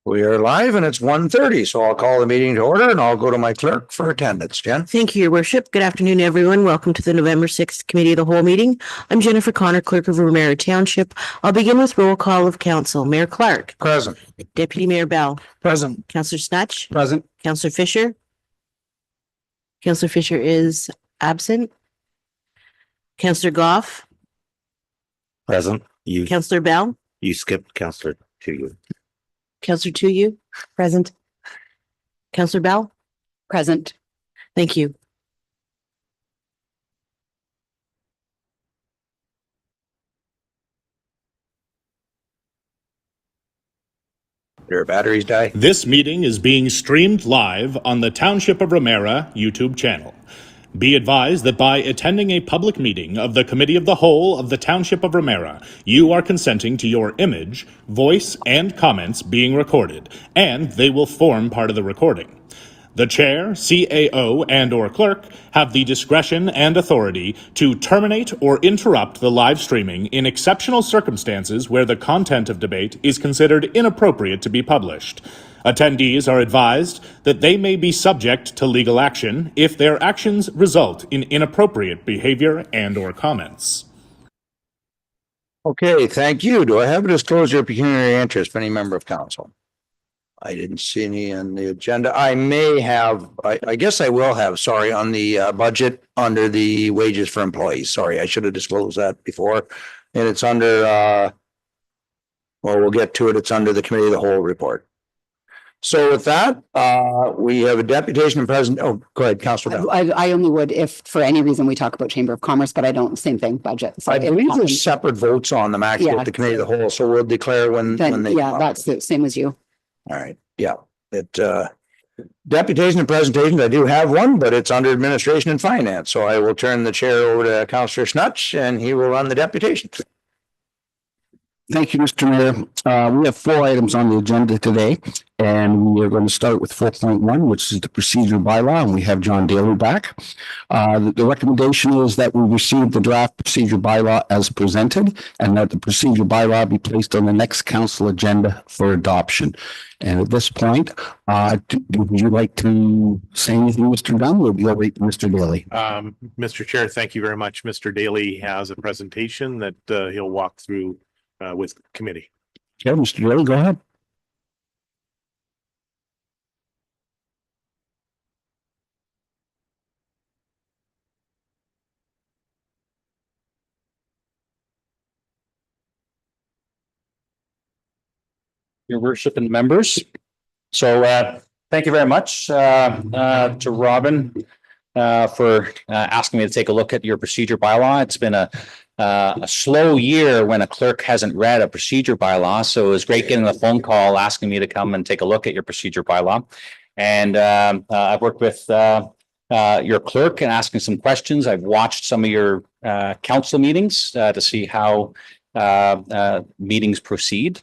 We are live and it's 1:30, so I'll call the meeting to order and I'll go to my clerk for attendance. Jen? Thank you, Your Worship. Good afternoon, everyone. Welcome to the November 6th Committee of the Whole meeting. I'm Jennifer Connor, Clerk of Ramara Township. I'll begin with roll call of council. Mayor Clark. Present. Deputy Mayor Bell. Present. Councillor Snatch. Present. Councillor Fisher. Councillor Fisher is absent. Councillor Goff. Present. Councillor Bell. You skipped Councillor Tuyu. Councillor Tuyu. Present. Councillor Bell. Present. Thank you. Your batteries die. This meeting is being streamed live on the Township of Ramara YouTube channel. Be advised that by attending a public meeting of the Committee of the Whole of the Township of Ramara, you are consenting to your image, voice, and comments being recorded, and they will form part of the recording. The chair, CAO, and/or clerk have the discretion and authority to terminate or interrupt the live streaming in exceptional circumstances where the content of debate is considered inappropriate to be published. Attendees are advised that they may be subject to legal action if their actions result in inappropriate behavior and/or comments. Okay, thank you. Do I have a disclosure of pecuniary interest for any member of council? I didn't see any on the agenda. I may have, I guess I will have, sorry, on the budget under the wages for employees. Sorry, I should have disclosed that before. And it's under, well, we'll get to it. It's under the Committee of the Whole report. So with that, we have a deputation and president. Oh, go ahead, Councillor Bell. I only would if for any reason we talk about Chamber of Commerce, but I don't, same thing, budget. So I believe there's separate votes on them actually at the Committee of the Whole, so we'll declare when they. Yeah, that's the same as you. All right, yeah, deputation and presentations, I do have one, but it's under administration and finance, so I will turn the chair over to Councillor Snutch and he will run the deputation. Thank you, Mr. Mayor. We have 4 items on the agenda today, and we are going to start with 4.1, which is the procedure bylaw, and we have John Daly back. The recommendation is that we receive the draft procedure bylaw as presented, and that the procedure bylaw be placed on the next council agenda for adoption. And at this point, would you like to say anything, Mr. Dunn, or will wait for Mr. Daly? Mr. Chair, thank you very much. Mr. Daly has a presentation that he'll walk through with committee. Okay, Mr. Daly, go ahead. Your worship and members. So thank you very much to Robin for asking me to take a look at your procedure bylaw. It's been a slow year when a clerk hasn't read a procedure bylaw. So it was great getting a phone call asking me to come and take a look at your procedure bylaw. And I've worked with your clerk and asking some questions. I've watched some of your council meetings to see how meetings proceed.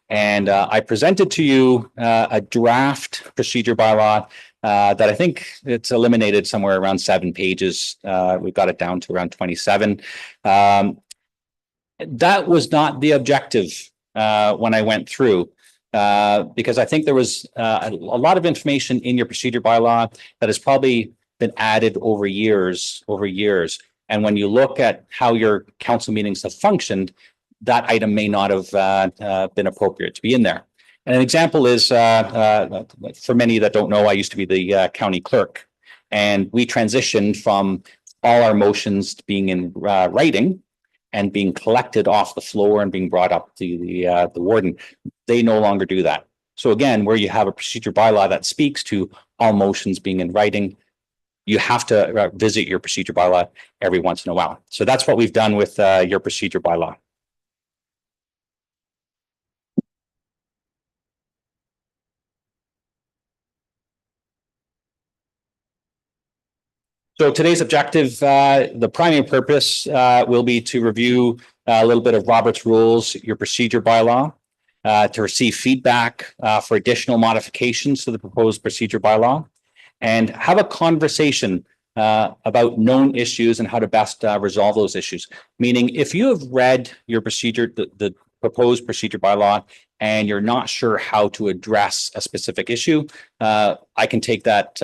And I presented to you a draft procedure bylaw that I think it's eliminated somewhere around 7 pages. We've got it down to around 27. That was not the objective when I went through, because I think there was a lot of information in your procedure bylaw that has probably been added over years. And when you look at how your council meetings have functioned, that item may not have been appropriate to be in there. And an example is, for many that don't know, I used to be the county clerk, and we transitioned from all our motions being in writing and being collected off the floor and being brought up to the warden. They no longer do that. So again, where you have a procedure bylaw that speaks to all motions being in writing, you have to visit your procedure bylaw every once in a while. So that's what we've done with your procedure bylaw. So today's objective, the primary purpose will be to review a little bit of Robert's Rules, your procedure bylaw, to receive feedback for additional modifications to the proposed procedure bylaw, and have a conversation about known issues and how to best resolve those issues. Meaning, if you have read your procedure, the proposed procedure bylaw and you're not sure how to address a specific issue, I can take that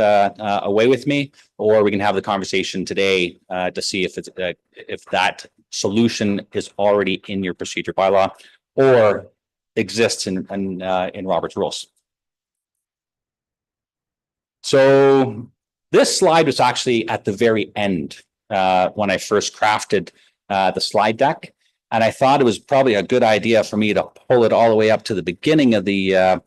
away with me, or we can have the conversation today to see if that solution is already in your procedure bylaw or exists in Robert's rules. So this slide was actually at the very end when I first crafted the slide deck. And I thought it was probably a good idea for me to pull it all the way up to the beginning of the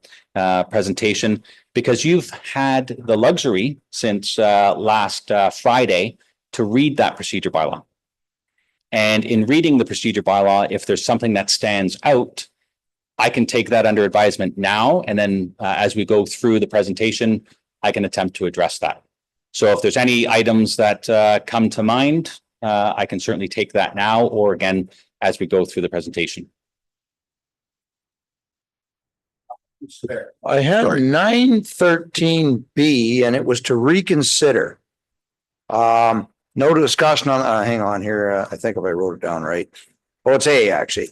presentation, because you've had the luxury since last Friday to read that procedure bylaw. And in reading the procedure bylaw, if there's something that stands out, I can take that under advisement now. And then as we go through the presentation, I can attempt to address that. So if there's any items that come to mind, I can certainly take that now, or again, as we go through the presentation. I had 913B and it was to reconsider. No discussion on, hang on here. I think if I wrote it down right. Oh, it's A actually.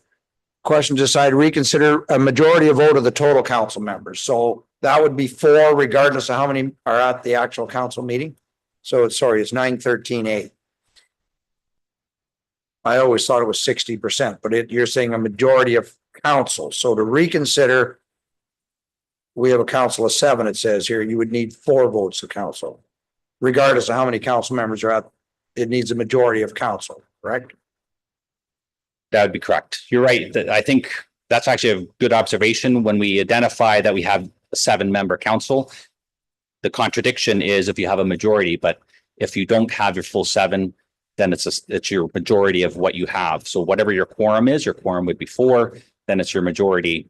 Question to decide reconsider a majority of vote of the total council members. So that would be 4 regardless of how many are at the actual council meeting. So it's 913A. I always thought it was 60%, but you're saying a majority of council. So to reconsider, we have a council of 7, it says here, you would need 4 votes of council. Regardless of how many council members are at, it needs a majority of council, correct? That would be correct. You're right. I think that's actually a good observation. When we identify that we have a 7-member council, the contradiction is if you have a majority, but if you don't have your full 7, then it's your majority of what you have. So whatever your quorum is, your quorum would be 4, then it's your majority,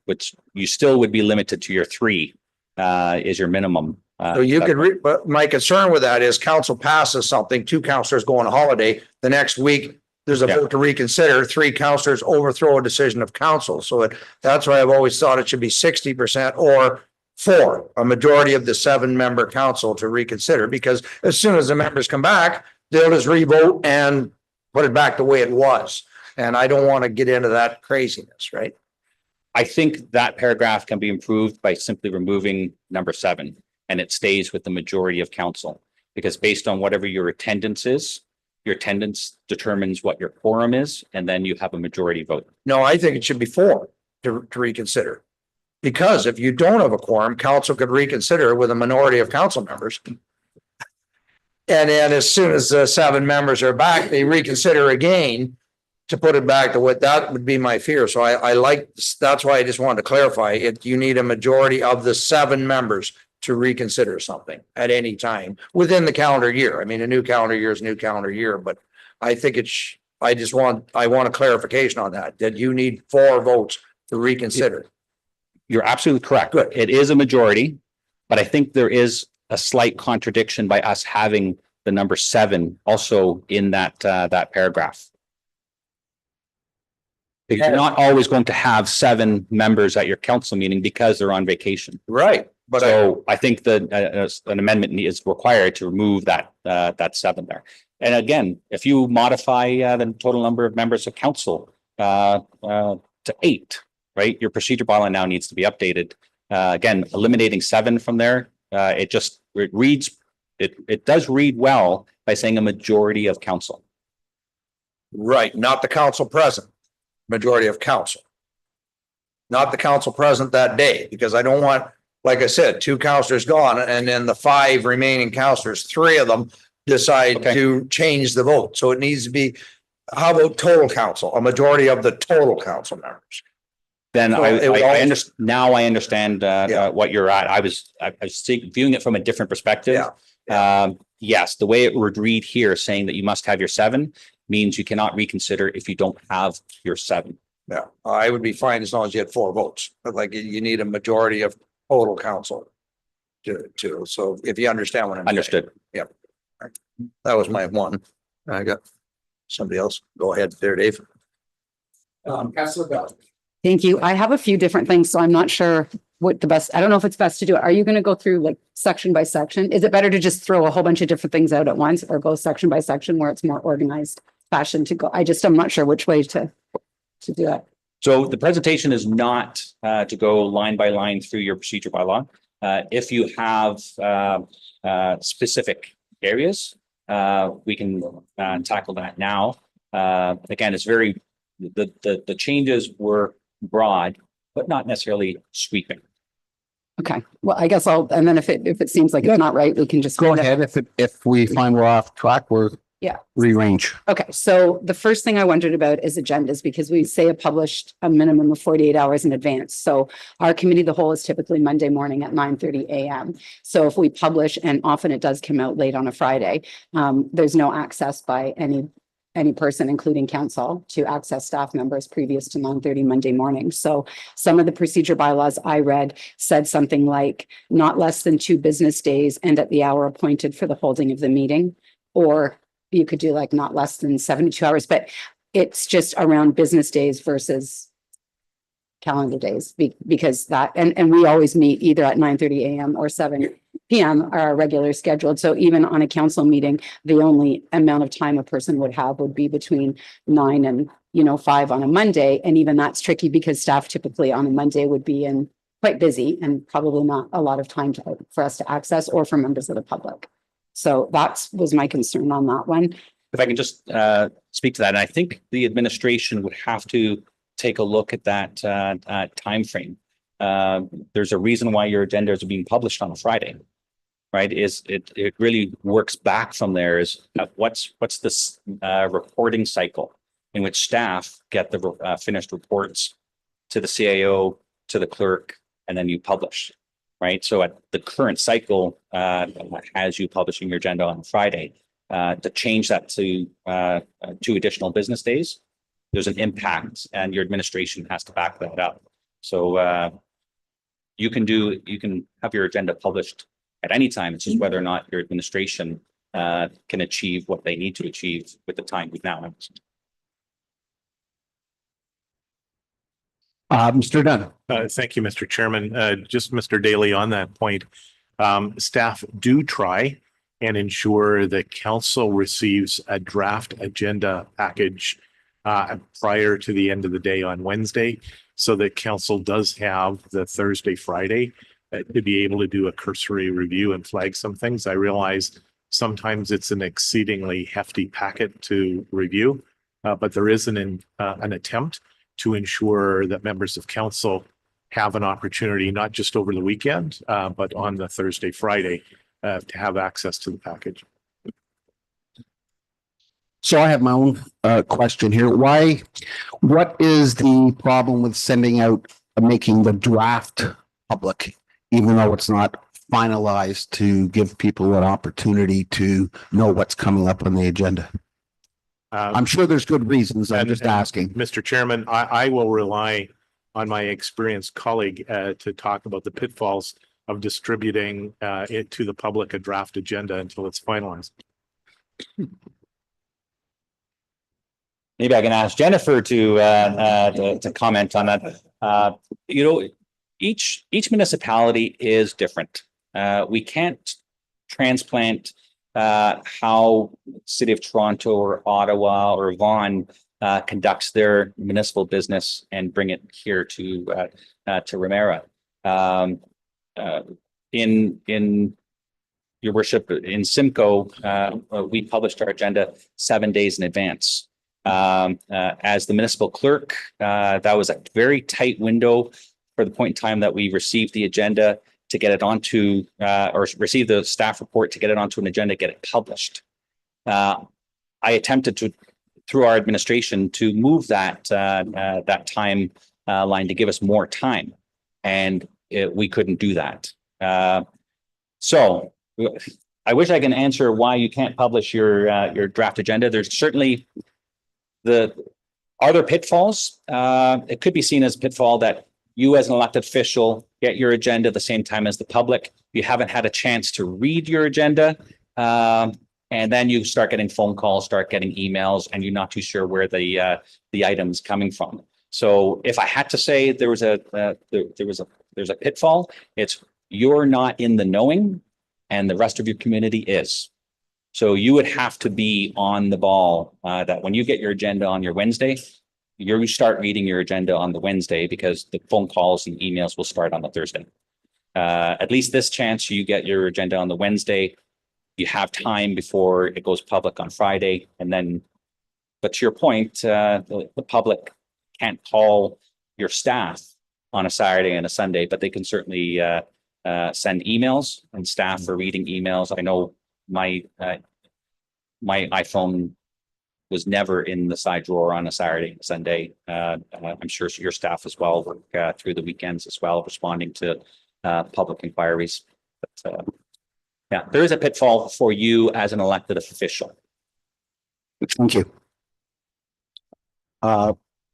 which you still would be limited to your 3 is your minimum. So you could, but my concern with that is council passes something, 2 councillors go on a holiday, the next week there's a vote to reconsider, 3 councillors overthrow a decision of council. So that's why I've always thought it should be 60% or 4, a majority of the 7-member council to reconsider, because as soon as the members come back, they'll just revote and put it back the way it was. And I don't want to get into that craziness, right? I think that paragraph can be improved by simply removing number 7, and it stays with the majority of council, because based on whatever your attendance is, your attendance determines what your quorum is, and then you have a majority vote. No, I think it should be 4 to reconsider. Because if you don't have a quorum, council could reconsider with a minority of council members. And then as soon as the 7 members are back, they reconsider again to put it back to what that would be my fear. So I like, that's why I just wanted to clarify it. You need a majority of the 7 members to reconsider something at any time within the calendar year. I mean, a new calendar year is a new calendar year, but I think I want a clarification on that you need 4 votes to reconsider. You're absolutely correct. Good. It is a majority, but I think there is a slight contradiction by us having the number 7 also in that paragraph. Because you're not always going to have 7 members at your council meeting because they're on vacation. Right. But so I think that an amendment is required to remove that 7 there. And again, if you modify the total number of members of council to 8, right? Your procedure bylaw now needs to be updated. Again, eliminating 7 from there, it does read well by saying a majority of council. right, not the council present, majority of council. Not the council present that day, because I don't want, like I said, 2 councillors gone and then the 5 remaining councillors, 3 of them decide to change the vote. So it needs to be, how about total council, a majority of the total council members? Then So I understand. Now I understand what you're at. I was viewing it from a different perspective. Yes, the way it would read here, saying that you must have your 7 means you cannot reconsider if you don't have your 7. Yeah, I would be fine as long as you had 4 votes, but like you need a majority of total council to, so if you understand what I'm saying. Understood. Yep. That was my one. I got somebody else. Go ahead there, Dave. Councilor Bell. Thank you. I have a few different things, so I'm not sure what the best, I don't know if it's best to do it. Are you going to go through like section by section? Is it better to just throw a whole bunch of different things out at once, or go section by section where it's more organized fashion to go? I'm not sure which way to do it. So the presentation is not to go line by line through your procedure bylaw. If you have specific areas, we can tackle that now. Again, it's very, the changes were broad, but not necessarily sweeping. Okay, well, I guess and then if it seems like it's not right, we can just. Go ahead. If we find we're off track, we're rearrange. Okay, so the first thing I wondered about is agendas, because we say published a minimum of 48 hours in advance. So our committee, the whole, is typically Monday morning at 9:30 a.m. So if we publish, and often it does come out late on a Friday, there's no access by any person, including council, to access staff members previous to 9:30 Monday morning. So some of the procedure bylaws I read said something like not less than 2 business days and at the hour appointed for the holding of the meeting, or you could do like not less than 72 hours, but it's just around business days versus calendar days, because that, and we always meet either at 9:30 a.m. or 7 p.m. are our regular scheduled. So even on a council meeting, the only amount of time a person would have would be between 9 and 5 on a Monday. And even that's tricky because staff typically on a Monday would be quite busy and probably not a lot of time for us to access, or for members of the public. So that was my concern on that one. If I can just speak to that, and I think the administration would have to take a look at that time frame. There's a reason why your agendas are being published on a Friday, right? It really works back from there. Is what's this reporting cycle in which staff get the finished reports to the CAO, to the clerk, and then you publish. Right. So at the current cycle, has you publishing your agenda on Friday, to change that to 2 additional business days, there's an impact, and your administration has to back that up. So you can have your agenda published at any time. It's just whether or not your administration can achieve what they need to achieve with the time we've now. Mr. Dunn. Thank you, Mr. Chairman. Just Mr. Daly, on that point, staff do try and ensure that council receives a draft agenda package prior to the end of the day on Wednesday, so that council does have the Thursday, Friday to be able to do a cursory review and flag some things. I realize sometimes it's an exceedingly hefty packet to review, but there is an attempt to ensure that members of council have an opportunity, not just over the weekend, but on the Thursday, Friday, to have access to the package. So I have my own question here. What is the problem with sending out, making the draft public, even though it's not finalized, to give people an opportunity to know what's coming up on the agenda? I'm sure there's good reasons. I'm just asking. Mr. Chairman, I will rely on my experienced colleague to talk about the pitfalls of distributing it to the public, a draft agenda, until it's finalized. Maybe I can ask Jennifer to comment on that. Each municipality is different. We can't transplant how City of Toronto or Ottawa or Vaughan conducts their municipal business and bring it here to Ramara. In your worship, in Simcoe, we published our agenda 7 days in advance. As the municipal clerk, that was a very tight window for the point in time that we received the agenda to get it onto, or receive the staff report to get it onto an agenda, get it published. I attempted to, through our administration, to move that time line to give us more time, and we couldn't do that. So I wish I can answer why you can't publish your draft agenda. There's certainly the other pitfalls. It could be seen as a pitfall that you, as an elected official, get your agenda at the same time as the public. You haven't had a chance to read your agenda, and then you start getting phone calls, start getting emails, and you're not too sure where the item's coming from. So if I had to say there's a pitfall, it's you're not in the knowing, and the rest of your community is. So you would have to be on the ball, that when you get your agenda on your Wednesday, you start reading your agenda on the Wednesday because the phone calls and emails will start on the Thursday. At least this chance you get your agenda on the Wednesday. You have time before it goes public on Friday, and then, but to your point, the public can't call your staff on a Saturday and a Sunday, but they can certainly send emails, and staff are reading emails. I know my iPhone was never in the side drawer on a Saturday and Sunday. I'm sure your staff as well work through the weekends as well, responding to public inquiries. But yeah, there is a pitfall for you as an elected official. Thank you.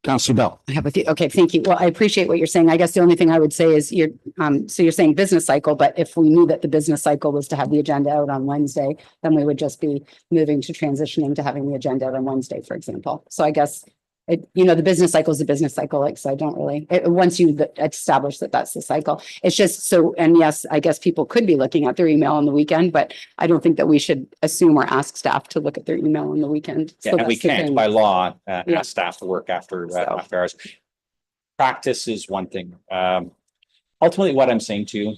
Councillor Bell. I have with you. Okay, thank you. Well, I appreciate what you're saying. I guess the only thing I would say is so you're saying business cycle, but if we knew that the business cycle was to have the agenda out on Wednesday, then we would just be moving to transitioning to having the agenda out on Wednesday, for example. So I guess the business cycle is a business cycle. Like, so I don't really, once you establish that that's the cycle, it's just so, and yes, I guess people could be looking at their email on the weekend, but I don't think that we should assume or ask staff to look at their email on the weekend. Yeah, So and we that's the can't thing. by law Yeah. ask staff to work after hours. Practice is one thing. Ultimately, what I'm saying to you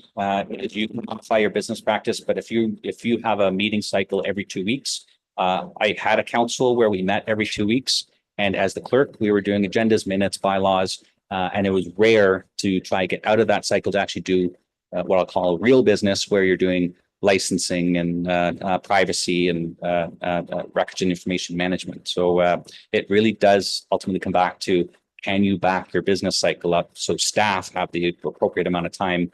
is you can modify your business practice, but if you have a meeting cycle every 2 weeks, I had a council where we met every 2 weeks. And as the clerk, we were doing agendas, minutes, bylaws, and it was rare to try to get out of that cycle to actually do what I'll call real business, where you're doing licensing and privacy and records and information management. So it really does ultimately come back to, can you back your business cycle up so staff have the appropriate amount of time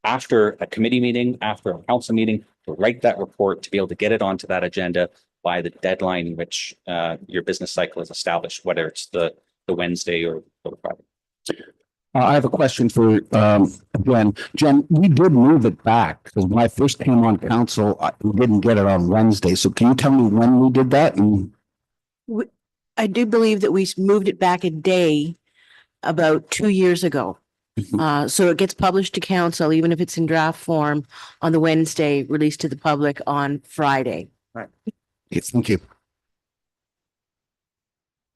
after a committee meeting, after a council meeting, to write that report, to be able to get it onto that agenda by the deadline in which your business cycle is established, whether it's the Wednesday or the Friday. I have a question for Jen. Jen, we did move it back because when I first came on council, we didn't get it on Wednesday. So can you tell me when we did that? And I do believe that we moved it back a day about 2 years ago. So it gets published to council, even if it's in draft form, on the Wednesday, released to the public on Friday. Right. Yes, thank you.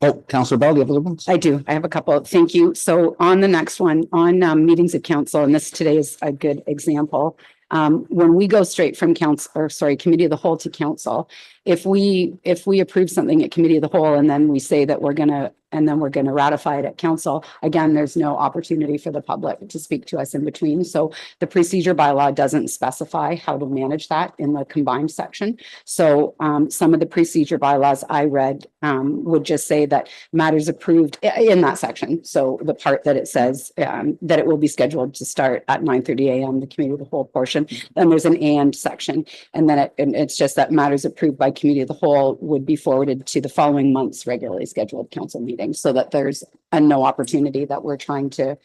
Oh, Councillor Bell, do you have other ones? I do. I have a couple. Thank you. So on the next one, on meetings of council, and this today is a good example. When we go straight from committee of the whole to council, if we approve something at committee of the whole and then we say that we're gonna ratify it at council, again, there's no opportunity for the public to speak to us in between. So the procedure bylaw doesn't specify how to manage that in the combined section. So some of the procedure bylaws I read would just say that matters approved in that section. So the part that it says that it will be scheduled to start at 9:30 a.m., the committee of the whole portion. Then there's an and section, and then it's just that matters approved by committee of the whole would be forwarded to the following month's regularly scheduled council meeting, so that there's no opportunity that we're trying to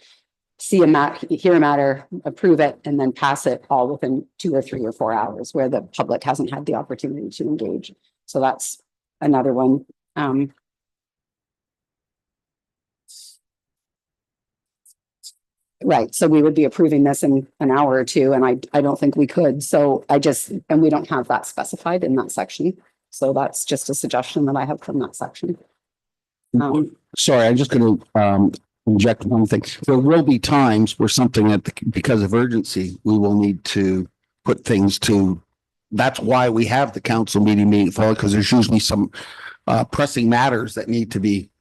hear a matter, approve it, and then pass it all within 2 or 3 or 4 hours, where the public hasn't had the opportunity to engage. So that's another one. Right. So we would be approving this in an hour or two, and I don't think we could. So and we don't have that specified in that section. So that's just a suggestion that I have from that section. Sorry, I'm just going to inject one thing. There will be times where something because of urgency, we will need to put things to. That's why we have the council meeting because there's usually some pressing matters that need to be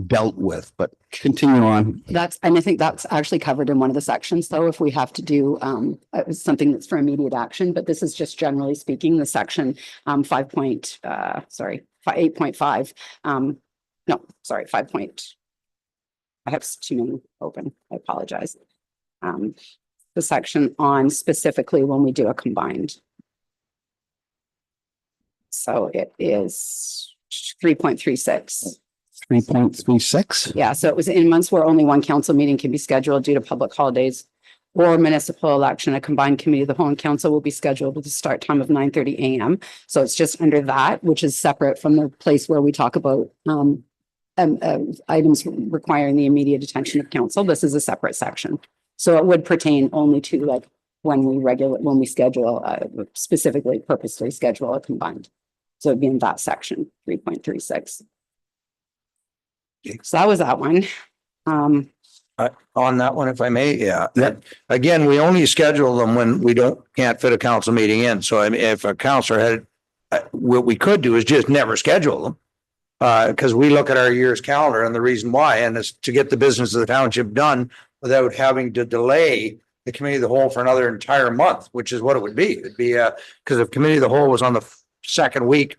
dealt with, but continue on. And I think that's actually covered in one of the sections, though, if we have to do something that's for immediate action, but this is just generally speaking, the section 8.5. No, sorry, 5. I have too many open. I apologize. The section on specifically when we do a combined. So it is 3.36. 3.36. Yeah, so it was in months where only one council meeting can be scheduled due to public holidays or municipal election. A combined committee of the whole and council will be scheduled with a start time of 9:30 a.m. So it's just under that, which is separate from the place where we talk about items requiring the immediate attention of council. This is a separate section. So it would pertain only to like when we schedule, specifically purposely schedule a combined. So it'd be in that section, 3.36. So that was that one. On that one, if I may, yeah. Again, we only schedule them when we can't fit a council meeting in. So I mean, if a councilor had, what we could do is just never schedule them. Because we look at our year's calendar and the reason why, and it's to get the business of the township done without having to delay the committee of the whole for another entire month, which is what it would be. It'd be, because if committee of the whole was on the second week,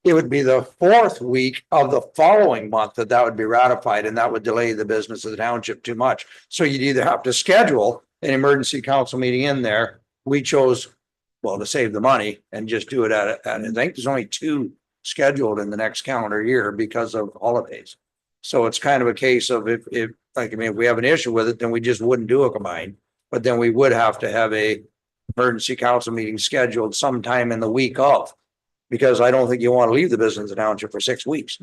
it would be the fourth week of the following month that would be ratified, and that would delay the business of the township too much. So you'd either have to schedule an emergency council meeting in there. We chose, well, to save the money and just do it at I think there's only 2 scheduled in the next calendar year because of holidays. So it's kind of a case of if like, I mean, if we have an issue with it, then we just wouldn't do a combined, but then we would have to have a emergency council meeting scheduled sometime in the week of. Because I don't think you want to leave the business of the township for 6 weeks.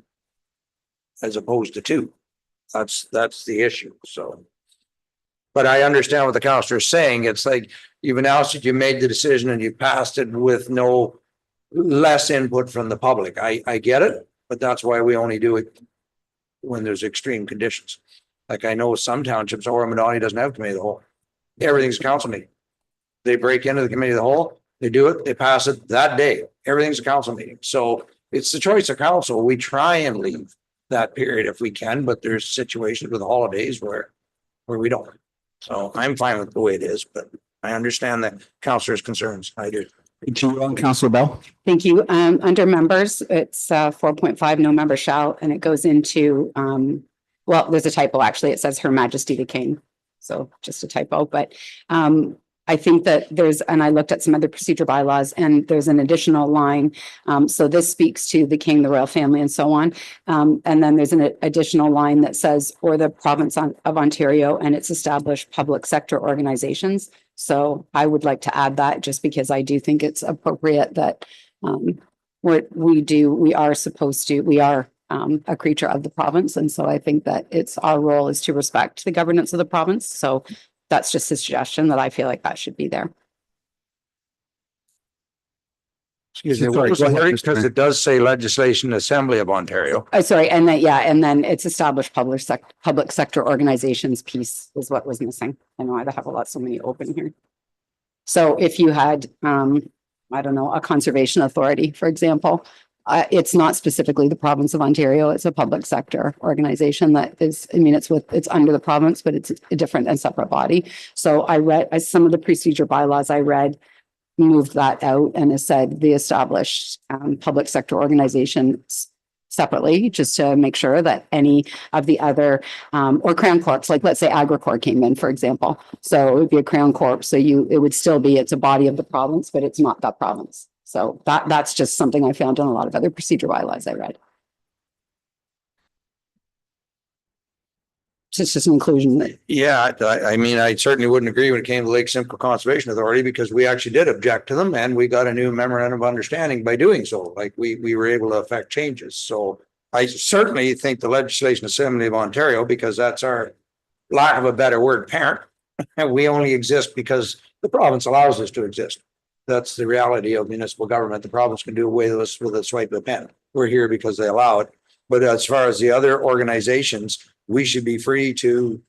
As opposed to 2. That's the issue, so. But I understand what the councilor is saying. It's like, you've announced that you made the decision and you passed it with no less input from the public. I get it, but that's why we only do it when there's extreme conditions. Like I know some townships, Ormondowney doesn't have committee of the whole. Everything's a council meeting. They break into the committee of the whole. They do it, they pass it that day. Everything's a council meeting. So it's the choice of council. We try and leave that period if we can, but there's situations with the holidays where we don't. So I'm fine with the way it is, but I understand the councilor's concerns. I do. To you, Councillor Bell. Thank you. Under members, it's 4.5, no member shall, and it goes into, well, there's a typo, actually. It says Her Majesty the King. So just a typo, but I think that and I looked at some other procedure bylaws and there's an additional line. So this speaks to the king, the royal family and so on. And then there's an additional line that says, or the province of Ontario and its established public sector organizations. So I would like to add that just because I do think it's appropriate that we are a creature of the province. And so I think that our role is to respect the governance of the province. So that's just a suggestion that I feel like that should be there. Excuse me, because it does say legislation assembly of Ontario. Oh, sorry. And then it's established public sector organizations piece is what was missing. I know I have so many open here. So if you had, I don't know, a conservation authority, for example, it's not specifically the province of Ontario. It's a public sector organization that is, I mean, it's under the province, but it's a different and separate body. So I read some of the procedure bylaws I read, moved that out and it said the established public sector organizations separately, just to make sure that any of the other or crown corps, like let's say Agricorp came in, for example. So it would be a crown corp. So it would still be, it's a body of the province, but it's not that province. So that's just something I found in a lot of other procedure bylaws I read. It's just an inclusion. Yeah, I mean, I certainly wouldn't agree when it came to Lake Simcoe Conservation Authority because we actually did object to them and we got a new memorandum of understanding by doing so. Like we were able to affect changes. So I certainly think the Legislation Assembly of Ontario, because that's our, lack of a better word, parent, and we only exist because the province allows us to exist. That's the reality of municipal government. The province can do away with us with a swipe of a pen. We're here because they allow it. But as far as the other organizations, we should be free to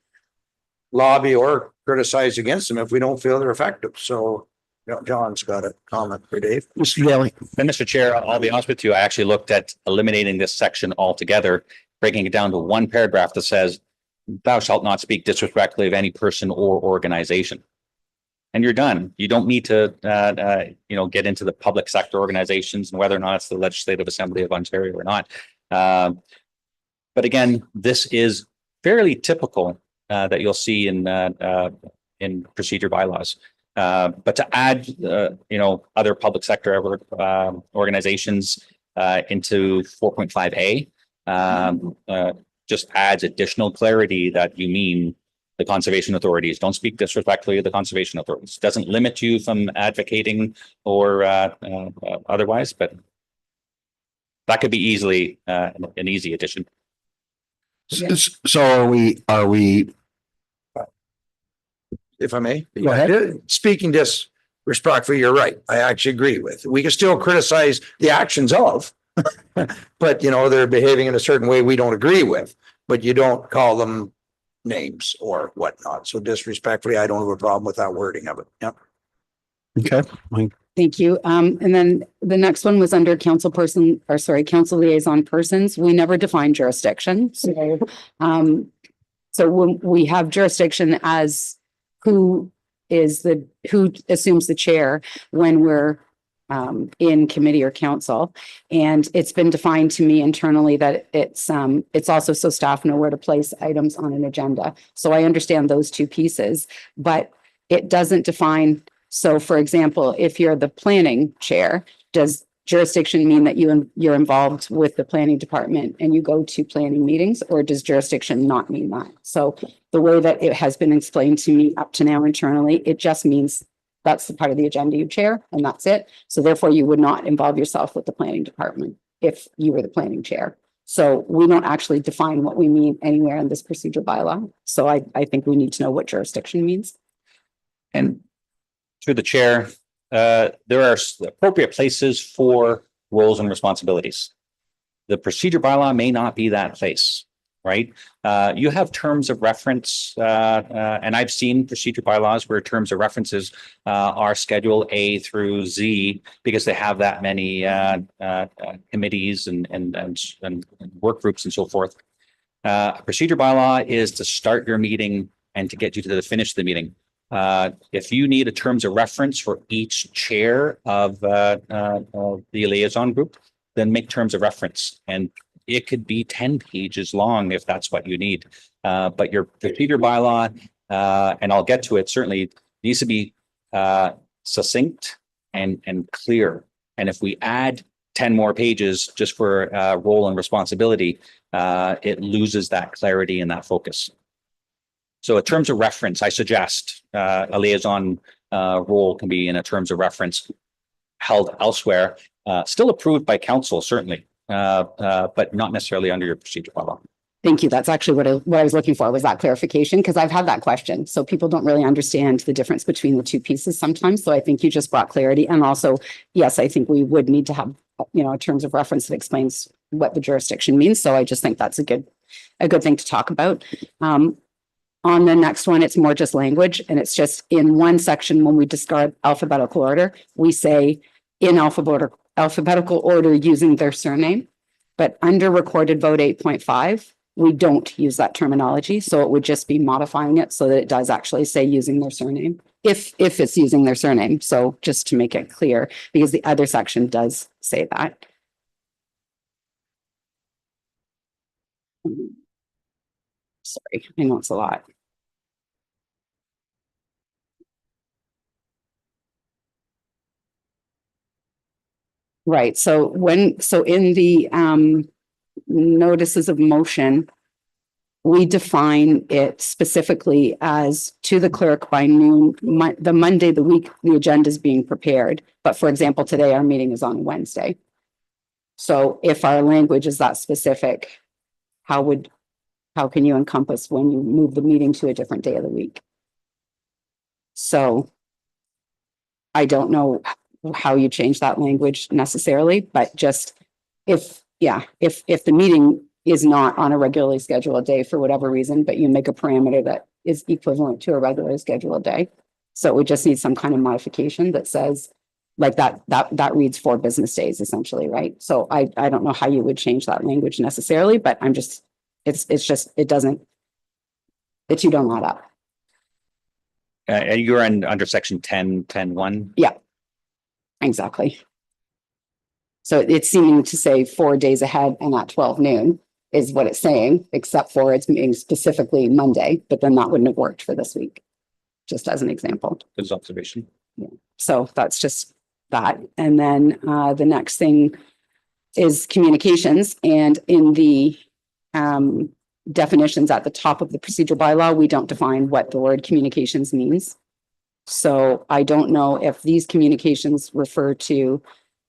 lobby or criticize against them if we don't feel they're effective. So, you know, John's got a comment for Dave. Mr. Daly. And Mr. Chair, I'll be honest with you, I actually looked at eliminating this section altogether, breaking it down to one paragraph that says, thou shalt not speak disrespectfully of any person or organization. And you're done. You don't need to, get into the public sector organizations and whether or not it's the Legislative Assembly of Ontario or not. But again, this is fairly typical that you'll see in procedure bylaws. But to add, other public sector organizations into 4.5A just adds additional clarity that you mean the conservation authorities. Don't speak disrespectfully of the conservation authorities. Doesn't limit you from advocating or otherwise, but that could be easily an easy addition. So are we, If I may. Go ahead. Speaking disrespectfully, you're right. I actually agree with. We can still criticize the actions of, but they're behaving in a certain way we don't agree with. but you don't call them names or whatnot. So disrespectfully, I don't have a problem with that wording of it. Yep. Okay. Thank you. And then the next one was under council liaison persons. We never define jurisdiction. So when we have jurisdiction as who assumes the chair when we're in committee or council. And it's been defined to me internally that it's also so staff know where to place items on an agenda. So I understand those two pieces, but it doesn't define. So for example, if you're the planning chair, does jurisdiction mean that you're involved with the planning department and you go to planning meetings, or does jurisdiction not mean that? So the way that it has been explained to me up to now internally, it just means that's the part of the agenda you chair and that's it. So therefore you would not involve yourself with the planning department if you were the planning chair. So we don't actually define what we mean anywhere in this procedure bylaw. So I think we need to know what jurisdiction means. And through the chair, there are appropriate places for roles and responsibilities. The procedure bylaw may not be that place, right? You have terms of reference, and I've seen procedure bylaws where terms of references are Schedule A through Z because they have that many committees and work groups and so forth. A procedure bylaw is to start your meeting and to get you to the finish of the meeting. If you need a terms of reference for each chair of the liaison group, then make terms of reference, and it could be 10 pages long if that's what you need. But your procedure bylaw, and I'll get to it, certainly needs to be succinct and clear. And if we add 10 more pages just for role and responsibility, it loses that clarity and that focus. So in terms of reference, I suggest a liaison role can be in a terms of reference held elsewhere, still approved by council, certainly, but not necessarily under your procedure bylaw. Thank you. That's actually what I was looking for, was that clarification, because I've had that question. So people don't really understand the difference between the two pieces sometimes. So I think you just brought clarity. And also, yes, I think we would need to have, a terms of reference that explains what the jurisdiction means. So I just think that's a good thing to talk about. On the next one, it's more just language, and it's just in one section when we describe alphabetical order, we say in alphabetical order using their surname. But under recorded vote 8.5, we don't use that terminology. So it would just be modifying it so that it does actually say using their surname, if it's using their surname. So just to make it clear, because the other section does say that. Sorry, I know it's a lot. Right. So in the notices of motion, we define it specifically as to the clerk by noon, the Monday, the week the agenda is being prepared. But for example, today our meeting is on Wednesday. So if our language is that specific, how can you encompass when you move the meeting to a different day of the week? So I don't know how you change that language necessarily, but just if the meeting is not on a regularly scheduled day for whatever reason, but you make a parameter that is equivalent to a regularly scheduled day. So we just need some kind of modification that says like that reads 4 business days essentially, right? So I don't know how you would change that language necessarily, but I'm just, the two don't add up. You're under section 10.1. Yeah, exactly. So it's seeming to say 4 days ahead and at 12 noon is what it's saying, except for it's being specifically Monday, but then that wouldn't have worked for this week, just as an example. Good observation. Yeah. So that's just that. And then the next thing is communications. And in the definitions at the top of the procedure bylaw, we don't define what the word communications means. So I don't know if these communications refer to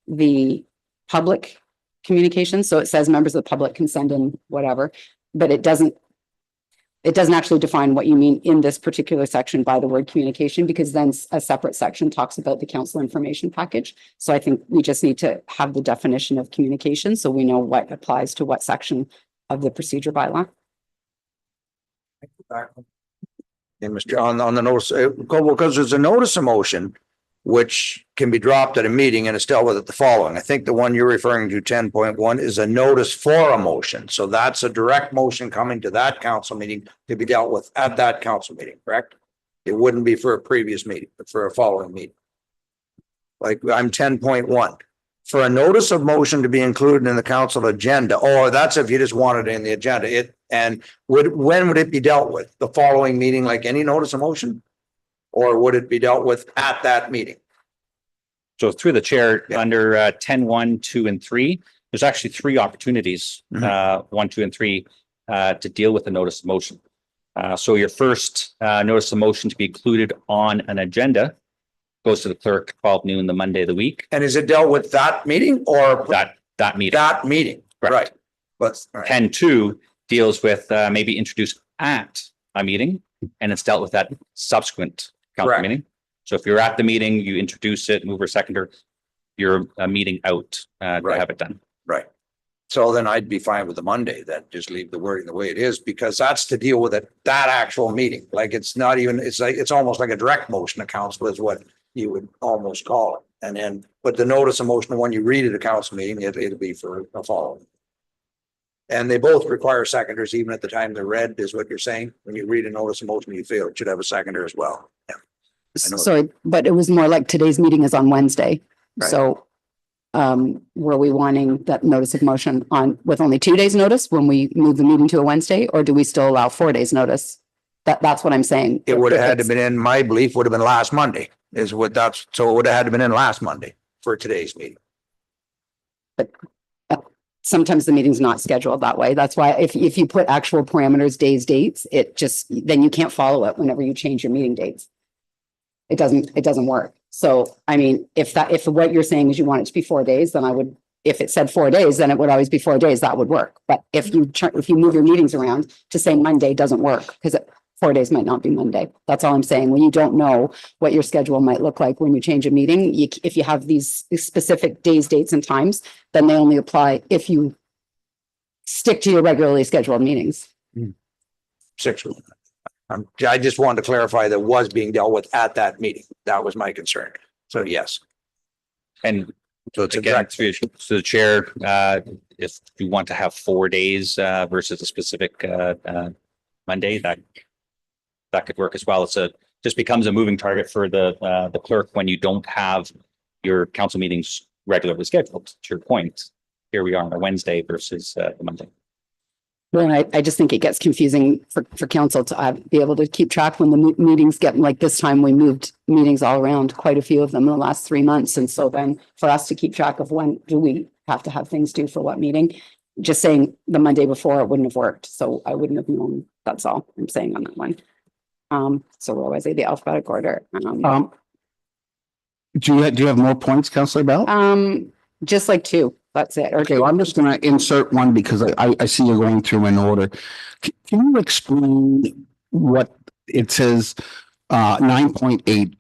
the public communications. So it says members of the public can send in whatever, but it doesn't actually define what you mean in this particular section by the word communication, because then a separate section talks about the council information package. So I think we just need to have the definition of communication so we know what applies to what section of the procedure bylaw. And Mr. On the notice, because there's a notice of motion, which can be dropped at a meeting and it's dealt with at the following. I think the one you're referring to, 10.1, is a notice for a motion. So that's a direct motion coming to that council meeting to be dealt with at that council meeting, correct? It wouldn't be for a previous meeting, but for a following meeting. Like I'm 10.1. For a notice of motion to be included in the council agenda, or that's if you just wanted it in the agenda, when would it be dealt with? The following meeting, like any notice of motion? Or would it be dealt with at that meeting? So through the chair, Yeah. under 10.1, 2, and 3, there's actually 3 opportunities, 1, 2, and 3, to deal with the notice of motion. So your first notice of motion to be included on an agenda goes to the clerk 12 noon the Monday of the week. And is it dealt with that meeting or That meeting. that meeting? Correct. Right. But all right. 10.2 deals with maybe introduced at a meeting, and it's dealt with that subsequent council Correct. meeting. So if you're at the meeting, you introduce it, mover, seconder, you're meeting out to Right. have it done. Right. So then I'd be fine with the Monday, then just leave the wording the way it is, because that's to deal with it, that actual meeting. Like it's not even, it's like, it's almost like a direct motion to council is what you would almost call it. And then, but the notice of motion, when you read it at a council meeting, it'll be for a following. And they both require seconders, even at the time they're read, is what you're saying. When you read a notice of motion, you feel it should have a seconder as well. Yeah. I know. So, but it was more like today's meeting is on Wednesday. Right. So were we wanting that notice of motion on with only 2 days notice when we move the meeting to a Wednesday, or do we still allow 4 days notice? That's what I'm saying. It would have had to If been in, my belief would have been last Monday is what that's, so it would have had to been in last Monday for today's meeting. sometimes the meeting's not scheduled that way. That's why if you put actual parameters, days, dates, it just, then you can't follow it whenever you change your meeting dates. It doesn't work. So, I mean, if what you're saying is you want it to be 4 days, then I would, if it said 4 days, then it would always be 4 days. That would work. But if you move your meetings around to say Monday doesn't work, because 4 days might not be Monday. That's all I'm saying. When you don't know what your schedule might look like when you change a meeting, if you have these specific days, dates, and times, then they only apply if you stick to your regularly scheduled meetings. 6 weeks. I just wanted to clarify that was being dealt with at that meeting. That was my concern. So yes. And So it's again, exact. to the chair, if you want to have 4 days versus a specific Monday, that could work as well. Just becomes a moving target for the clerk when you don't have your council meetings regularly scheduled. To your point, here we are on a Wednesday versus the Monday. Well, I just think it gets confusing for council to be able to keep track when the meetings get, like this time we moved meetings all around, quite a few of them in the last 3 months. And so then for us to keep track of when do we have to have things due for what meeting, just saying the Monday before, it wouldn't have worked. So I wouldn't have known. That's all I'm saying on that one. So we'll always say the alphabetic order. Do you have more points, Councillor Bell? Just like 2. That's it. Okay, well, I'm just gonna insert one because I see you're going through in order. Can you explain what it says, 9.8?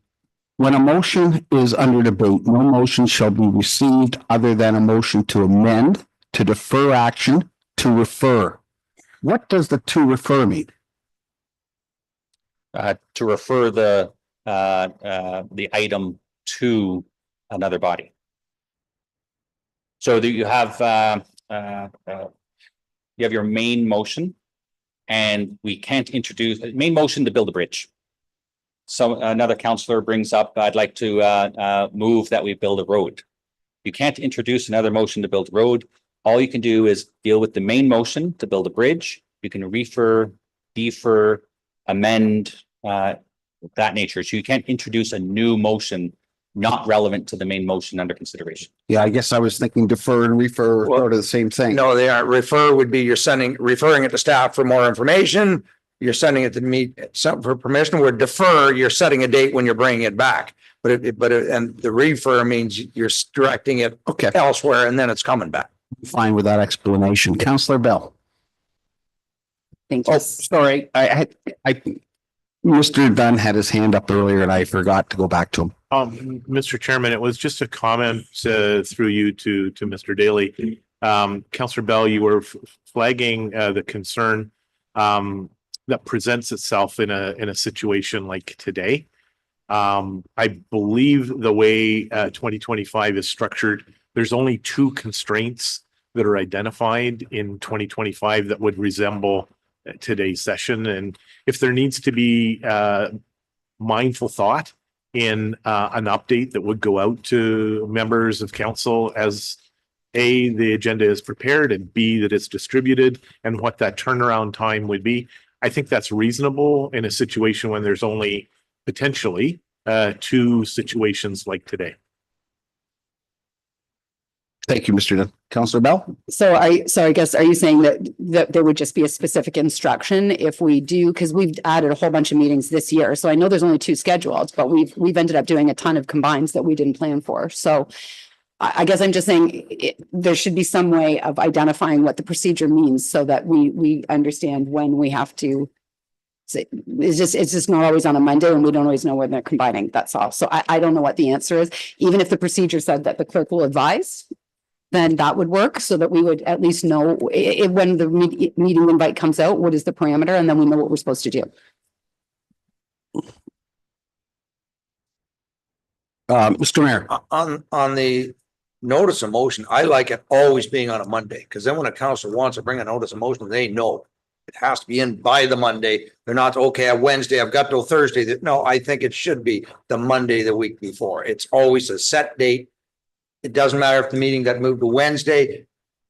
When a motion is under debate, no motion shall be received other than a motion to amend, to defer action, to refer. What does the to refer mean? To refer the item to another body. So that you have your main motion, and we can't introduce main motion to build a bridge. So another councillor brings up, I'd like to move that we build a road. You can't introduce another motion to build a road. All you can do is deal with the main motion to build a bridge. You can refer, defer, amend, that nature. So you can't introduce a new motion not relevant to the main motion under consideration. Yeah, I guess I was thinking defer and refer are sort of the same thing. No, they aren't. Refer would be referring it to staff for more information. You're sending it to me for permission. Where defer, you're setting a date when you're bringing it back. But and the refer means you're directing it elsewhere and then it's coming back. Fine with that explanation. Councillor Bell. Thank you. Oh, sorry. I Mr. Dunn had his hand up earlier and I forgot to go back to him. Mr. Chairman, it was just a comment through you to Mr. Daly. Councillor Bell, you were flagging the concern that presents itself in a situation like today. I believe the way 2025 is structured, there's only two constraints that are identified in 2025 that would resemble today's session. And if there needs to be mindful thought in an update that would go out to members of council as A, the agenda is prepared, and B, that it's distributed, and what that turnaround time would be. I think that's reasonable in a situation when there's only potentially two situations like today. Thank you, Mr. Dunn. Councillor Bell? So I guess, are you saying that there would just be a specific instruction if we do, because we've added a whole bunch of meetings this year. So I know there's only two scheduled, but we've ended up doing a ton of combines that we didn't plan for. So I guess I'm just saying there should be some way of identifying what the procedure means so that we understand when we have to. It's just not always on a Monday and we don't always know when they're combining. That's all. So I don't know what the answer is. Even if the procedure said that the clerk will advise, then that would work so that we would at least know when the meeting invite comes out, what is the parameter, and then we know what we're supposed to do. Mr. Mayor? On the notice of motion, I like it always being on a Monday, because then when a council wants to bring a notice of motion, they know it has to be in by the Monday. They're not, okay, on Wednesday, I've got till Thursday. No, I think it should be the Monday the week before. It's always a set date. It doesn't matter if the meeting got moved to Wednesday.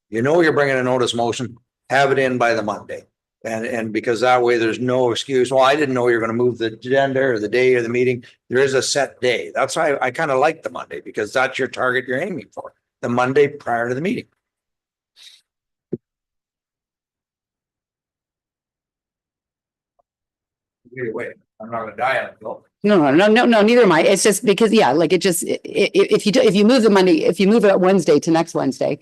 You know you're bringing a notice motion, have it in by the Monday. And because that way there's no excuse. Well, I didn't know you're going to move the agenda or the day of the meeting. There is a set day. That's why I kind of like the Monday, because that's your target you're aiming for. The Monday prior to the meeting. Either way, I'm not going to die on it, though. No, neither am I. It's just because, yeah, like it just, if you move the Monday, if you move it Wednesday to next Wednesday,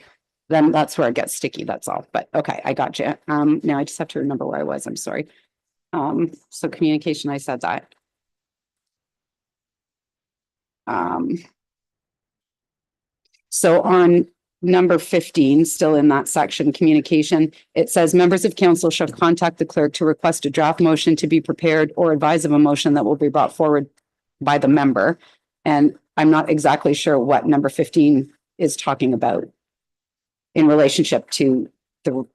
then that's where it gets sticky. That's all. But okay, I got you. Now I just have to remember where I was. I'm sorry. So communication, I said that. So on number 15, still in that section, communication, it says members of council shall contact the clerk to request a draft motion to be prepared or advise of a motion that will be brought forward by the member. And I'm not exactly sure what number 15 is talking about in relationship to the,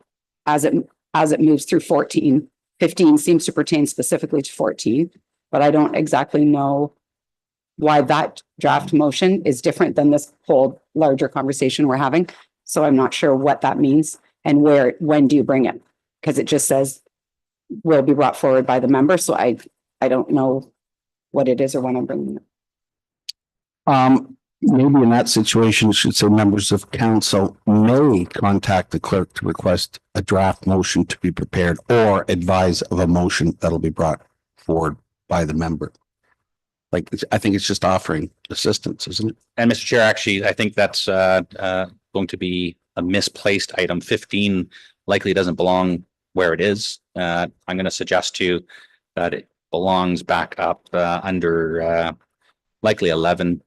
as it moves through 14. 15 seems to pertain specifically to 14, but I don't exactly know why that draft motion is different than this whole larger conversation we're having. So I'm not sure what that means and when do you bring it? Because it just says will be brought forward by the member. So I don't know what it is or when I'm bringing it. Maybe in that situation, it should say members of council may contact the clerk to request a draft motion to be prepared or advise of a motion that'll be brought forward by the member. Like, I think it's just offering assistance, isn't it? And Mr. Chair, actually, I think that's going to be a misplaced item. 15 likely doesn't belong where it is. I'm going to suggest to you that it belongs back up under likely 11,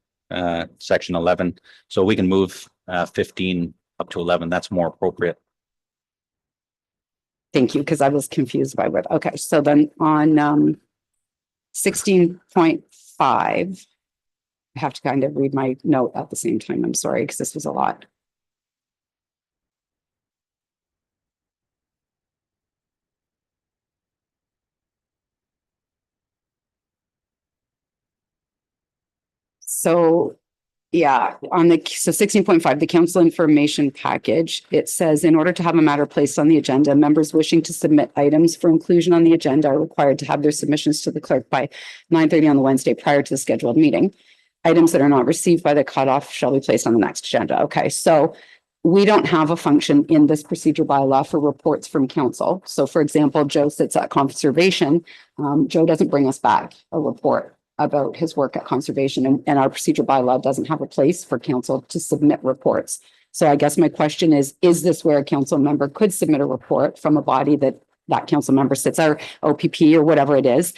section 11. So we can move 15 up to 11. That's more appropriate. Thank you, because I was confused by what. Okay, so then on 16.5, I have to kind of read my note at the same time. I'm sorry, because this was a lot. So yeah, so 16.5, the council information package, it says in order to have a matter placed on the agenda, members wishing to submit items for inclusion on the agenda are required to have their submissions to the clerk by 9:30 on the Wednesday prior to the scheduled meeting. Items that are not received by the cutoff shall be placed on the next agenda. Okay, so we don't have a function in this procedure bylaw for reports from council. So for example, Joe sits at conservation. Joe doesn't bring us back a report about his work at conservation, and our procedure bylaw doesn't have a place for council to submit reports. So I guess my question is this where a council member could submit a report from a body that council member sits, or OPP or whatever it is?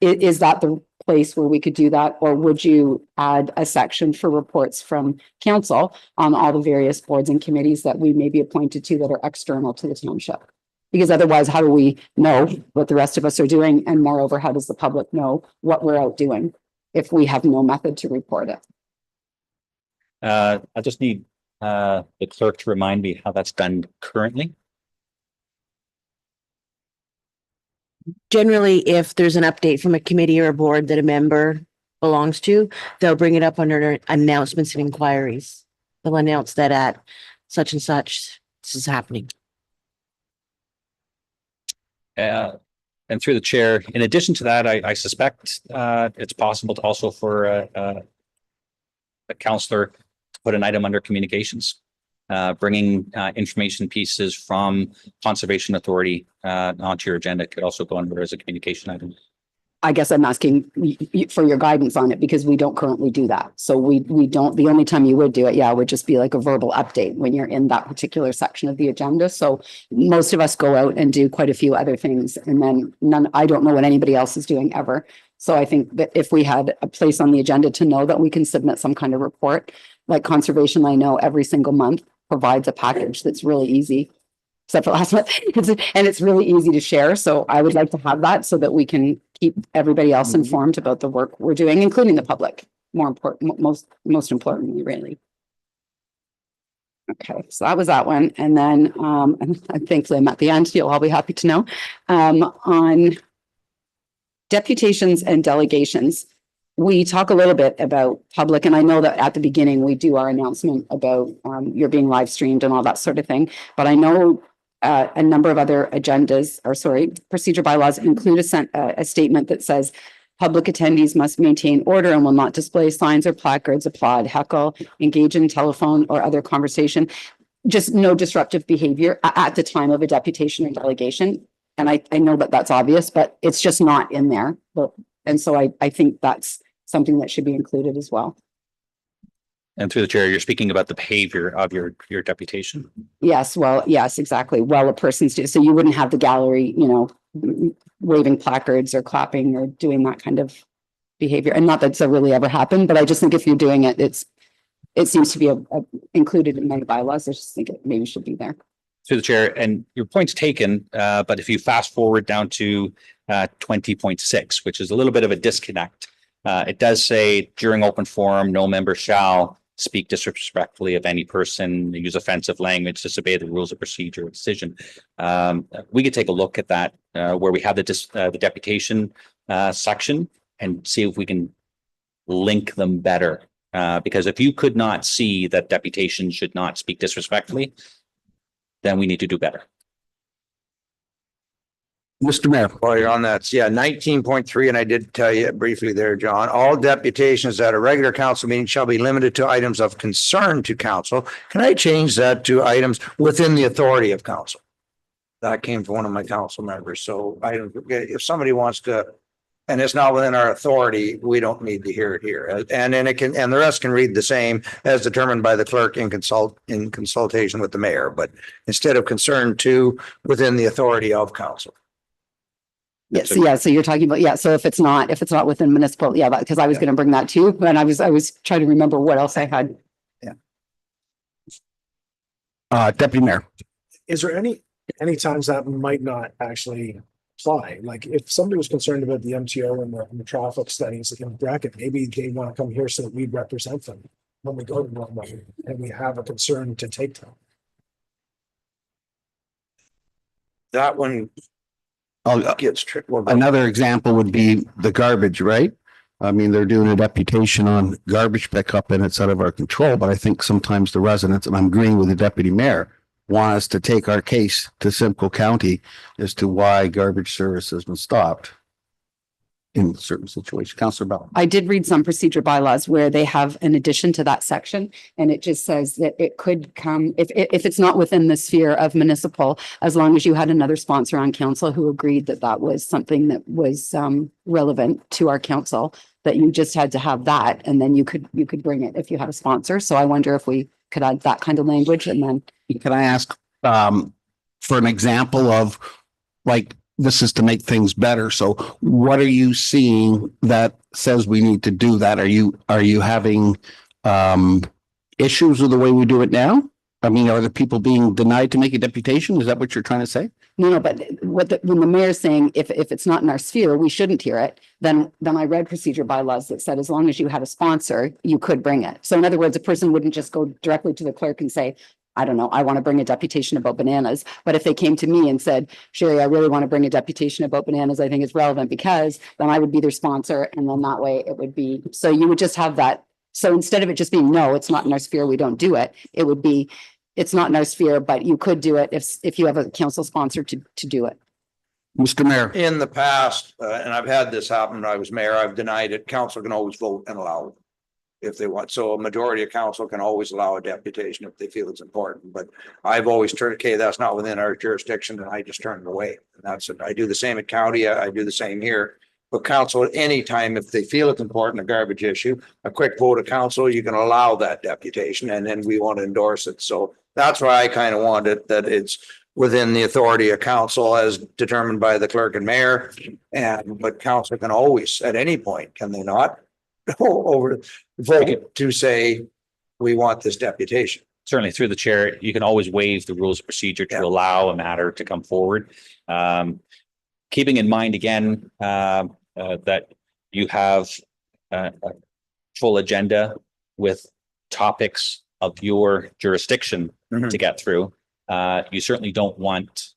Is that the place where we could do that? Or would you add a section for reports from council on all the various boards and committees that we may be appointed to that are external to the township? Because otherwise, how do we know what the rest of us are doing? And moreover, how does the public know what we're out doing if we have no method to report it? I just need the clerk to remind me how that's done currently. Generally, if there's an update from a committee or a board that a member belongs to, they'll bring it up under announcements and inquiries. They'll announce that at such and such, this is happening. And through the chair, in addition to that, I suspect it's possible to also for a counselor to put an item under communications, bringing information pieces from Conservation Authority onto your agenda could also go under as a communication item. I guess I'm asking for your guidance on it because we don't currently do that. So we don't, the only time you would do it, would just be like a verbal update when you're in that particular section of the agenda. So most of us go out and do quite a few other things and then I don't know what anybody else is doing ever. So I think that if we had a place on the agenda to know that we can submit some kind of report, like conservation, I know every single month provides a package that's really easy. Except for last month, and it's really easy to share. So I would like to have that so that we can keep everybody else informed about the work we're doing, including the public. More important, most importantly, really. Okay, so that was that one, and then and thankfully I'm at the end. You'll all be happy to know on deputations and delegations. We talk a little bit about public, and I know that at the beginning we do our announcement about you're being live streamed and all that sort of thing. But I know a number of other procedure bylaws include a statement that says public attendees must maintain order and will not display signs or placards, applaud, heckle, engage in telephone or other conversation. Just no disruptive behavior at the time of a deputation or delegation. And I know that that's obvious, but it's just not in there. And so I think that's something that should be included as well. And through the chair, you're speaking about the behavior of your deputation. Yes, well, yes, exactly. Well, a person's so you wouldn't have the gallery, waving placards or clapping or doing that kind of behavior. And not that it's really ever happened, but I just think if you're doing it, it seems to be included in many bylaws. I just think it maybe should be there. Through the chair, and your point's taken, but if you fast forward down to 20.6, which is a little bit of a disconnect, it does say during open forum, no member shall speak disrespectfully of any person, use offensive language, disobey the rules of procedure or decision. We could take a look at that where we have the deputation section and see if we can link them better. Because if you could not see that deputation should not speak disrespectfully, then we need to do better. Mr. Mayor. While you're on that, 19.3, and I did tell you briefly there, John, all deputations at a regular council meeting shall be limited to items of concern to council. Can I change that to items within the authority of council? That came from one of my council members. So if somebody wants to, and it's not within our authority, we don't need to hear it here. And then and the rest can read the same as determined by the clerk in consultation with the mayor, but instead of concern to within the authority of council. Yes, yeah. So you're talking about, so if it's not within municipal, because I was going to bring that too, and I was trying to remember what else I had. Deputy Mayor. Is there any times that might not actually apply? Like if somebody was concerned about the MTO and the traffic studies in bracket, maybe they want to come here so that we represent them when we go to one and we have a concern to take them. That one gets tricky. Another example would be the garbage, right? I mean, they're doing a deputation on garbage pickup and it's out of our control, but I think sometimes the residents, and I'm agreeing with the deputy mayor, want us to take our case to Simcoe County as to why garbage service has been stopped in certain situations. Councillor Bell. I did read some procedure bylaws where they have an addition to that section, and it just says that it could come if it's not within the sphere of municipal, as long as you had another sponsor on council who agreed that that was something that was relevant to our council, that you just had to have that, and then you could bring it if you had a sponsor. So I wonder if we could add that kind of language. And then can I ask for an example of, like, this is to make things better. So what are you seeing that says we need to do that? Are you having issues with the way we do it now? I mean, are the people being denied to make a deputation? Is that what you're trying to say? No, but when the mayor's saying if it's not in our sphere, we shouldn't hear it, then I read procedure bylaws that said as long as you had a sponsor, you could bring it. So in other words, a person wouldn't just go directly to the clerk and say, I don't know, I want to bring a deputation about bananas. But if they came to me and said, Sherry, I really want to bring a deputation about bananas, I think it's relevant because then I would be their sponsor. And then that way it would be, so you would just have that. So instead of it just being, no, it's not in our sphere, we don't do it. It would be, it's not in our sphere, but you could do it if you have a council sponsor to do it. Mr. Mayor, In the past, and I've had this happen when I was mayor, I've denied it. Council can always vote and allow it if they want. So a majority of council can always allow a deputation if they feel it's important. But I've always turned, okay, that's not within our jurisdiction, and I just turn it away. And that's it. I do the same at county. I do the same here. But council, at any time, if they feel it's important, a garbage issue, a quick vote of council, you can allow that deputation, and then we want to endorse it. So that's why I kind of want it, that it's within the authority of council as determined by the clerk and mayor. But council can always, at any point, can they not, over vote to say, we want this deputation. Certainly through the chair, you can always waive the rules of procedure to allow a matter to come forward. Keeping in mind again, that you have a full agenda with topics of your jurisdiction to get through. You certainly don't want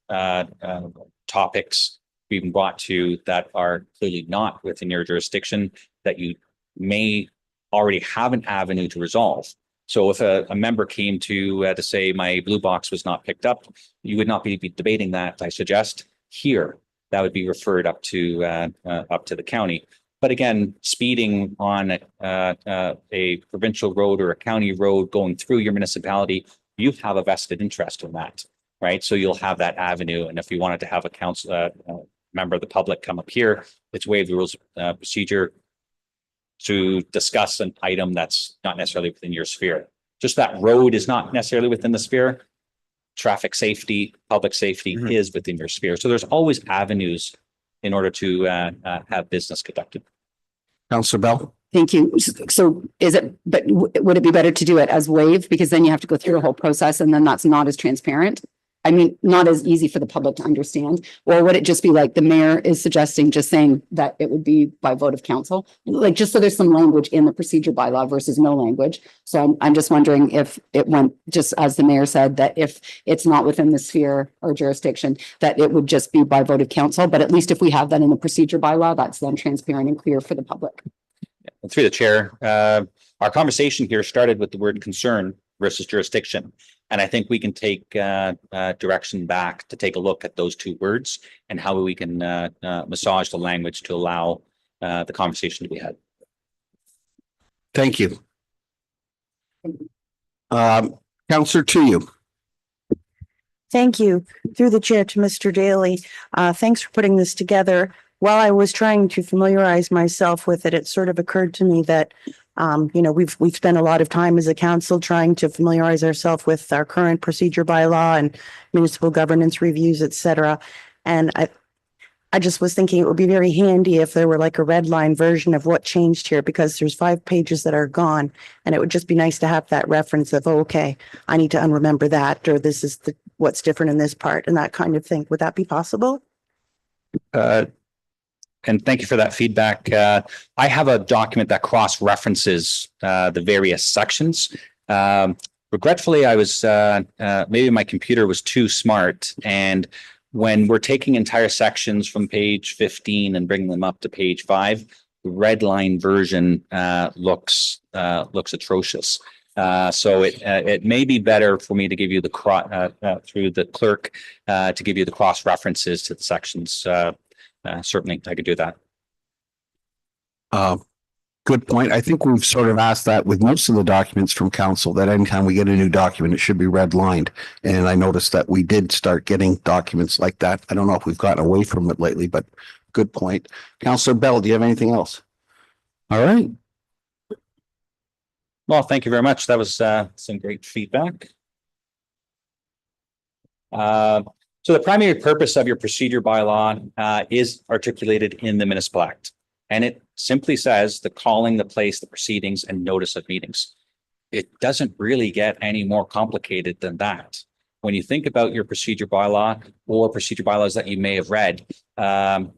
topics being brought to that are clearly not within your jurisdiction that you may already have an avenue to resolve. So if a member came to say my blue box was not picked up, you would not be debating that. I suggest here that would be referred up to the county. But again, speeding on a provincial road or a county road going through your municipality, you have a vested interest in that, right? So you'll have that avenue. And if you wanted to have a council member of the public come up here, it's waive the rules procedure to discuss an item that's not necessarily within your sphere. Just that road is not necessarily within the sphere. Traffic safety, public safety is within your sphere. So there's always avenues in order to have business conducted. Councillor Bell. Thank you. So but would it be better to do it as waived? Because then you have to go through the whole process and then that's not as transparent. I mean, not as easy for the public to understand. Or would it just be like the mayor is suggesting, just saying that it would be by vote of council? Like, just so there's some language in the procedure bylaw versus no language. So I'm just wondering if it went, just as the mayor said, that if it's not within the sphere or jurisdiction, that it would just be by vote of council. But at least if we have that in the procedure bylaw, that's then transparent and clear for the public. Through the chair, our conversation here started with the word concern versus jurisdiction. And I think we can take direction back to take a look at those two words and how we can massage the language to allow the conversation to be had. Thank you. Councillor to you. Thank you. Through the chair to Mr. Daly. Thanks for putting this together. While I was trying to familiarize myself with it, it sort of occurred to me that, we've spent a lot of time as a council trying to familiarize ourselves with our current procedure bylaw and municipal governance reviews, et cetera. And I just was thinking it would be very handy if there were like a red line version of what changed here, because there's 5 pages that are gone. And it would just be nice to have that reference of, oh, okay, I need to unremember that, or this is what's different in this part and that kind of thing. Would that be possible? And thank you for that feedback. I have a document that cross-references the various sections. Regretfully, I was maybe my computer was too smart, and when we're taking entire sections from page 15 and bringing them up to page 5, the red line version looks atrocious. So it may be better for me to give you the through the clerk to give you the cross references to the sections. Certainly, I could do that. Good point. I think we've sort of asked that with most of the documents from council, that anytime we get a new document, it should be red lined. And I noticed that we did start getting documents like that. I don't know if we've gotten away from it lately, but good point. Councillor Bell, do you have anything else? All right. Well, thank you very much. That was some great feedback. So the primary purpose of your procedure bylaw is articulated in the municipal act. And it simply says the calling, the place, the proceedings, and notice of meetings. It doesn't really get any more complicated than that. when you think about your procedure bylaw or procedure bylaws that you may have read, I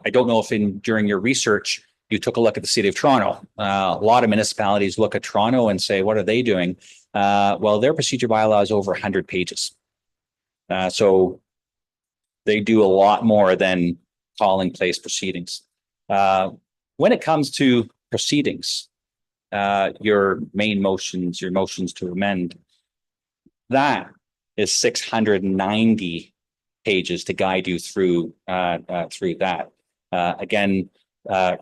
don't know if during your research, you took a look at the city of Toronto. A lot of municipalities look at Toronto and say, what are they doing? Well, their procedure bylaw is over 100 pages. So they do a lot more than calling place proceedings. When it comes to proceedings, your main motions, your motions to amend, that is 690 pages to guide you through that. Again,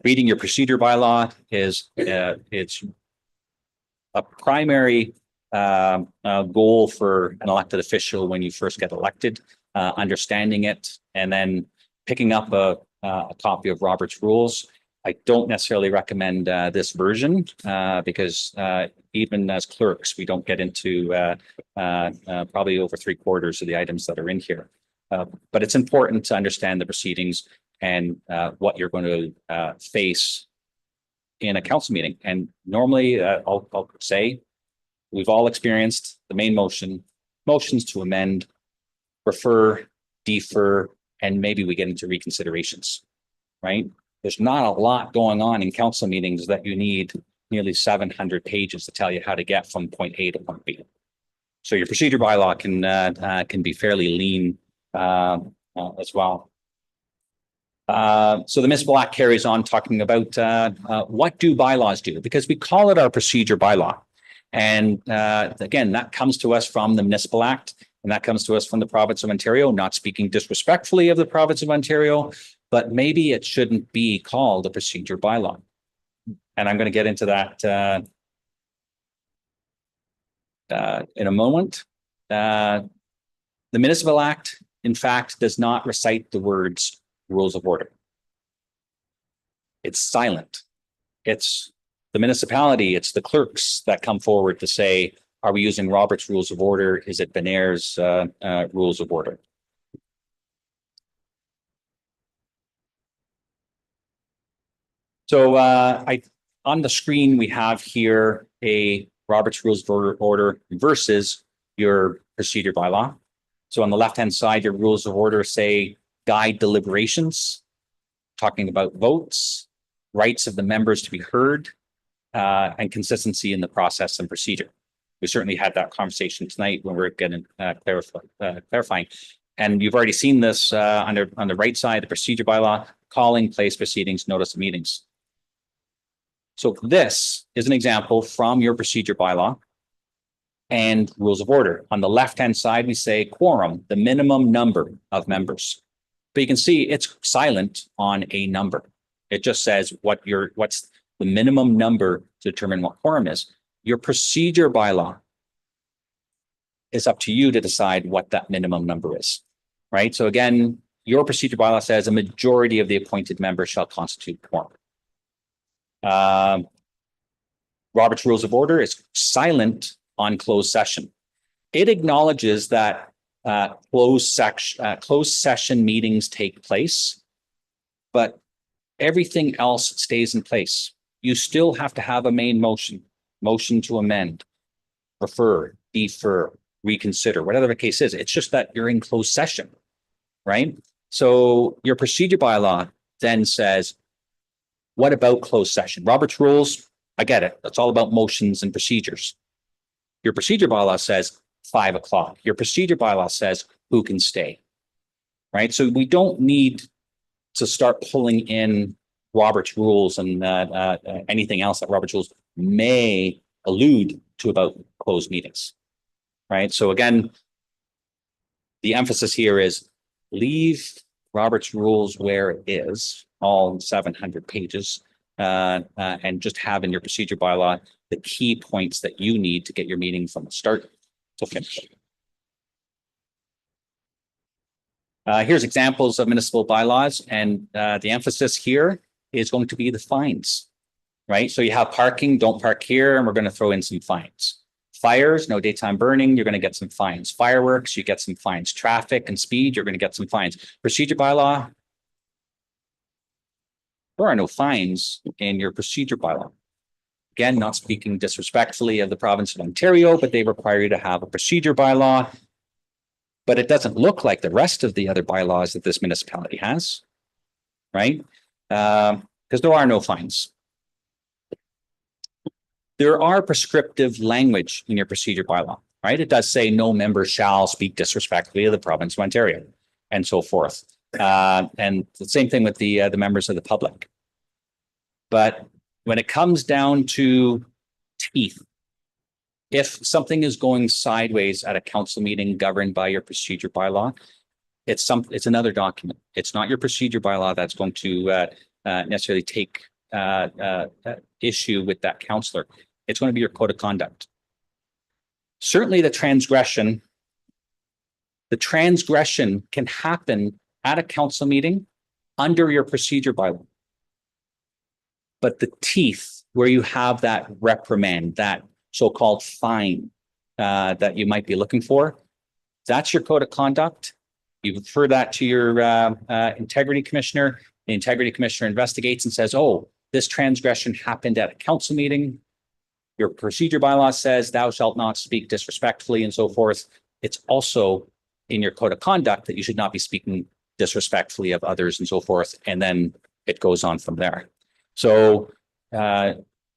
reading your procedure bylaw is it's a primary goal for an elected official when you first get elected, understanding it, and then picking up a copy of Robert's Rules. I don't necessarily recommend this version because even as clerks, we don't get into probably over 3/4 of the items that are in here. But it's important to understand the proceedings and what you're going to face in a council meeting. And normally, I'll say, we've all experienced the main motion, motions to amend, refer, defer, and maybe we get into reconsiderations, right? There's not a lot going on in council meetings that you need nearly 700 pages to tell you how to get from point A to point B. So your procedure bylaw can be fairly lean as well. So the Municipal Act carries on talking about what do bylaws do? Because we call it our procedure bylaw. And again, that comes to us from the Municipal Act, and that comes to us from the province of Ontario, not speaking disrespectfully of the province of Ontario, but maybe it shouldn't be called a procedure bylaw. And I'm going to get into that in a moment. The Municipal Act, in fact, does not recite the words rules of order. It's silent. It's the municipality, it's the clerks that come forward to say, are we using Robert's Rules of Order? Is it Benair's Rules of Order? So on the screen, we have here a Robert's Rules of Order versus your procedure bylaw. So on the left-hand side, your rules of order say guide deliberations, talking about votes, rights of the members to be heard, and consistency in the process and procedure. We certainly had that conversation tonight when we're getting clarifying. And you've already seen this on the right side, the procedure bylaw, calling place proceedings, notice of meetings. So this is an example from your procedure bylaw and rules of order. On the left-hand side, we say quorum, the minimum number of members. But you can see it's silent on a number. It just says what's the minimum number to determine what quorum is. Your procedure bylaw is up to you to decide what that minimum number is, right? So again, your procedure bylaw says a majority of the appointed members shall constitute quorum. Robert's Rules of Order is silent on closed session. It acknowledges that closed session meetings take place, but everything else stays in place. You still have to have a main motion, motion to amend, refer, defer, reconsider, whatever the case is. It's just that you're in closed session, right? So your procedure bylaw then says, what about closed session? Robert's Rules, I get it. That's all about motions and procedures. Your procedure bylaw says 5 o'clock. Your procedure bylaw says who can stay, right? So we don't need to start pulling in Robert's Rules and anything else that Robert's Rules may allude to about closed meetings, right? So again, the emphasis here is leave Robert's Rules where it is, all 700 pages, and just have in your procedure bylaw the key points that you need to get your meeting from the start to finish. Here's examples of municipal bylaws, and the emphasis here is going to be the fines, right? So you have parking, don't park here, and we're going to throw in some fines. Fires, no daytime burning, you're going to get some fines. Fireworks, you get some fines. Traffic and speed, you're going to get some fines. Procedure bylaw, there are no fines in your procedure bylaw. Again, not speaking disrespectfully of the province of Ontario, but they require you to have a procedure bylaw but it doesn't look like the rest of the other bylaws that this municipality has, right? Because there are no fines. There are prescriptive language in your procedure bylaw, right? It does say no member shall speak disrespectfully of the province of Ontario and so forth. And the same thing with the members of the public. But when it comes down to teeth, if something is going sideways at a council meeting governed by your procedure bylaw, it's another document. It's not your procedure bylaw that's going to necessarily take issue with that councillor. It's going to be your code of conduct. Certainly the transgression can happen at a council meeting under your procedure bylaw. But the teeth where you have that reprimand, that so-called fine that you might be looking for, that's your code of conduct. You refer that to your integrity commissioner. The integrity commissioner investigates and says, oh, this transgression happened at a council meeting. Your procedure bylaw says thou shalt not speak disrespectfully and so forth. It's also in your code of conduct that you should not be speaking disrespectfully of others and so forth. And then it goes on from there. So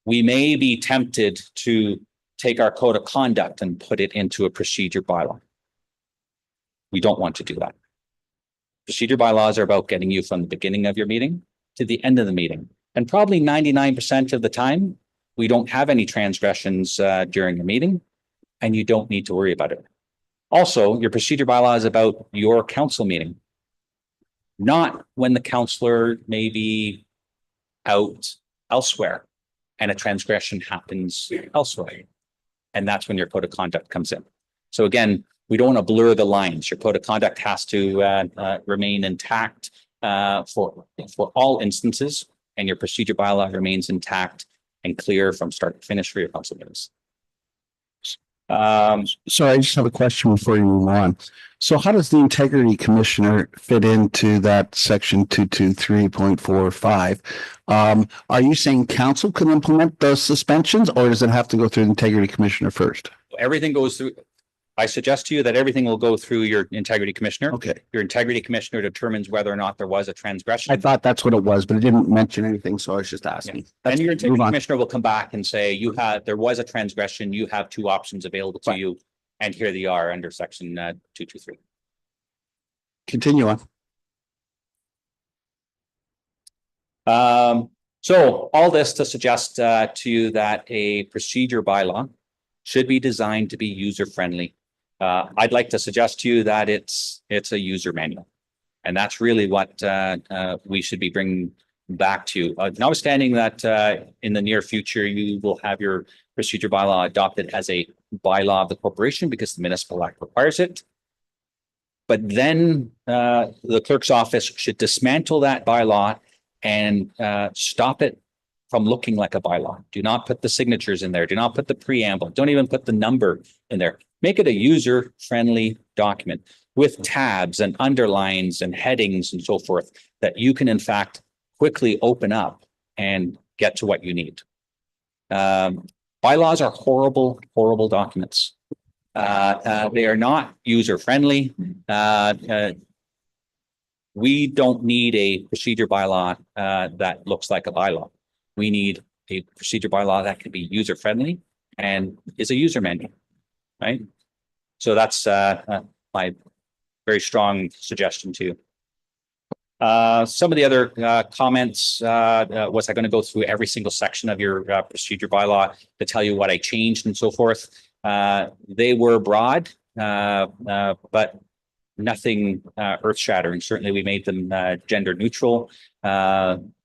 we may be tempted to take our code of conduct and put it into a procedure bylaw. We don't want to do that. Procedure bylaws are about getting you from the beginning of your meeting to the end of the meeting. And probably 99% of the time, we don't have any transgressions during the meeting, and you don't need to worry about it. Also, your procedure bylaw is about your council meeting, not when the councillor may be out elsewhere and a transgression happens elsewhere. And that's when your code of conduct comes in. So again, we don't want to blur the lines. Your code of conduct has to remain intact for all instances, and your procedure bylaw remains intact and clear from start to finish for your council meetings. So I just have a question before you move on. So how does the integrity commissioner fit into that section 223.45? Are you saying council can implement those suspensions, or does it have to go through the integrity commissioner first? Everything goes through. I suggest to you that everything will go through your integrity commissioner. Okay. Your integrity commissioner determines whether or not there was a transgression. I thought that's what it was, but it didn't mention anything, so I was just asking. And your Move integrity on. commissioner will come back and say, there was a transgression, you have two options available to you, and here they are under section 223. Continue on. So all this to suggest to you that a procedure bylaw should be designed to be user-friendly. I'd like to suggest to you that it's a user manual. And that's really what we should be bringing back to. Notwithstanding that in the near future, you will have your procedure bylaw adopted as a bylaw of the corporation because the municipal act requires it. But then the clerk's office should dismantle that bylaw and stop it from looking like a bylaw. Do not put the signatures in there. Do not put the preamble. Don't even put the number in there. Make it a user-friendly document with tabs and underlines and headings and so forth that you can in fact quickly open up and get to what you need. Bylaws are horrible, horrible documents. They are not user-friendly. We don't need a procedure bylaw that looks like a bylaw. We need a procedure bylaw that can be user-friendly and is a user manual, right? So that's my very strong suggestion to you. Some of the other comments, was I going to go through every single section of your procedure bylaw to tell you what I changed and so forth? They were broad, but nothing earth-shattering. Certainly we made them gender neutral.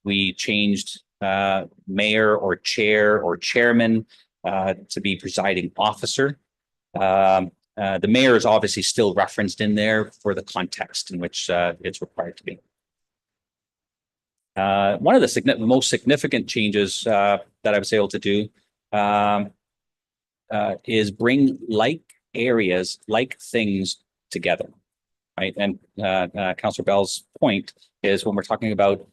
We changed mayor or chair or chairman to be presiding officer. The mayor is obviously still referenced in there for the context in which it's required to be. One of the most significant changes that I was able to do is bring like areas, like things together, right? And Councillor Bell's point is when we're talking about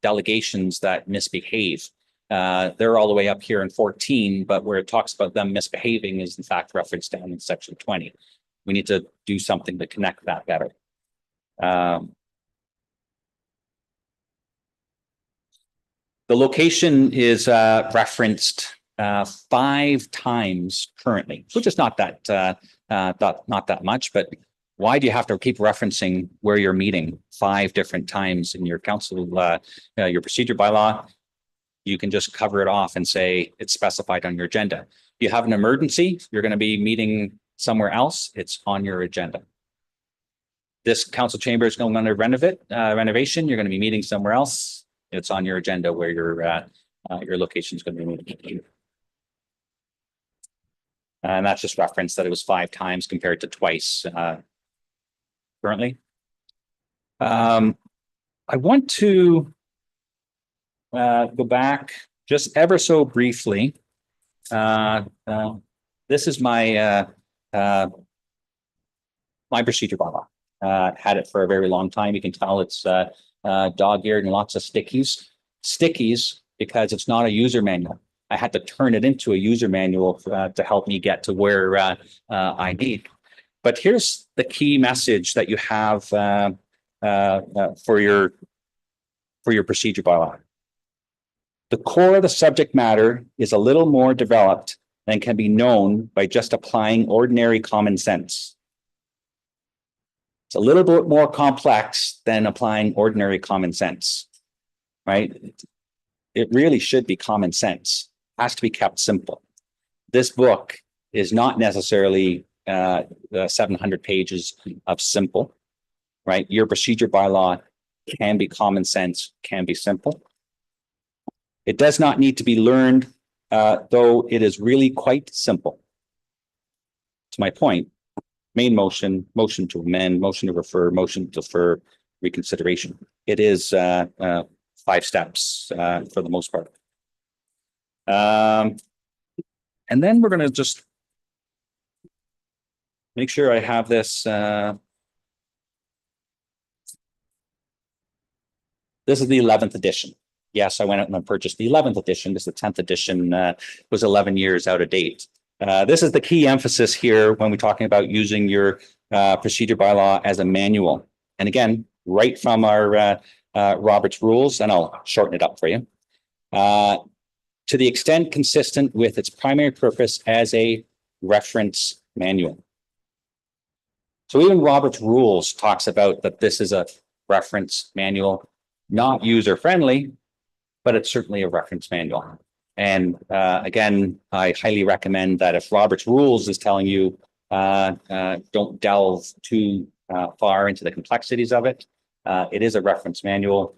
delegations that misbehave, they're all the way up here in 14, but where it talks about them misbehaving is in fact referenced down in section 20. We need to do something to connect that better. The location is referenced 5 times currently, which is not that not that much, but why do you have to keep referencing where you're meeting 5 different times in your council, your procedure bylaw? You can just cover it off and say it's specified on your agenda. If you have an emergency, you're going to be meeting somewhere else, it's on your agenda. This council chamber is going under renovation, you're going to be meeting somewhere else, it's on your agenda where your location is going to be meeting. And that's just reference that it was 5 times compared to twice currently. I want to go back just ever so briefly. This is my my procedure bylaw. Had it for a very long time. You can tell it's dog-eared and lots of stickies. Stickies because it's not a user manual. I had to turn it into a user manual to help me get to where I need. But here's the key message that you have for your procedure bylaw. The core of the subject matter is a little more developed than can be known by just applying ordinary common sense. It's a little bit more complex than applying ordinary common sense, right? It really should be common sense. It has to be kept simple. This book is not necessarily 700 pages of simple, right? Your procedure bylaw can be common sense, can be simple. It does not need to be learned, though it is really quite simple. To my point, main motion, motion to amend, motion to refer, motion to defer, reconsideration. It is 5 steps for the most part. And then we're going to just make sure I have this. This is the 11th edition. Yes, I went out and purchased the 11th edition. This is the 10th edition, was 11 years out of date. This is the key emphasis here when we're talking about using your procedure bylaw as a manual. And again, right from our Robert's rules, and I'll shorten it up for you. To the extent consistent with its primary purpose as a reference manual. So even Robert's rules talks about that this is a reference manual, not user friendly, but it's certainly a reference manual. And again, I highly recommend that if Robert's rules is telling you don't delve too far into the complexities of it, it is a reference manual.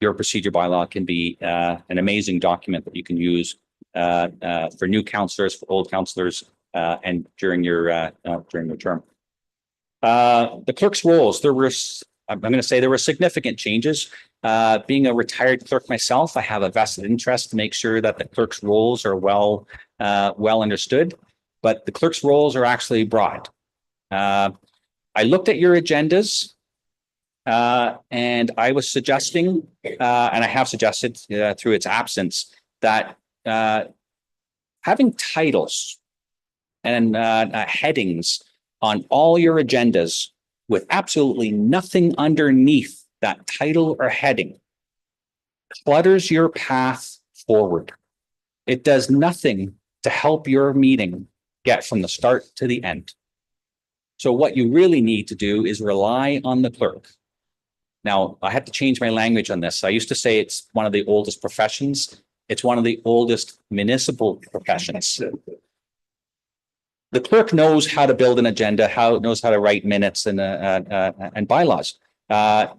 Your procedure bylaw can be an amazing document that you can use for new councillors, for old councillors, and during your term. The clerk's roles, I'm going to say there were significant changes. Being a retired clerk myself, I have a vested interest to make sure that the clerk's roles are well understood, but the clerk's roles are actually broad. I looked at your agendas and I was suggesting, and I have suggested through its absence, that having titles and headings on all your agendas with absolutely nothing underneath that title or heading clutters your path forward. It does nothing to help your meeting get from the start to the end. So what you really need to do is rely on the clerk. Now, I had to change my language on this. I used to say it's one of the oldest professions. It's one of the oldest municipal professions. The clerk knows how to build an agenda, knows how to write minutes and bylaws.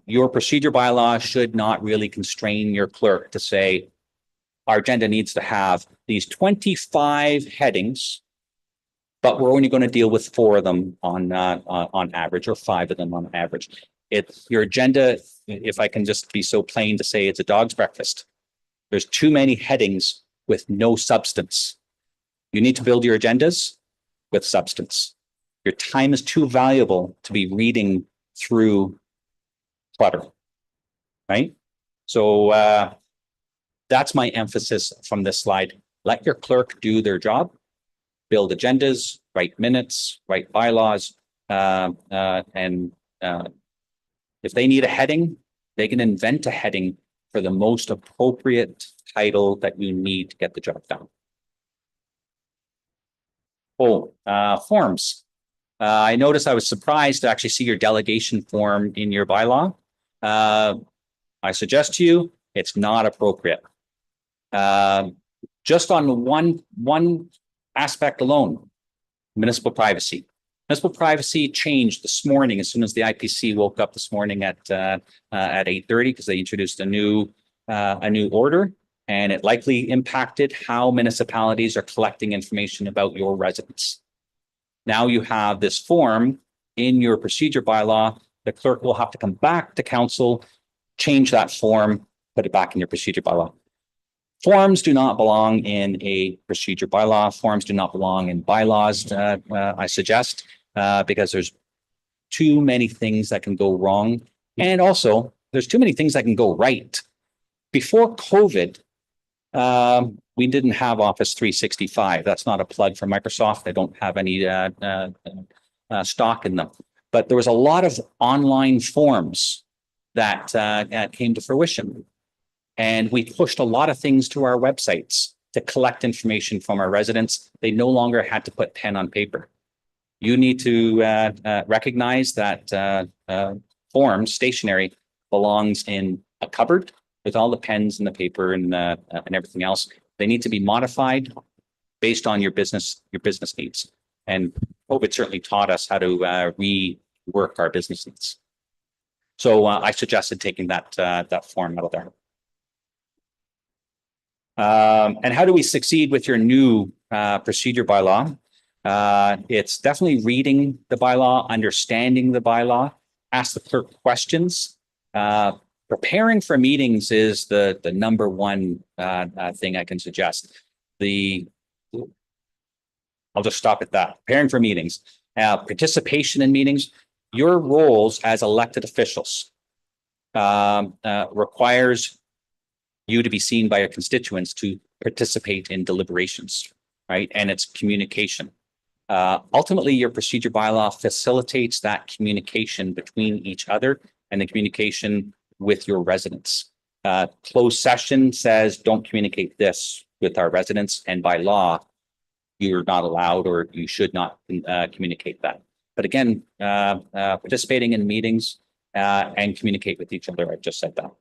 Your procedure bylaw should not really constrain your clerk to say, our agenda needs to have these 25 headings, but we're only going to deal with 4 of them on average, or 5 of them on average. It's your agenda, if I can just be so plain to say, it's a dog's breakfast. There's too many headings with no substance. You need to build your agendas with substance. Your time is too valuable to be reading through clutter, right? So that's my emphasis from this slide. Let your clerk do their job. build agendas, write minutes, write bylaws, and if they need a heading, they can invent a heading for the most appropriate title that you need to get the job done. Forms. I noticed I was surprised to actually see your delegation form in your bylaw. I suggest to you, it's not appropriate. Just on one aspect alone, municipal privacy. Municipal privacy changed this morning as soon as the IPC woke up this morning at 8:30 because they introduced a new order, and it likely impacted how municipalities are collecting information about your residents. Now you have this form in your procedure bylaw. The clerk will have to come back to council, change that form, put it back in your procedure bylaw. Forms do not belong in a procedure bylaw. Forms do not belong in bylaws, I suggest, because there's too many things that can go wrong. And also, there's too many things that can go right. Before COVID, we didn't have Office 365. That's not a plug for Microsoft. I don't have any stock in them. But there was a lot of online forms that came to fruition. And we pushed a lot of things to our websites to collect information from our residents. They no longer had to put pen on paper. You need to recognize that forms, stationery, belongs in a cupboard with all the pens and the paper and everything else. They need to be modified based on your business needs. And COVID certainly taught us how to rework our business needs. So I suggested taking that form out of there. And how do we succeed with your new procedure bylaw? It's definitely reading the bylaw, understanding the bylaw, ask the clerk questions. Preparing for meetings is the number one thing I can suggest. I'll just stop at that. Preparing for meetings, participation in meetings. Your roles as elected officials requires you to be seen by your constituents to participate in deliberations, right? And it's communication. Ultimately, your procedure bylaw facilitates that communication between each other and the communication with your residents. Closed session says don't communicate this with our residents, and by law, you're not allowed or you should not communicate that. But again, participating in meetings and communicate with each other. I've just said that.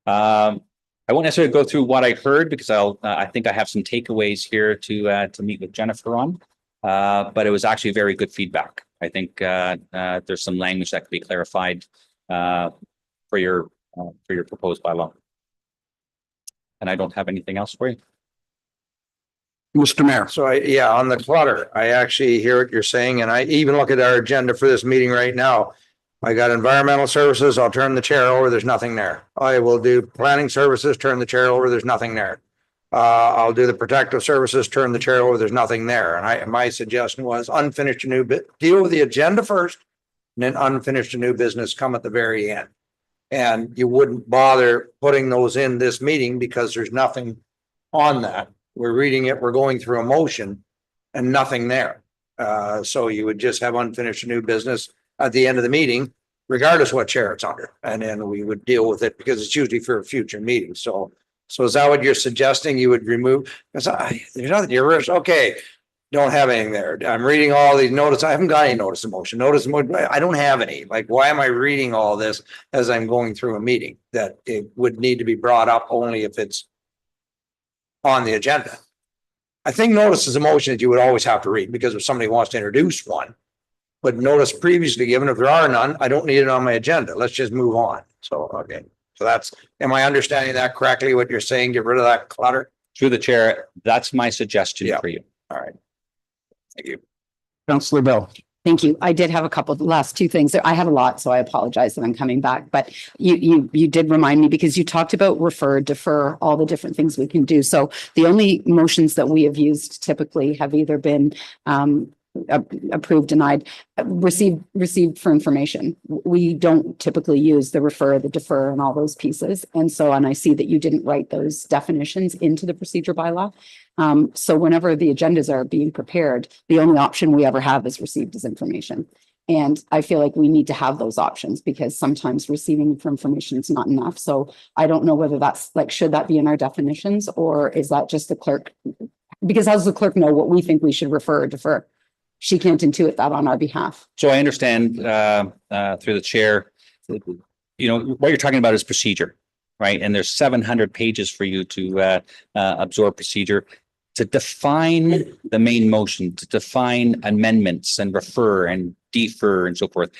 I won't necessarily go through what I heard because I think I have some takeaways here to meet with Jennifer on. But it was actually very good feedback. I think there's some language that could be clarified for your proposed bylaw. And I don't have anything else for you. Mr. Mayor. So on the clutter, I actually hear what you're saying, and I even look at our agenda for this meeting right now. I got environmental services, I'll turn the chair over, there's nothing there. I will do planning services, turn the chair over, there's nothing there. I'll do the protective services, turn the chair over, there's nothing there. And my suggestion was unfinished new deal with the agenda first, and then unfinished new business come at the very end. And you wouldn't bother putting those in this meeting because there's nothing on that. We're reading it, we're going through a motion and nothing there. So you would just have unfinished new business at the end of the meeting, regardless what chair it's under. And then we would deal with it because it's usually for a future meeting. So is that what you're suggesting? You would remove, because there's nothing, okay, don't have anything there. I'm reading all these notices. I haven't got any notice of motion. I don't have any. Like, why am I reading all this as I'm going through a meeting? That it would need to be brought up only if it's on the agenda. I think notices of motion that you would always have to read because if somebody wants to introduce one, but notice previously given, if there are none, I don't need it on my agenda. Let's just move on. So, okay. So am I understanding that correctly? What you're saying, get rid of that clutter? Through the chair, that's my suggestion for you. All right. Thank you. Councillor Bell. Thank you. I did have a couple of the last two things. I had a lot, so I apologize that I'm coming back. But you did remind me because you talked about refer, defer, all the different things we can do. So the only motions that we have used typically have either been approved, denied, received for information. We don't typically use the refer, the defer and all those pieces. And so, and I see that you didn't write those definitions into the procedure bylaw. So whenever the agendas are being prepared, the only option we ever have is received as information. And I feel like we need to have those options because sometimes receiving for information is not enough. So I don't know whether that's like, should that be in our definitions or is that just the clerk? Because how does the clerk know what we think we should refer or defer? She can't intuit that on our behalf. So I understand through the chair, you know, what you're talking about is procedure, right? And there's 700 pages for you to absorb procedure. To define the main motion, to define amendments and refer and defer and so forth,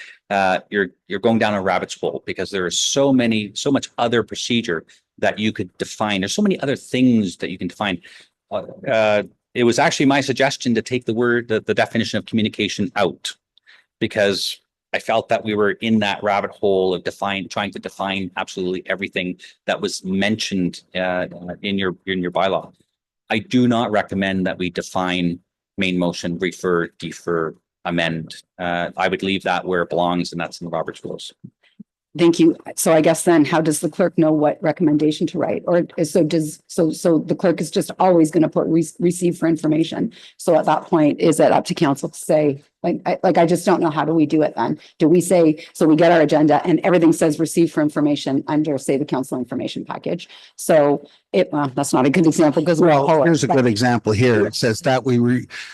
you're going down a rabbit's hole because there is so much other procedure that you could define. There's so many other things that you can define. It was actually my suggestion to take the definition of communication out because I felt that we were in that rabbit hole of trying to define absolutely everything that was mentioned in your bylaw. I do not recommend that we define main motion, refer, defer, amend. I would leave that where it belongs, and that's in the Robert's rules. Thank you. So I guess then how does the clerk know what recommendation to write? Or so the clerk is just always going to put receive for information. So at that point, is it up to council to say, I just don't know, how do we do it then? Do we say, so we get our agenda and everything says receive for information under, say, the council information package. So well, that's not a good example because Here's a good example here. It says that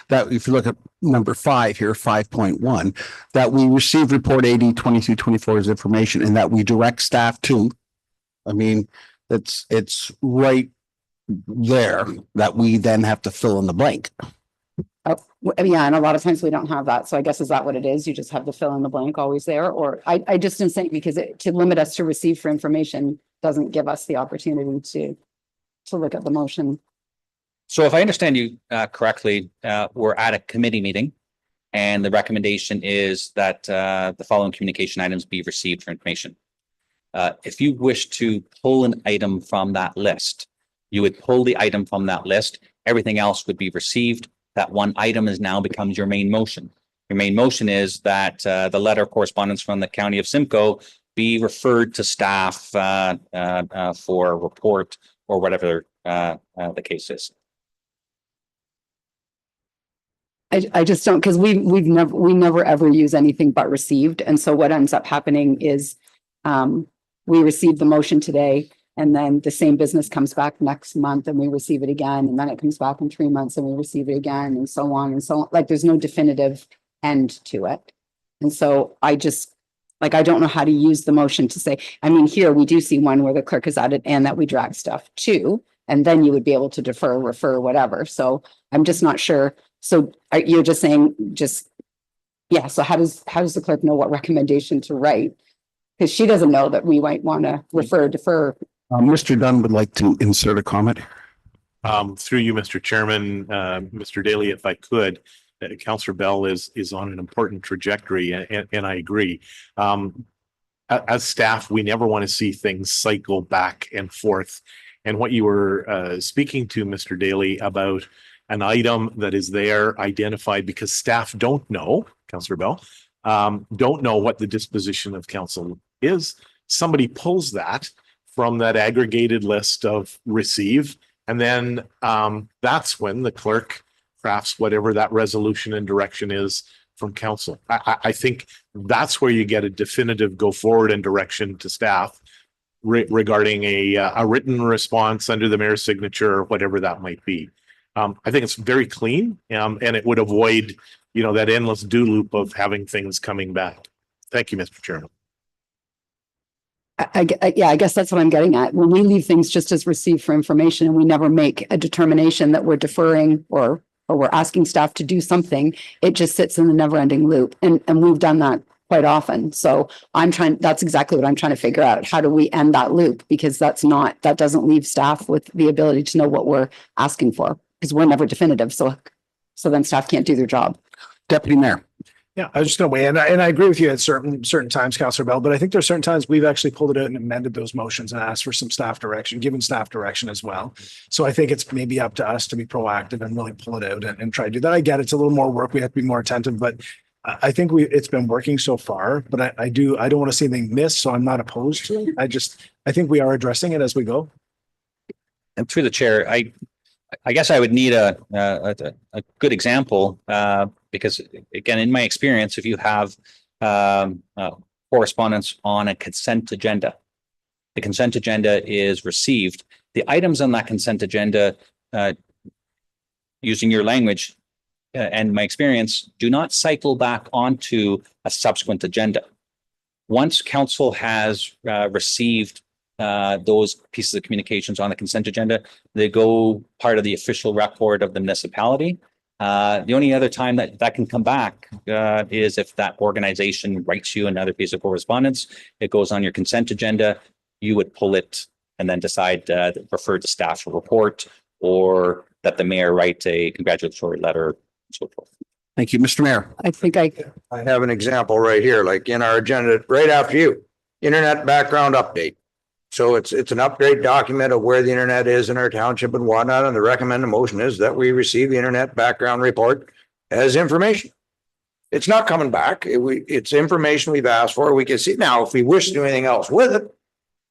that if you look at number 5 here, 5.1, that we receive report 80/22/24 as information and that we direct staff to. I mean, it's right there that we then have to fill in the blank. Oh, yeah, and a lot of times we don't have that. So I guess, is that what it is? You just have the fill in the blank always there? Or I just didn't think because to limit us to receive for information doesn't give us the opportunity to look at the motion. So if I understand you correctly, we're at a committee meeting and the recommendation is that the following communication items be received for information. If you wish to pull an item from that list, you would pull the item from that list. Everything else would be received. That one item is now becomes your main motion. Your main motion is that the letter of correspondence from the County of Simcoe be referred to staff for a report or whatever the case is. I just don't, because we never ever use anything but received. And so what ends up happening is we receive the motion today. And then the same business comes back next month and we receive it again. And then it comes back in 3 months and we receive it again and so on and so on. Like there's no definitive end to it. And so I just, I don't know how to use the motion to say, I mean, here we do see one where the clerk has added and that we drag stuff to, and then you would be able to defer, refer, whatever. So I'm just not sure. So you're just saying yeah. So how does the clerk know what recommendation to write? Because she doesn't know that we might want to refer, defer. Mr. Dunn would like to insert a comment. Through you, Mr. Chairman, Mr. Daly, if I could, Councillor Bell is on an important trajectory, and I agree. As staff, we never want to see things cycle back and forth. And what you were speaking to, Mr. Daly, about an item that is there identified because staff don't know, Councillor Bell, don't know what the disposition of council is. Somebody pulls that from that aggregated list of receive. And then that's when the clerk crafts whatever that resolution and direction is from council. I think that's where you get a definitive go forward and direction to staff regarding a written response under the mayor's signature or whatever that might be. I think it's very clean and it would avoid, that endless do loop of having things coming back. Thank you, Mr. Chairman. Yeah, I guess that's what I'm getting at. When we leave things just as received for information and we never make a determination that we're deferring or we're asking staff to do something, it just sits in the never ending loop. And we've done that quite often. So that's exactly what I'm trying to figure out. How do we end that loop? Because that doesn't leave staff with the ability to know what we're asking for because we're never definitive. So then staff can't do their job. Deputy Mayor, Yeah, I was just gonna weigh in, and I agree with you at certain times, Councillor Bell, but I think there's certain times we've actually pulled it out and amended those motions and asked for some staff direction, given staff direction as well. So I think it's maybe up to us to be proactive and really pull it out and try to do that. I get it's a little more work. We have to be more attentive, but I think it's been working so far, but I don't want to see anything miss, so I'm not opposed to it. I think we are addressing it as we go. And through the chair, I guess I would need a good example, because again, in my experience, if you have correspondence on a consent agenda, the consent agenda is received. The items on that consent agenda, using your language and my experience, do not cycle back onto a subsequent agenda. Once council has received those pieces of communications on the consent agenda, they go part of the official record of the municipality. The only other time that can come back is if that organization writes you another piece of correspondence. It goes on your consent agenda. You would pull it and then decide refer to staff report, or that the mayor write a congratulatory letter, and so forth. Thank you, Mr. Mayor. I think I have an example right here, like in our agenda, right after you, internet background update. So it's an upgrade document of where the internet is in our township and whatnot, and the recommended motion is that we receive the internet background report as information. It's not coming back. It's information we've asked for. We can see now if we wish to do anything else with it.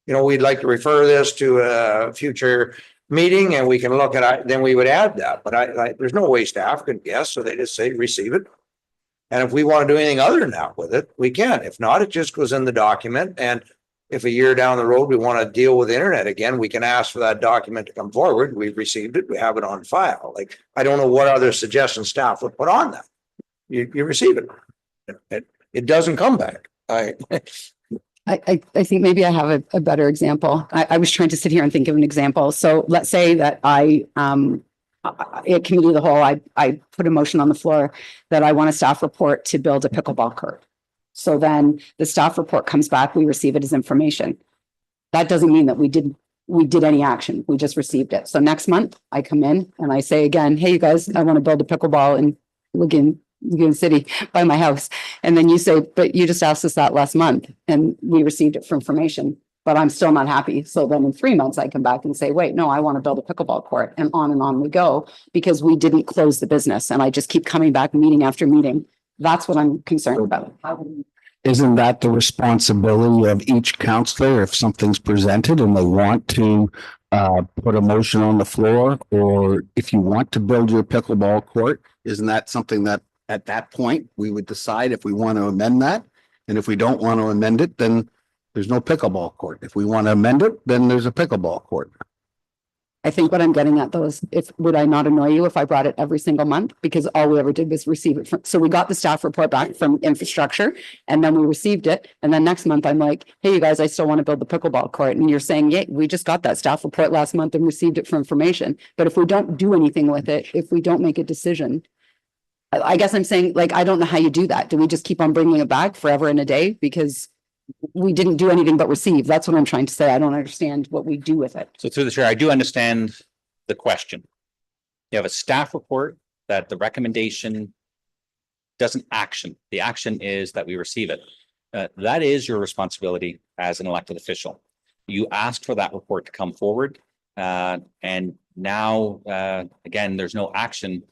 We'd like to refer this to a future meeting and we can look at it, then we would add that. But there's no way staff can guess, so they just say receive it. And if we want to do anything other than that with it, we can. If not, it just goes in the document. And if a year down the road we want to deal with the internet again, we can ask for that document to come forward. We've received it, we have it on file. Like, I don't know what other suggestions staff would put on that. You receive it. It doesn't come back. I think maybe I have a better example. I was trying to sit here and think of an example. So let's say that at committee of the whole, I put a motion on the floor that I want a staff report to build a pickleball court. So then the staff report comes back, we receive it as information. That doesn't mean that we did any action. We just received it. So next month I come in and I say again, hey, you guys, I want to build a pickleball in Lagoon City by my house. And then you say, but you just asked us that last month and we received it for information, but I'm still not happy. So then in 3 months I come back and say, wait, no, I want to build a pickleball court, and on we go, because we didn't close the business. And I just keep coming back meeting after meeting. That's what I'm concerned about. Isn't that the responsibility of each counselor if something's presented and they want to put a motion on the floor, or if you want to build your pickleball court, isn't that something that at that point we would decide if we want to amend that? And if we don't want to amend it, then there's no pickleball court. If we want to amend it, then there's a pickleball court. I think what I'm getting at though is, would I not annoy you if I brought it every single month? Because all we ever did was receive it so we got the staff report back from infrastructure and then we received it. And then next month I'm like, hey, you guys, I still want to build the pickleball court. And you're saying, yeah, we just got that staff report last month and received it for information. But if we don't do anything with it, if we don't make a decision, I guess I'm saying, like, I don't know how you do that. Do we just keep on bringing it back forever and a day? Because we didn't do anything but receive. That's what I'm trying to say. I don't understand what we do with it. So through the chair, I do understand the question. You have a staff report that the recommendation doesn't action. The action is that we receive it. That is your responsibility as an elected official. You asked for that report to come forward. And now, again, there's no action.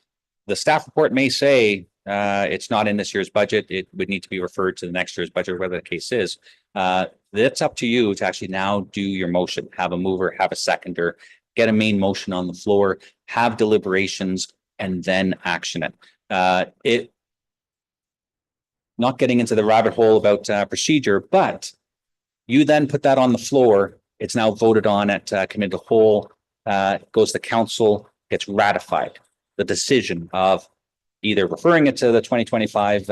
The staff report may say it's not in this year's budget. It would need to be referred to the next year's budget, whatever the case is. It's up to you to actually now do your motion, have a mover, have a seconder, get a main motion on the floor, have deliberations, and then action it. Not getting into the rabbit hole about procedure, but you then put that on the floor. It's now voted on at committee of the whole, goes to council, gets ratified. The decision of either referring it to the 2025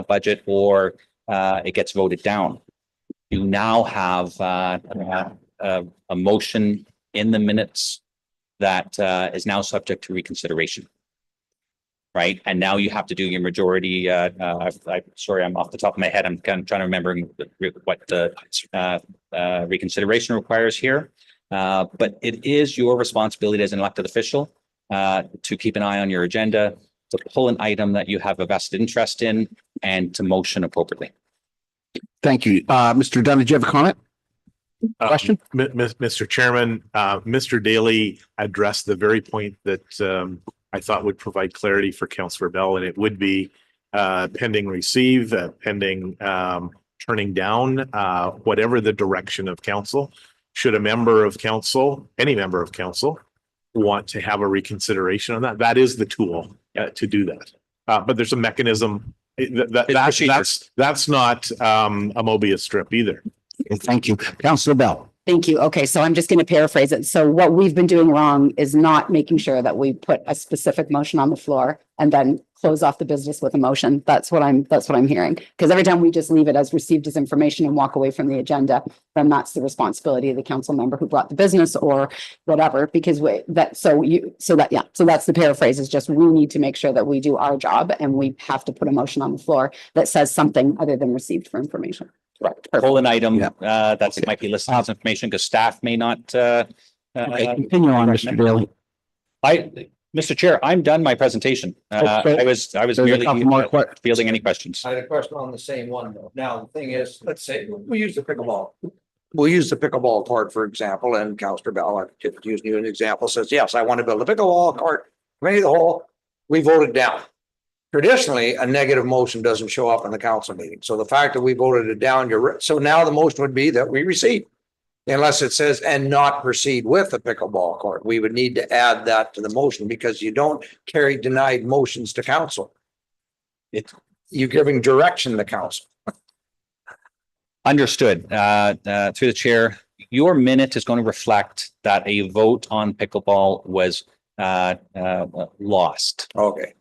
budget or it gets voted down. You now have a motion in the minutes that is now subject to reconsideration. Right. And now you have to do your majority. Sorry, I'm off the top of my head. I'm kind of trying to remember what the reconsideration requires here. But it is your responsibility as an elected official to keep an eye on your agenda, to pull an item that you have a vested interest in, and to motion appropriately. Thank you. Mr. Dunn, did you have a comment? Question? Mr. Chairman, Mr. Daly addressed the very point that I thought would provide clarity for Councillor Bell, and it would be pending receive, pending turning down, whatever the direction of council. Should a member of council, any member of council, want to have a reconsideration on that, that is the tool to do that. But there's a mechanism that's not a Mobius strip either. Thank you. Councillor Bell. Thank you. Okay, so I'm just going to paraphrase it. So what we've been doing wrong is not making sure that we put a specific motion on the floor and then close off the business with a motion. That's what I'm hearing. Because every time we just leave it as received as information and walk away from the agenda, then that's the responsibility of the council member who brought the business or whatever. Because that's the paraphrase, is just we need to make sure that we do our job and we have to put a motion on the floor that says something other than received for information. Pull an item Yeah. that might be listed as information because staff may not. Okay, continue on, Mr. Daly. Mr. Chair, I'm done my presentation. Okay. I was There's a merely couple more fielding any questions. I had a question on the same one though. Now, the thing is, let's say we use the pickleball. We'll use the pickleball court, for example, and Councillor Bell, I'm just using you as an example, says, yes, I want to build a pickleball court. Committee of the whole, we voted down. Traditionally, a negative motion doesn't show up in the council meeting. So the fact that we voted it down, so now the motion would be that we receive. Unless it says, and not proceed with the pickleball court. We would need to add that to the motion because you don't carry denied motions to council. You're giving direction to council. Understood. Through the chair, your minute is going to reflect that a vote on pickleball was lost. Okay.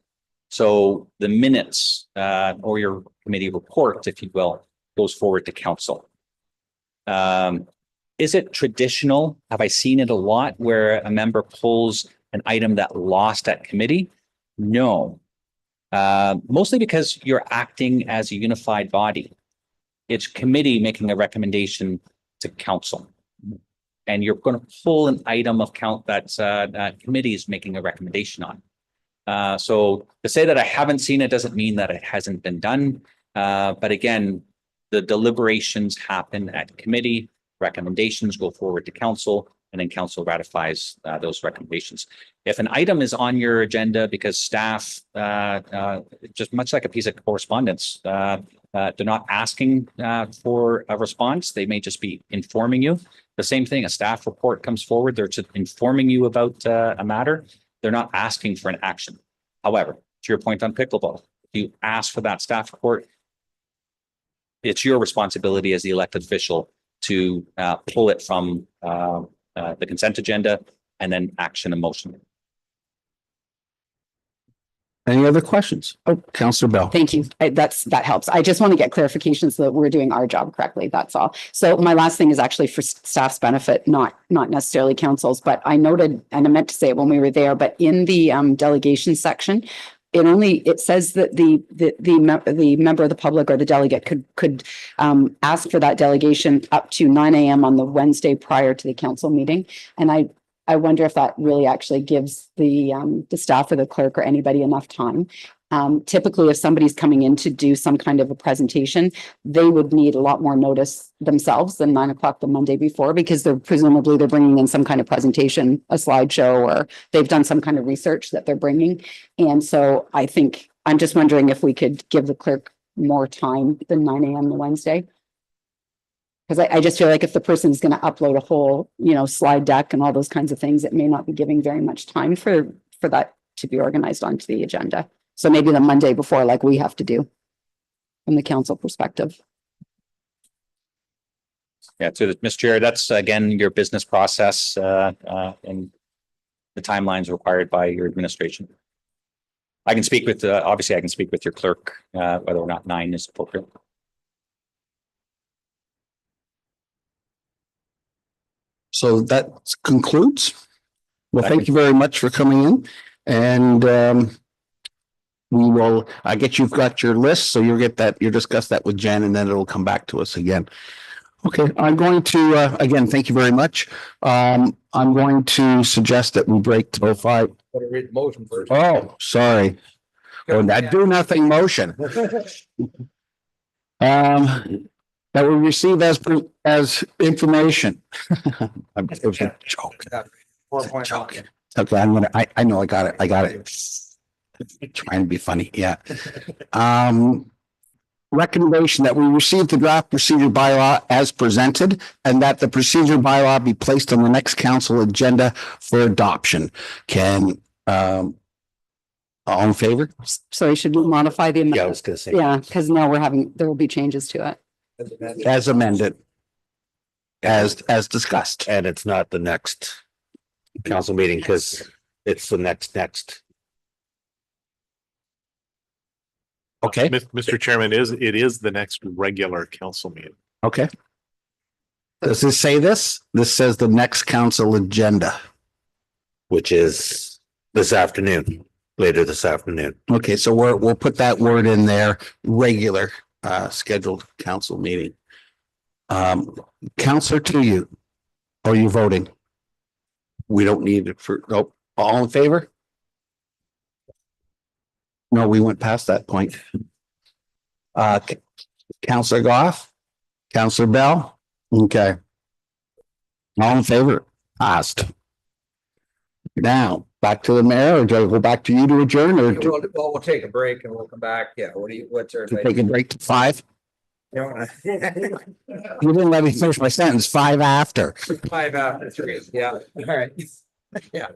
So the minutes or your committee report, if you will, goes forward to council. Is it traditional? Have I seen it a lot where a member pulls an item that lost at committee? No. Mostly because you're acting as a unified body. It's committee making a recommendation to council. And you're going to pull an item of count that committee is making a recommendation on. So to say that I haven't seen it doesn't mean that it hasn't been done. But again, the deliberations happen at committee, recommendations go forward to council, and then council ratifies those recommendations. If an item is on your agenda because staff, just much like a piece of correspondence, they're not asking for a response, they may just be informing you. The same thing, a staff report comes forward, they're just informing you about a matter. They're not asking for an action. However, to your point on pickleball, if you ask for that staff report, it's your responsibility as the elected official to pull it from the consent agenda and then action and motion. Any other questions? Oh, Councillor Bell. Thank you. That helps. I just want to get clarification so that we're doing our job correctly. That's all. So my last thing is actually for staff's benefit, not necessarily council's, but I noted, and I meant to say it when we were there, but in the delegation section, it says that the member of the public or the delegate could ask for that delegation up to 9 a.m. on the Wednesday prior to the council meeting. And I wonder if that really actually gives the staff or the clerk or anybody enough time. Typically, if somebody's coming in to do some kind of a presentation, they would need a lot more notice themselves than 9 o'clock the Monday before, because they're bringing in some kind of presentation, a slideshow, or they've done some kind of research that they're bringing. And so I think, I'm just wondering if we could give the clerk more time than 9 a.m. the Wednesday. Because I just feel like if the person is going to upload a whole, slide deck and all those kinds of things, it may not be giving very much time for that to be organized onto the agenda. So maybe the Monday before, like we have to do from the council perspective. Yeah, so Mr. Chair, that's again your business process and the timelines required by your administration. I can speak with obviously I can speak with your clerk whether or not 9 is appropriate. So that concludes. Well, thank you very much for coming in, and we will, I get you've got your list, so you'll discuss that with Jen, and then it'll come back to us again. Okay, I'm going to, again, thank you very much. I'm going to suggest that we break to 05. Better read the motion first. Oh, sorry. Or that do nothing motion. That we receive as information. It was a joke. Joke. Okay, I know, I got it. Trying to be funny, yeah. Recommendation that we receive the draft procedure bylaw as presented and that the procedure bylaw be placed on the next council agenda for adoption. Can, all in favor? So should we modify the? Yeah, I was gonna say. Yeah, because now there will be changes to it. As amended. As discussed. And it's not the next council meeting because it's the next. Okay, Mr. Chairman, it is the next regular council meeting. okay. Does this say this? This says the next council agenda. Which is this afternoon, later this afternoon. Okay, so we'll put that word in there, regular scheduled council meeting. Counselor to you. Are you voting? We don't need it for, nope, all in favor? No, we went past that point. Counselor Goff, Counselor Bell, okay. All in favor? Passed. Now, back to the mayor, or do I go back to you to adjourn, or Well, we'll take a break and we'll come back. Yeah, what's our? to take a break to 5? You didn't let me finish my sentence, 5 after. 5 after 3. Yeah, all right. Yeah.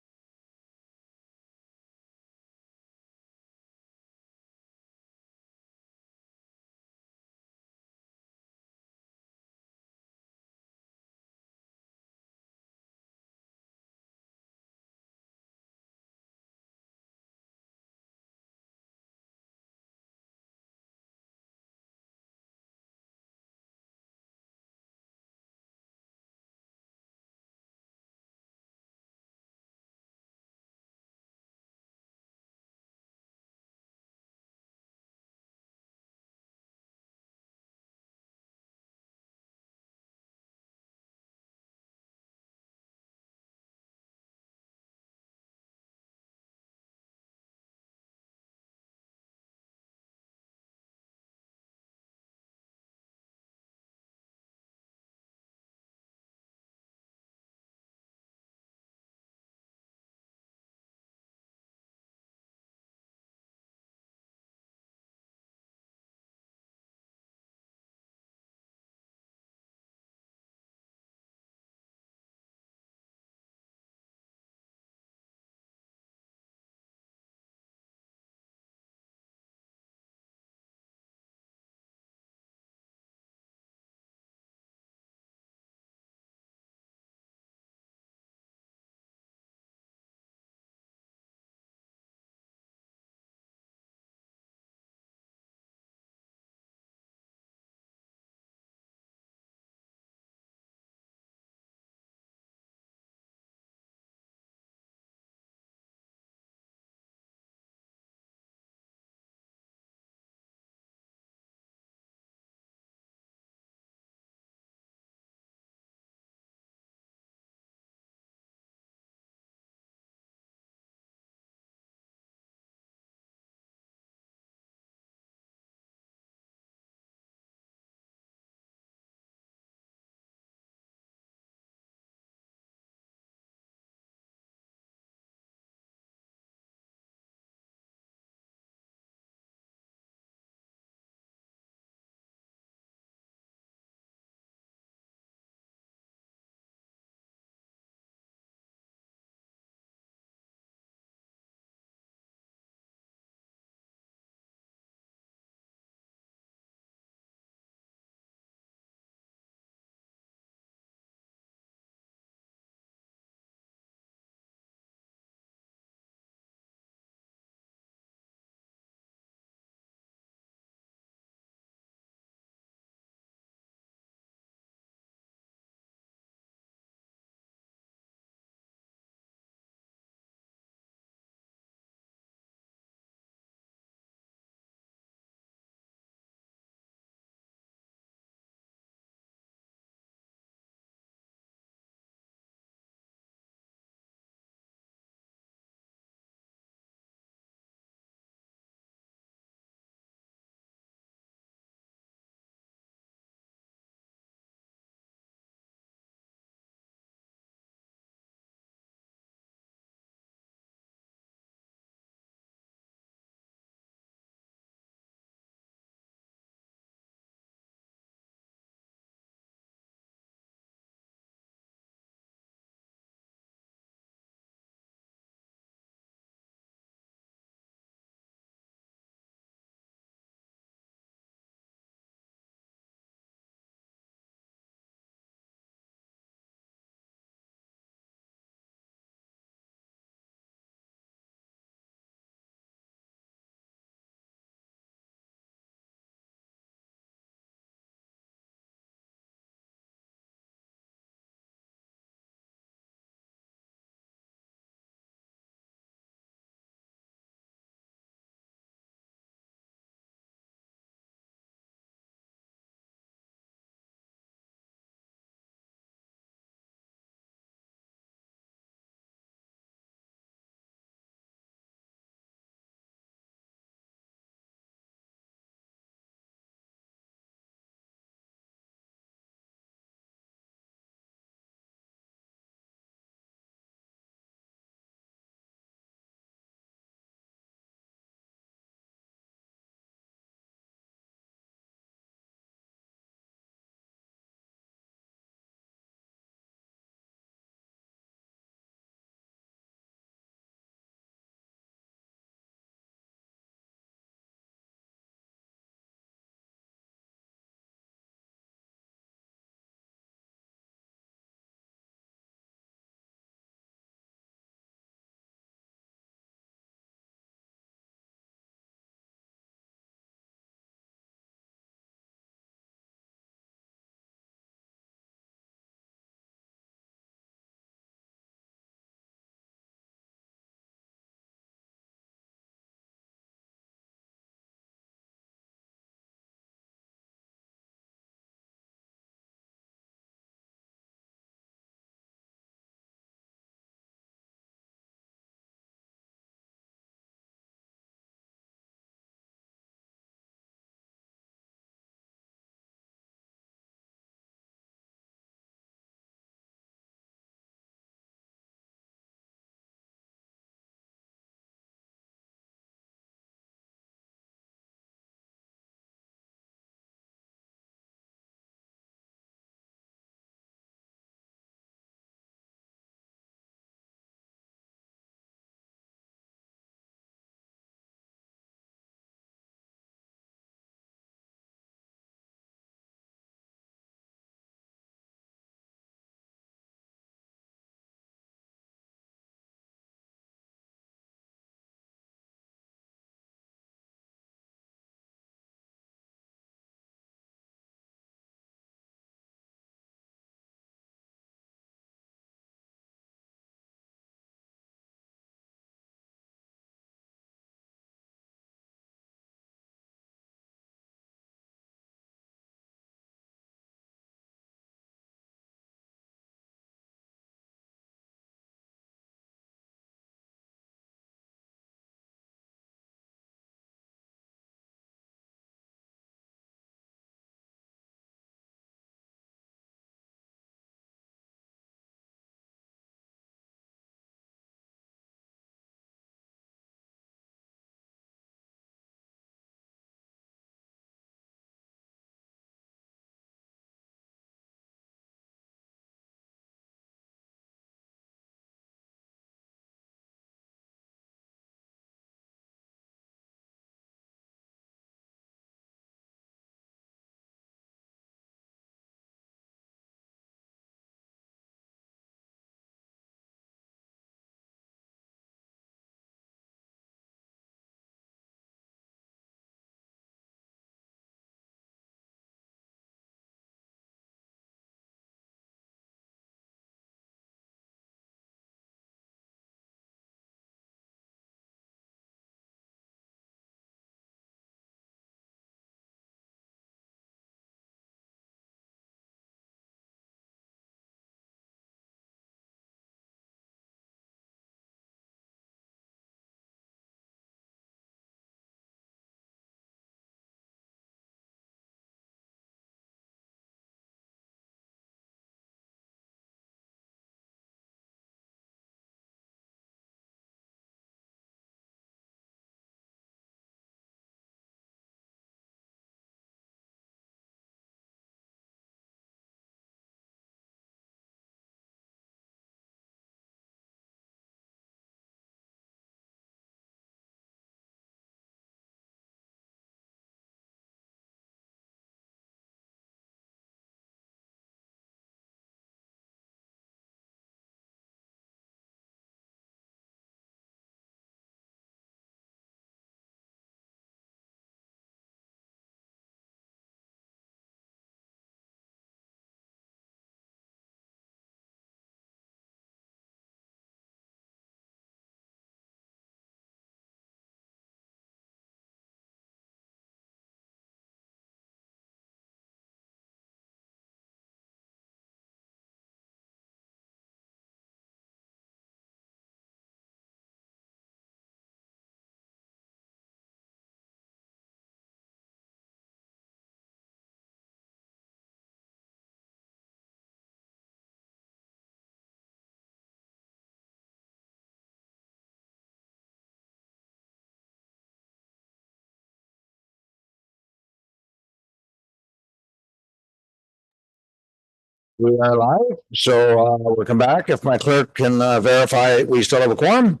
We are live, so we'll come back. If my clerk can verify we still have a quorum.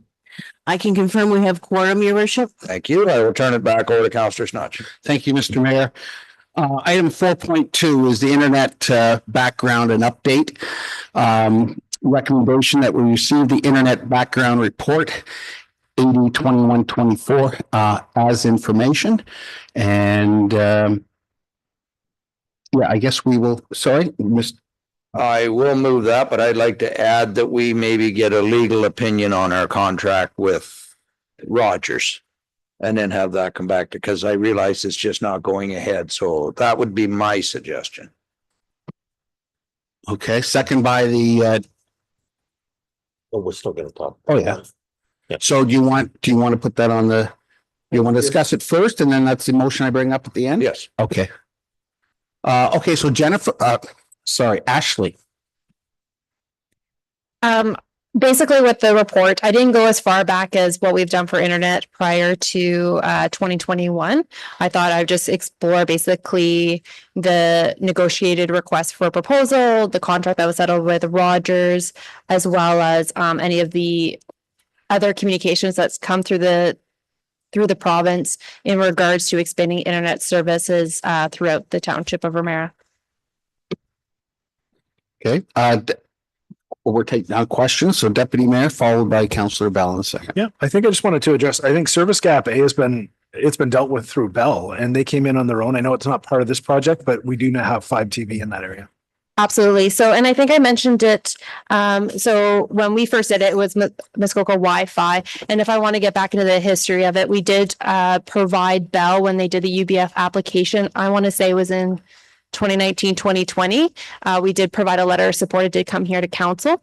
I can confirm we have quorum, your worship. Thank you. I will turn it back over to Councillor Snutch. Thank you, Mr. Mayor. Item 4.2 is the internet background and update. Recommendation that we receive the internet background report 80/21/24 as information. And yeah, I guess we will, sorry, I will move that, but I'd like to add that we maybe get a legal opinion on our contract with Rogers. And then have that come back to, because I realize it's just not going ahead. So that would be my suggestion. okay, second by the But we're still gonna talk. oh yeah. So do you want to put that on the, you want to discuss it first and then that's the motion I bring up at the end? Yes. Okay. Okay, so Jennifer, sorry, Ashley. Basically with the report, I didn't go as far back as what we've done for internet prior to 2021. I thought I'd just explore basically the negotiated request for a proposal, the contract that was settled with Rogers, as well as any of the other communications that's come through the province in regards to expanding internet services throughout the Township of Ramara. Okay, we're taking now questions. So Deputy Mayor, followed by Councillor Bell in a second. Yeah, I think I just wanted to address, I think Service Gap A it's been dealt with through Bell and they came in on their own. I know it's not part of this project, but we do now have 5 TV in that area. Absolutely. So, and I think I mentioned it. So when we first did it, it was Muskoka Wi-Fi. And if I want to get back into the history of it, we did provide Bell when they did the UBF application. I want to say it was in 2019, 2020. We did provide a letter of support. It did come here to council.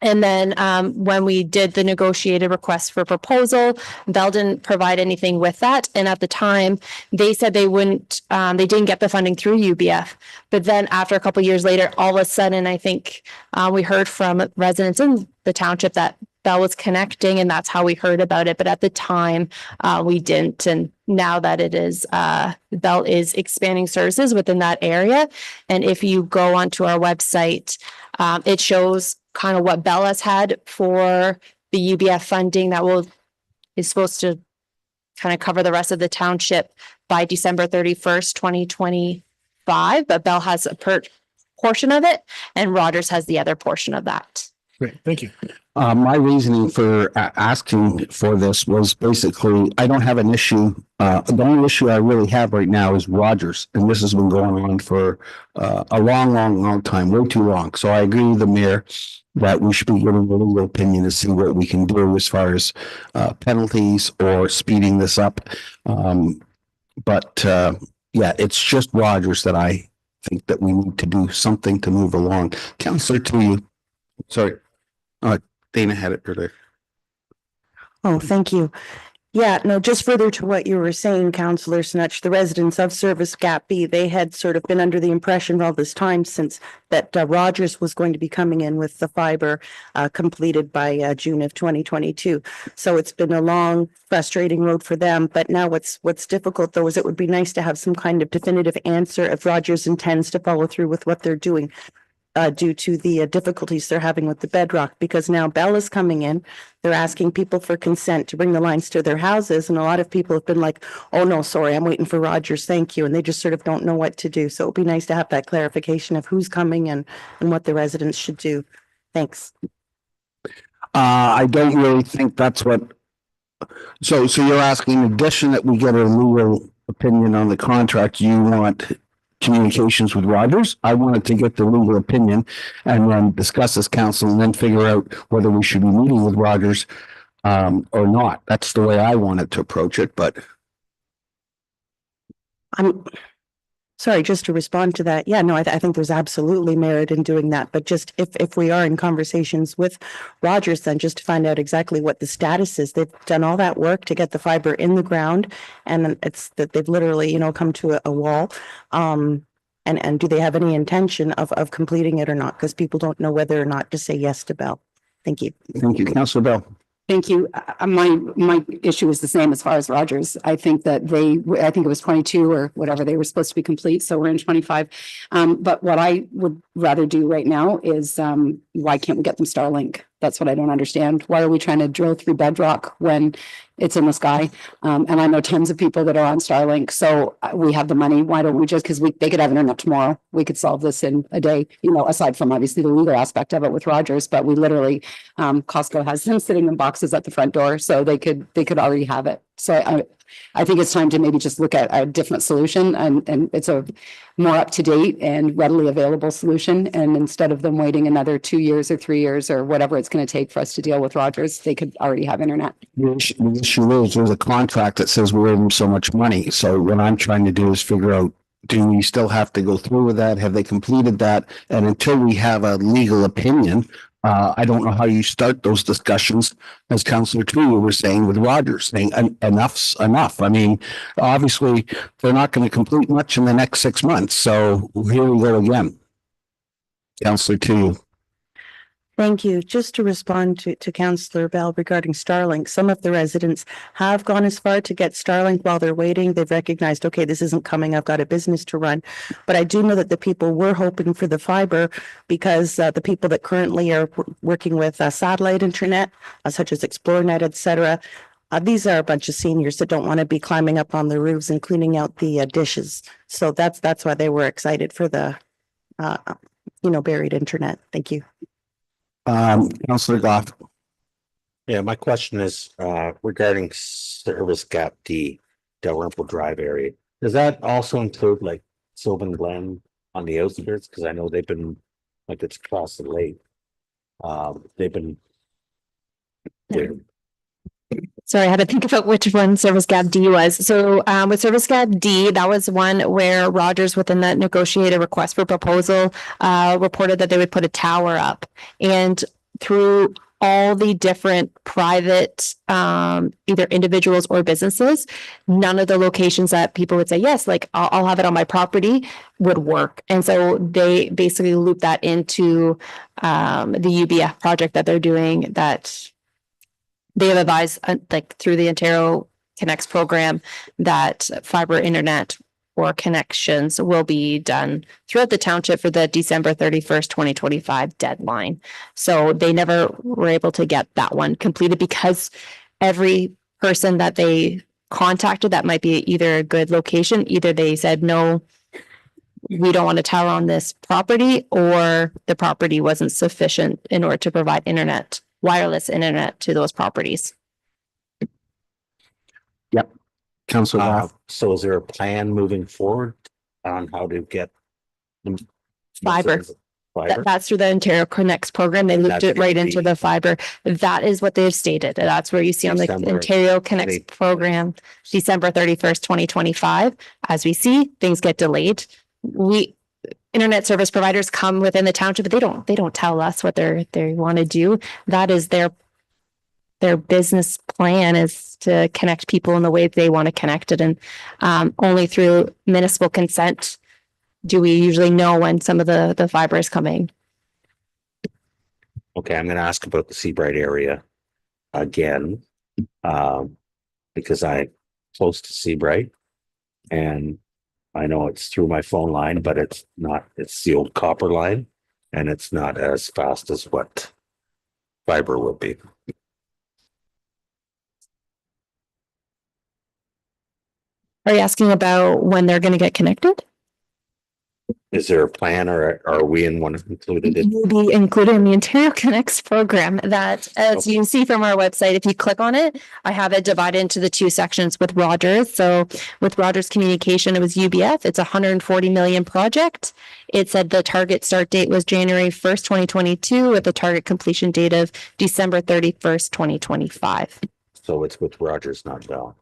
And then when we did the negotiated request for proposal, Bell didn't provide anything with that. And at the time, they said they wouldn't, they didn't get the funding through UBF. But then after a couple of years later, all of a sudden, I think we heard from residents in the township that Bell was connecting and that's how we heard about it. But at the time, we didn't. And now that it is, Bell is expanding services within that area. And if you go onto our website, it shows kind of what Bell has had for the UBF funding that is supposed to kind of cover the rest of the township by December 31st, 2025. But Bell has a portion of it and Rogers has the other portion of that. Great, thank you. My reasoning for asking for this was basically, I don't have an issue. The only issue I really have right now is Rogers. And this has been going on for a long time, way too long. So I agree with the mayor that we should be getting a legal opinion to see what we can do as far as penalties or speeding this up. But yeah, it's just Rogers that I think that we need to do something to move along. Councillor, to you. Sorry. Dana had it earlier. Oh, thank you. Yeah, no, just further to what you were saying, Councillor Snutch, the residents of Service Gap B, they had sort of been under the impression all this time since that Rogers was going to be coming in with the fiber completed by June of 2022. So it's been a long, frustrating road for them. But now what's difficult, though, is it would be nice to have some kind of definitive answer if Rogers intends to follow through with what they're doing. Due to the difficulties they're having with the bedrock, because now Bell is coming in. They're asking people for consent to bring the lines to their houses. And a lot of people have been like, oh, no, sorry, I'm waiting for Rogers. Thank you. And they just sort of don't know what to do. So it'd be nice to have that clarification of who's coming and what the residents should do. Thanks. I don't really think that's what. So you're asking, in addition that we get a legal opinion on the contract, you want communications with Rogers? I wanted to get the legal opinion and then discuss as council and then figure out whether we should be meeting with Rogers or not. That's the way I wanted to approach it, but. I'm sorry, just to respond to that. Yeah, no, I think there's absolutely merit in doing that. But just if we are in conversations with Rogers, then just to find out exactly what the status is. They've done all that work to get the fiber in the ground, and it's that they've literally, come to a wall. And do they have any intention of completing it or not? Because people don't know whether or not to say yes to Bell. Thank you. Thank you, Councillor Bell. Thank you. My issue is the same as far as Rogers. I think that I think it was 22 or whatever, they were supposed to be complete, so we're in 25. But what I would rather do right now is, why can't we get them Starlink? That's what I don't understand. Why are we trying to drill through bedrock when it's in the sky? And I know tons of people that are on Starlink, so we have the money. Why don't we just, because they could have internet tomorrow. We could solve this in a day, aside from obviously the legal aspect of it with Rogers, but we literally, Costco has them sitting in boxes at the front door, so they could already have it. So I think it's time to maybe just look at a different solution, and it's a more up-to-date and readily available solution. And instead of them waiting another 2 years or 3 years or whatever it's going to take for us to deal with Rogers, they could already have internet. The issue is there's a contract that says we're in so much money. So what I'm trying to do is figure out, do we still have to go through with that? Have they completed that? And until we have a legal opinion, I don't know how you start those discussions, as Councillor Tui was saying with Rogers, saying enough's enough. I mean, obviously, they're not going to complete much in the next 6 months. So here we go again. Councillor Tui. Thank you. Just to respond to Councillor Bell regarding Starlink, some of the residents have gone as far to get Starlink while they're waiting. They've recognized, okay, this isn't coming. I've got a business to run. But I do know that the people were hoping for the fiber because the people that currently are working with satellite internet, such as ExploreNet, etc., these are a bunch of seniors that don't want to be climbing up on the roofs and cleaning out the dishes. So that's why they were excited for the, buried internet. Thank you. Councillor Goff. Yeah, my question is regarding Service Gap D, Dalrymple Drive area. Does that also include like Sylvan Glen on the outskirts? Because I know they've been, like, it's across the lake. They've been. Sorry, I had to think about which one Service Gap D was. So with Service Gap D, that was one where Rogers, within that negotiated request for proposal, reported that they would put a tower up. And through all the different private, either individuals or businesses, none of the locations that people would say, yes, like I'll have it on my property, would work. And so they basically loop that into the UBF project that they're doing, that they have advised, like through the Ontario Connects program, that fiber internet or connections will be done throughout the township for the December 31st, 2025 deadline. So they never were able to get that one completed because every person that they contacted that might be either a good location, either they said, no, we don't want a tower on this property, or the property wasn't sufficient in order to provide internet, wireless internet to those properties. Yep. Councillor Goff. So is there a plan moving forward on how to get Fiber. Fiber? That's through the Ontario Connects program. They looped it right into the fiber. That is what they've stated. That's where you see on the December Ontario Connects program, December 31st, 2025. As we see, things get delayed. Internet service providers come within the township, but they don't tell us what they want to do. That is their business plan, is to connect people in the way they want to connect it. And only through municipal consent do we usually know when some of the fiber is coming. Okay, I'm going to ask about the Seabright area again, because I'm close to Seabright, and I know it's through my phone line, but it's not. It's the old copper line, and it's not as fast as what fiber will be. Are you asking about when they're going to get connected? Is there a plan, or are we in one included? You'll be included in the Ontario Connects program that, as you can see from our website, if you click on it, I have it divided into the two sections with Rogers. So with Rogers Communication, it was UBF. It's a 140 million project. It said the target start date was January 1st, 2022, with the target completion date of December 31st, 2025. So it's with Rogers, not Bell.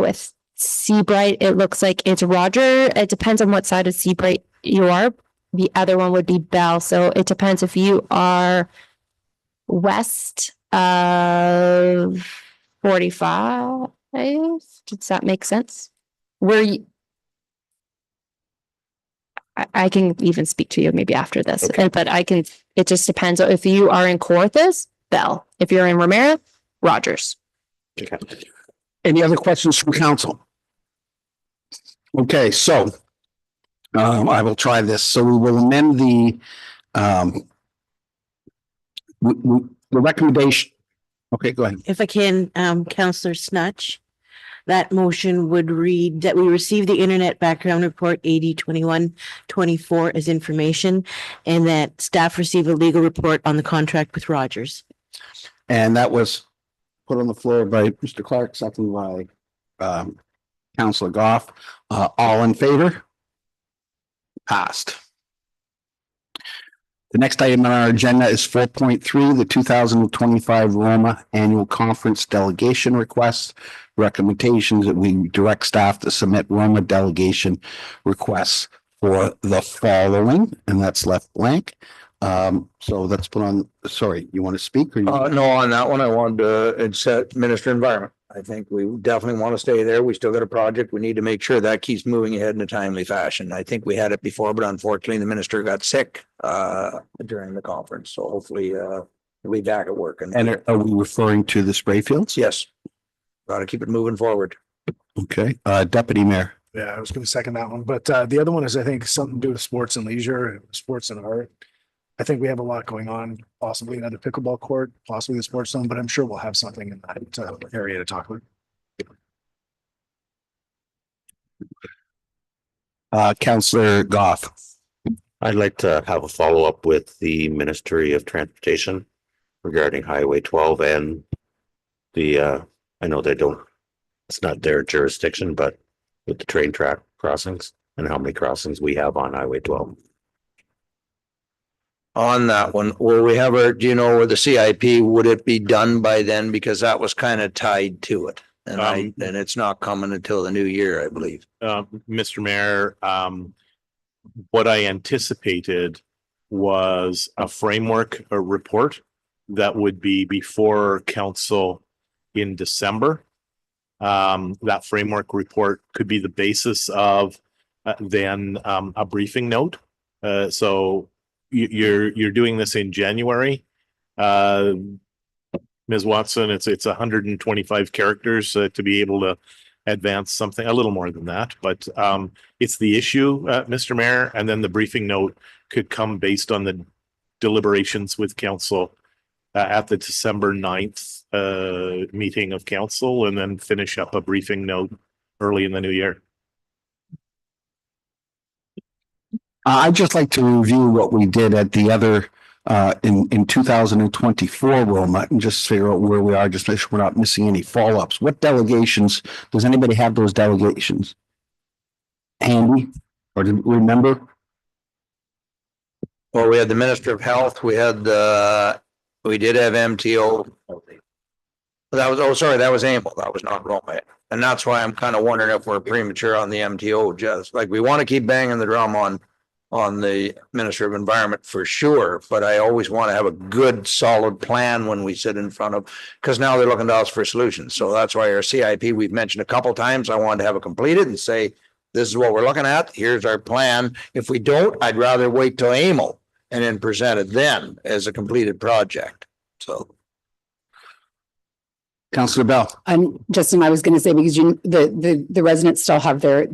With Seabright, it looks like it's Roger. It depends on what side of Seabright you are. The other one would be Bell. So it depends if you are west of 45. Does that make sense? Where you, I can even speak to you maybe after this, Okay. but it just depends. If you are in Corthus, Bell. If you're in Ramara, Rogers. Okay. Any other questions from council? Okay, so I will try this. So we will amend the the recommendation. Okay, go ahead. If I can, Counselor Snutch, that motion would read that we receive the Internet Background Report 80/21/24 as information, and that staff receive a legal report on the contract with Rogers. And that was put on the floor by Mr. Clark, second by Councilor Goff. All in favor? Passed. The next item on our agenda is 4.3, the 2025 Roma Annual Conference Delegation Request. Recommendations that we direct staff to submit Roma delegation requests for the following, and that's left blank. So that's put on, sorry, you want to speak or? No, on that one, I wanted to set Minister Environment. I think we definitely want to stay there. We still got a project. We need to make sure that keeps moving ahead in a timely fashion. I think we had it before, but unfortunately the minister got sick during the conference. So hopefully he'll be back at work. And are we referring to the spray fields? Yes, got to keep it moving forward. Okay, Deputy Mayor. Yeah, I was going to second that one, but the other one is, I think, something to do with sports and leisure, sports and art. I think we have a lot going on, possibly another pickleball court, possibly the sports zone, but I'm sure we'll have something in that area to talk about. Councillor Goff. I'd like to have a follow-up with the Ministry of Transportation regarding Highway 12 and the, I know they don't, it's not their jurisdiction, but with the train track crossings and how many crossings we have on Highway 12. On that one, will we have do you know, where the CIP, would it be done by then? Because that was kind of tied to it. And and it's not coming until the new year, I believe. Mr. Mayor, what I anticipated was a framework, a report that would be before council in December. That framework report could be the basis of then a briefing note. So you're doing this in January. Ms. Watson, it's 125 characters to be able to advance something, a little more than that, but it's the issue, Mr. Mayor, and then the briefing note could come based on the deliberations with council at the December 9th meeting of council, and then finish up a briefing note early in the new year. I'd just like to review what we did at the other in 2024 Roma and just figure out where we are, just make sure we're not missing any follow-ups. What delegations, does anybody have those delegations handy or do you remember? Well, we had the Minister of Health, we had we did have MTO. That was, oh, sorry, that was Amble. That was not Roma. And that's why I'm kind of wondering if we're premature on the MTO, just like we want to keep banging the drum on the Minister of Environment for sure, but I always want to have a good, solid plan when we sit in front of, because now they're looking to us for solutions. So that's why our CIP, we've mentioned a couple times, I wanted to have it completed and say, this is what we're looking at. Here's our plan. If we don't, I'd rather wait till AMO and then present it then as a completed project. So. Councillor Bell. And Justin, I was going to say, because the residents still have their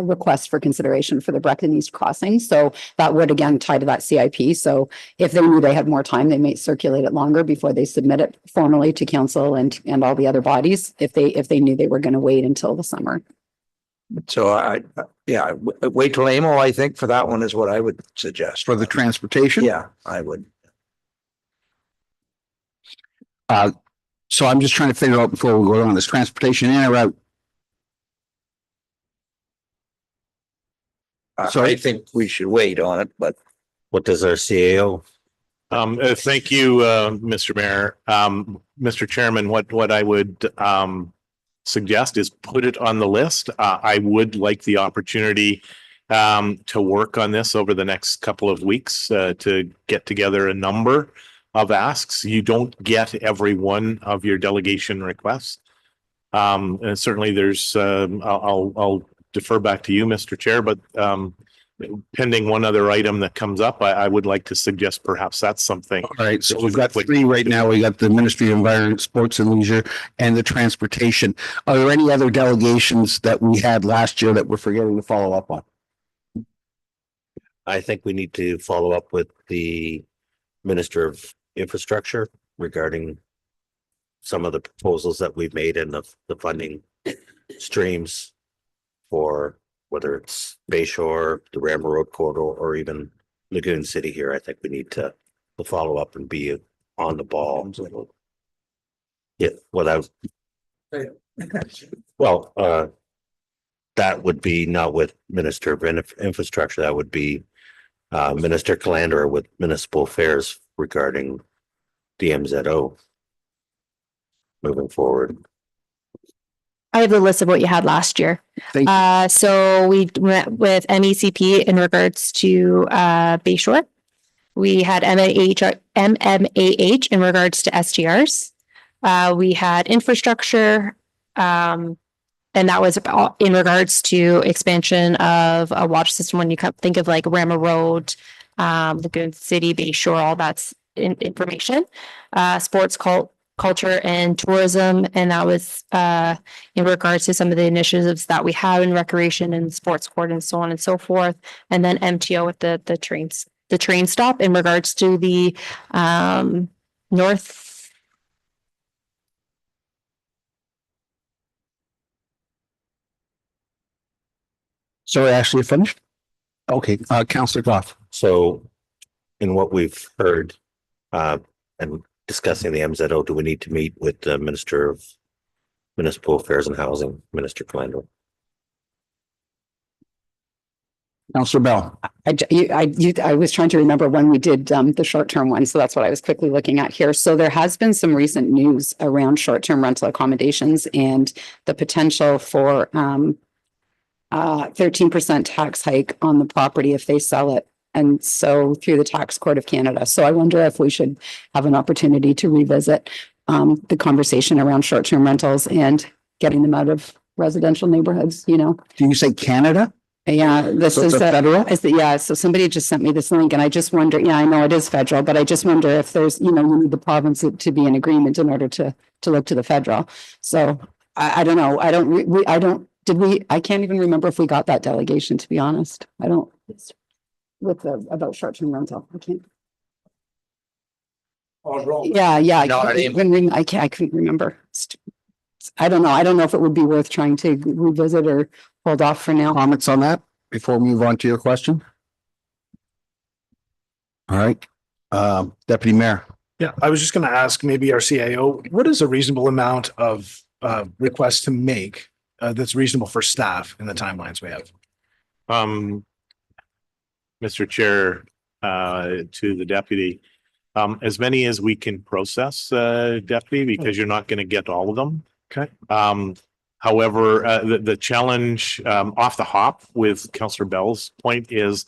request for consideration for the Brecton East crossing. So that would again tie to that CIP. So if they knew they had more time, they may circulate it longer before they submit it formally to council and all the other bodies, if they knew they were going to wait until the summer. So wait till AMO, I think, for that one is what I would suggest. For the transportation? Yeah, I would. So I'm just trying to figure out before we go on this transportation in or out. So I think we should wait on it, but. What does our CAO? Thank you, Mr. Mayor. Mr. Chairman, what I would suggest is put it on the list. I would like the opportunity to work on this over the next couple of weeks to get together a number of asks. You don't get every one of your delegation requests. And certainly there's, I'll defer back to you, Mr. Chair, but pending one other item that comes up, I would like to suggest perhaps that's something. All right, so we've got three right now. We got the Ministry of Environment, Sports and Leisure, and the Transportation. Are there any other delegations that we had last year that we're forgetting to follow up on? I think we need to follow up with the Minister of Infrastructure regarding some of the proposals that we've made and the funding streams for whether it's Bayshore, the Rammer Road corridor, or even Lagoon City here. I think we need to follow up and be on the ball. Yeah, that would be not with Minister of Infrastructure. That would be Minister Calandra with Municipal Affairs regarding the MZO moving forward. I have the list of what you had last year. Thank you. So we met with MECP in regards to Bayshore. We had MMAH in regards to STRs. We had infrastructure, and that was in regards to expansion of a water system. When you think of like Rammer Road, Lagoon City, Bayshore, all that's information. Sports, culture and tourism, and that was in regards to some of the initiatives that we have in recreation and sports court and so on and so forth. And then MTO with the train stop in regards to the north. Sorry, Ashley, you finished? Okay, Councillor Goff. So in what we've heard and discussing the MZO, do we need to meet with the Minister of Municipal Affairs and Housing, Minister Calandra? Councillor Bell. I was trying to remember when we did the short-term one, so that's what I was quickly looking at here. So there has been some recent news around short-term rental accommodations and the potential for 13% tax hike on the property if they sell it. And so through the Tax Court of Canada. So I wonder if we should have an opportunity to revisit the conversation around short-term rentals and getting them out of residential neighborhoods, you know. Do you say Canada? Yeah, this So is it's a federal? yeah, so somebody just sent me this link and I just wonder, yeah, I know it is federal, but I just wonder if there's, you know, you need the province to be in agreement in order to look to the federal. So I don't know. I can't even remember if we got that delegation, to be honest. I don't, about short-term rental. I can't. Yeah. No, I couldn't remember. I don't know. I don't know if it would be worth trying to revisit or hold off for now. Comments on that before we move on to your question? All right, Deputy Mayor. Yeah, I was just gonna ask maybe our CIO, what is a reasonable amount of requests to make that's reasonable for staff in the timelines we have? Mr. Chair, to the deputy, as many as we can process, deputy, because you're not going to get all of them. Okay. However, the challenge off the hop with Councillor Bell's point is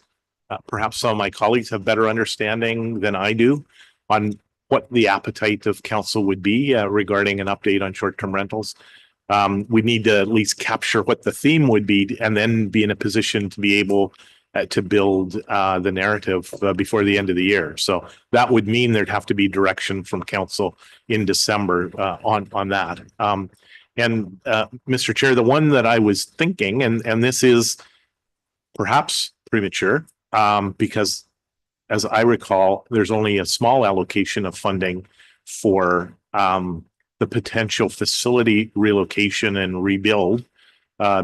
perhaps some of my colleagues have better understanding than I do on what the appetite of council would be regarding an update on short-term rentals. We need to at least capture what the theme would be and then be in a position to be able to build the narrative before the end of the year. So that would mean there'd have to be direction from council in December on that. And Mr. Chair, the one that I was thinking, and this is perhaps premature, because as I recall, there's only a small allocation of funding for the potential facility relocation and rebuild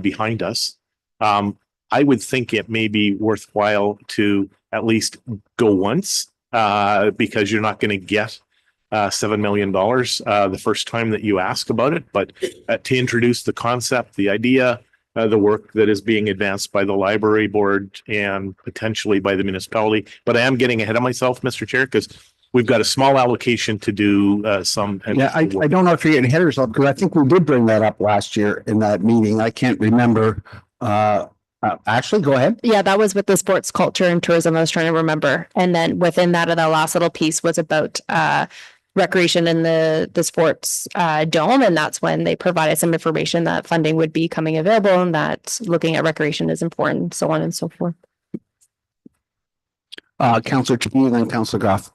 behind us. I would think it may be worthwhile to at least go once because you're not going to get $7 million the first time that you ask about it, but to introduce the concept, the idea, the work that is being advanced by the library board and potentially by the municipality. But I am getting ahead of myself, Mr. Chair, because we've got a small allocation to do some. Yeah, I don't know if you're getting ahead of yourself because I think we did bring that up last year in that meeting. I can't remember. Ashley, go ahead. Yeah, that was with the sports, culture and tourism. I was trying to remember. And then within that, the last little piece was about recreation in the sports dome. And that's when they provided some information that funding would be coming available and that looking at recreation is important, so on and so forth. Counselor Cheney, then Counselor Goff.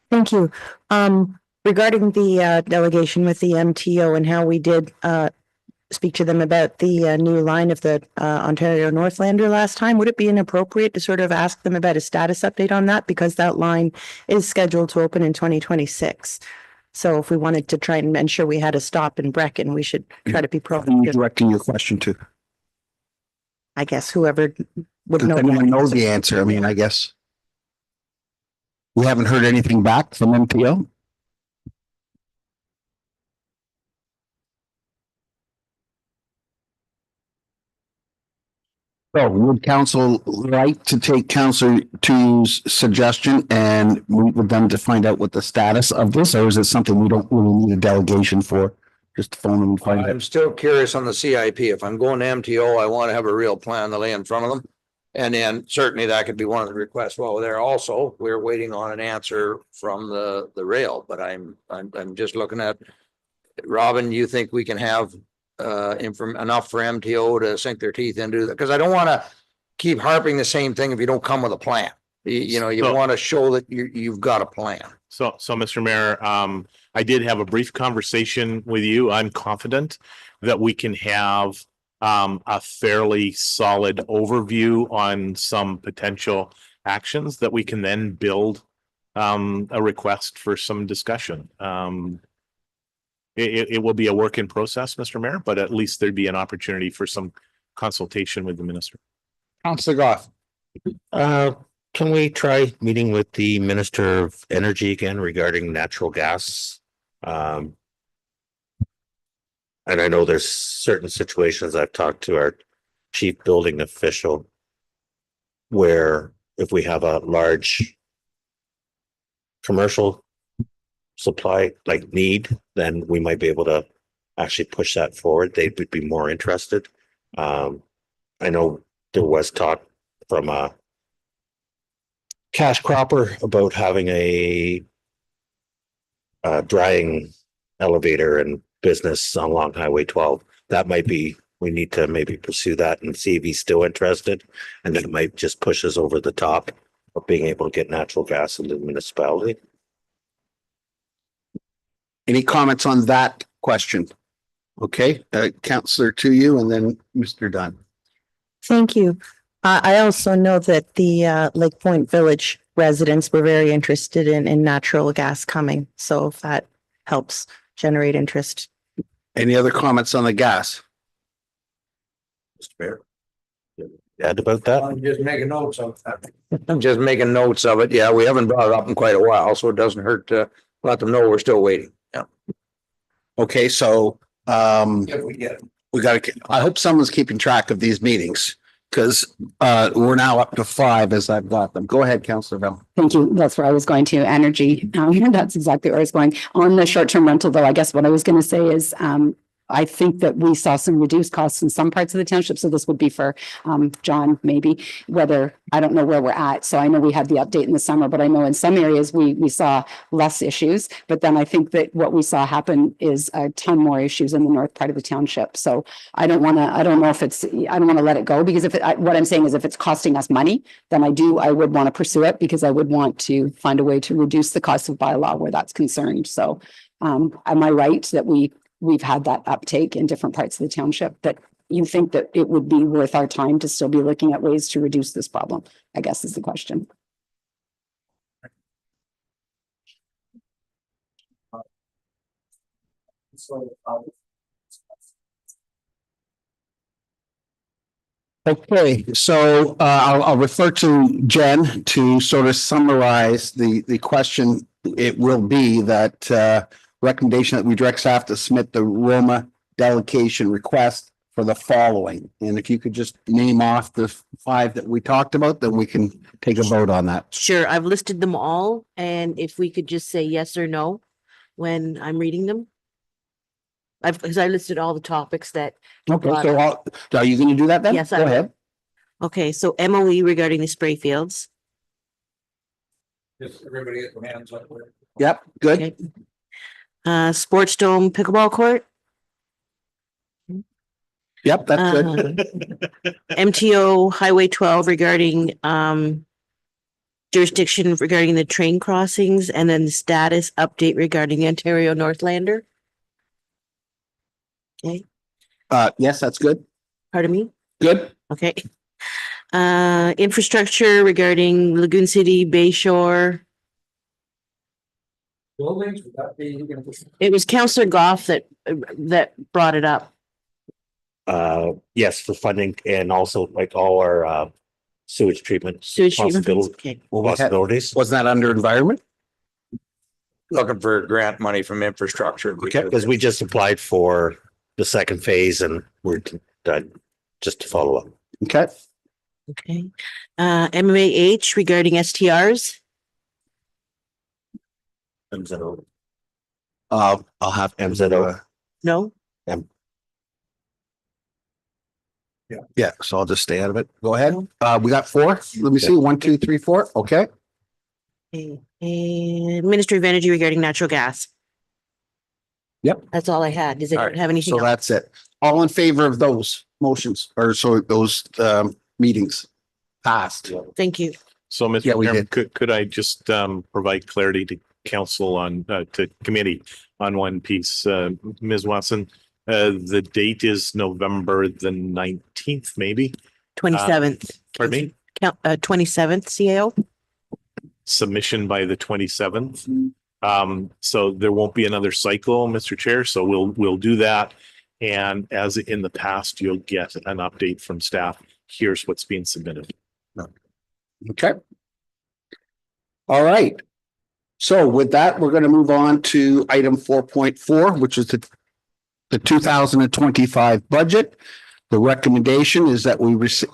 Thank you. Regarding the delegation with the MTO and how we did speak to them about the new line of the Ontario Northlander last time, would it be inappropriate to sort of ask them about a status update on that? Because that line is scheduled to open in 2026. So if we wanted to try and ensure we had a stop in Brecken, we should try to be Who are you proactive. directing your question to? I guess whoever would Does know. anyone know the answer? I mean, I guess. We haven't heard anything back from MTO. So would council like to take Councillor Two's suggestion and meet with them to find out what the status of this, or is it something we don't really need a delegation for? Just phone them and find I'm out. still curious on the CIP. If I'm going to MTO, I want to have a real plan to lay in front of them. And then certainly that could be one of the requests. Well, there also, we're waiting on an answer from the rail, but I'm just looking at. Robin, you think we can have enough for MTO to sink their teeth into that? Because I don't want to keep harping the same thing if you don't come with a plan. You know, you So- want to show that you've got a plan. So Mr. Mayor, I did have a brief conversation with you. I'm confident that we can have a fairly solid overview on some potential actions that we can then build a request for some discussion. It will be a work in process, Mr. Mayor, but at least there'd be an opportunity for some consultation with the minister. Councillor Goff. Can we try meeting with the Minister of Energy again regarding natural gas? And I know there's certain situations I've talked to our chief building official where if we have a large commercial supply like need, then we might be able to actually push that forward. They would be more interested. I know there was talk from a cash cropper about having a drying elevator and business along Highway 12. That might be, we need to maybe pursue that and see if he's still interested. And then it might just push us over the top of being able to get natural gas into the municipality. Any comments on that question? Okay, Councillor to you and then Mr. Dunn. Thank you. I also know that the Lake Point Village residents were very interested in natural gas coming. So if that helps generate interest. Any other comments on the gas? Mr. Mayor? Add about that? I'm just making notes of that. I'm just making notes of it. Yeah, we haven't brought it up in quite a while, so it doesn't hurt to let them know we're still waiting. Yeah. Okay, so If we get it. we gotta, I hope someone's keeping track of these meetings. Because we're now up to 5 as I've got them. Go ahead, Councillor Bell. Thank you. That's where I was going to. Energy. That's exactly where I was going. On the short-term rental, though, I guess what I was going to say is I think that we saw some reduced costs in some parts of the township. So this would be for John, maybe, whether I don't know where we're at. So I know we had the update in the summer, but I know in some areas we saw less issues. But then I think that what we saw happen is a ton more issues in the north part of the township. So I don't want to let it go, because what I'm saying is if it's costing us money, then I would want to pursue it, because I would want to find a way to reduce the cost of bylaw where that's concerned. So am I right that we've had that uptake in different parts of the township, that you think that it would be worth our time to still be looking at ways to reduce this problem, I guess is the question. Okay, so I'll refer to Jen to sort of summarize the question. It will be that recommendation that we direct staff to submit the Roma delegation request for the following. And if you could just name off the 5 that we talked about, then we can take a vote on that. Sure, I've listed them all, and if we could just say yes or no when I'm reading them. Because I listed all the topics that. Okay, so are you going to do that then? Yes, I Go will. ahead. Okay, so MOE regarding the spray fields. Just everybody get their hands up. Yep, good. Okay. Sports Dome pickleball court. Yep, that's good. MTO Highway 12 regarding jurisdiction regarding the train crossings, and then the status update regarding Ontario Northlander. Okay, Yes, that's good. pardon me. Good. Okay. Infrastructure regarding Lagoon City, Bay Shore. Buildings, would that be? It was Councillor Goff that brought it up. Yes, for funding and also like all our sewage treatment. Sewage treatment. possibil- Okay. Well, we had, Possibilities. wasn't that under environment? Looking for grant money from infrastructure. Okay, because we just applied for the second phase and we're done, just to follow up. Okay. Okay. MAH regarding STRs. MZO. I'll have MZO. No. Yeah, so I'll just stay out of it. Go ahead. We got 4. Let me see. 1, 2, 3, 4. Okay. Okay. And Ministry of Energy regarding natural gas. Yep. That's all I had. Does All anyone right. have anything So else? that's it. All in favor of those motions or so those meetings passed? Thank you. So, Yeah, Mr. we Chairman, did. could I just provide clarity to council on to committee on one piece? Ms. Watson, the date is November the 19th, maybe? 27th. Pardon me? 27th CAO. Submission by the 27th. So there won't be another cycle, Mr. Chair. So we'll do that. And as in the past, you'll get an update from staff. Here's what's being submitted. Okay. All right. So with that, we're going to move on to item 4.4, which is the 2025 budget. The recommendation is that we receive.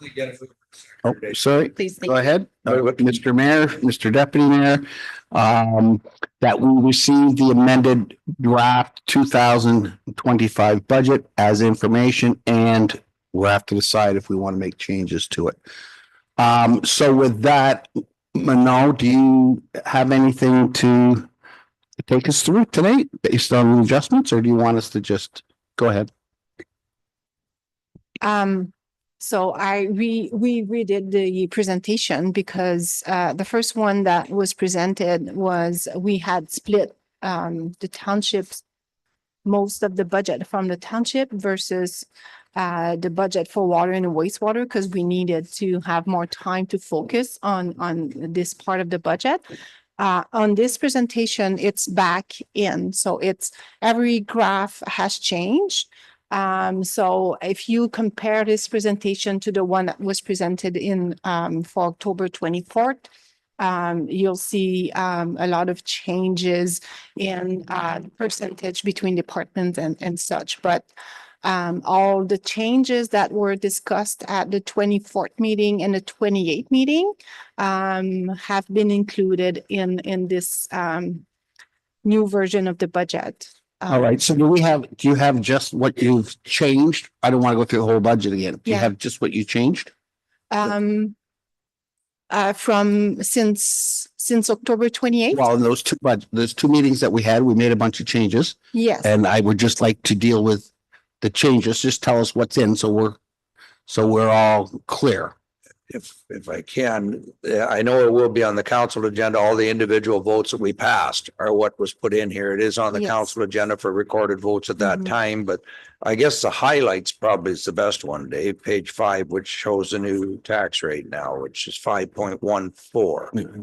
Oh, sorry. Please. Go ahead. Mr. Mayor, Mr. Deputy Mayor, that we receive the amended draft 2025 budget as information, and we'll have to decide if we want to make changes to it. So with that, Manal, do you have anything to take us through tonight based on the adjustments, or do you want us to just go ahead? So we redid the presentation because the first one that was presented was we had split the townships, most of the budget from the township versus the budget for water and wastewater, because we needed to have more time to focus on this part of the budget. On this presentation, it's back in, so it's every graph has changed. So if you compare this presentation to the one that was presented in for October 24th, you'll see a lot of changes in percentage between departments and such, but all the changes that were discussed at the 24th meeting and the 28th meeting have been included in this new version of the budget. All right, so do you have just what you've changed? I don't want to go through the whole budget again. Do you Yeah. have just what you changed? From since October 28th? Well, in those two meetings that we had, we made a bunch of changes, Yes. and I would just like to deal with the changes. Just tell us what's in, so we're all clear. If I can, I know it will be on the council agenda. All the individual votes that we passed are what was put in here. It is on the Yes. council agenda for recorded votes at that Mhm. time, but I guess the highlights probably is the best one, Dave, page 5, which shows the new tax rate now, which is 5.14.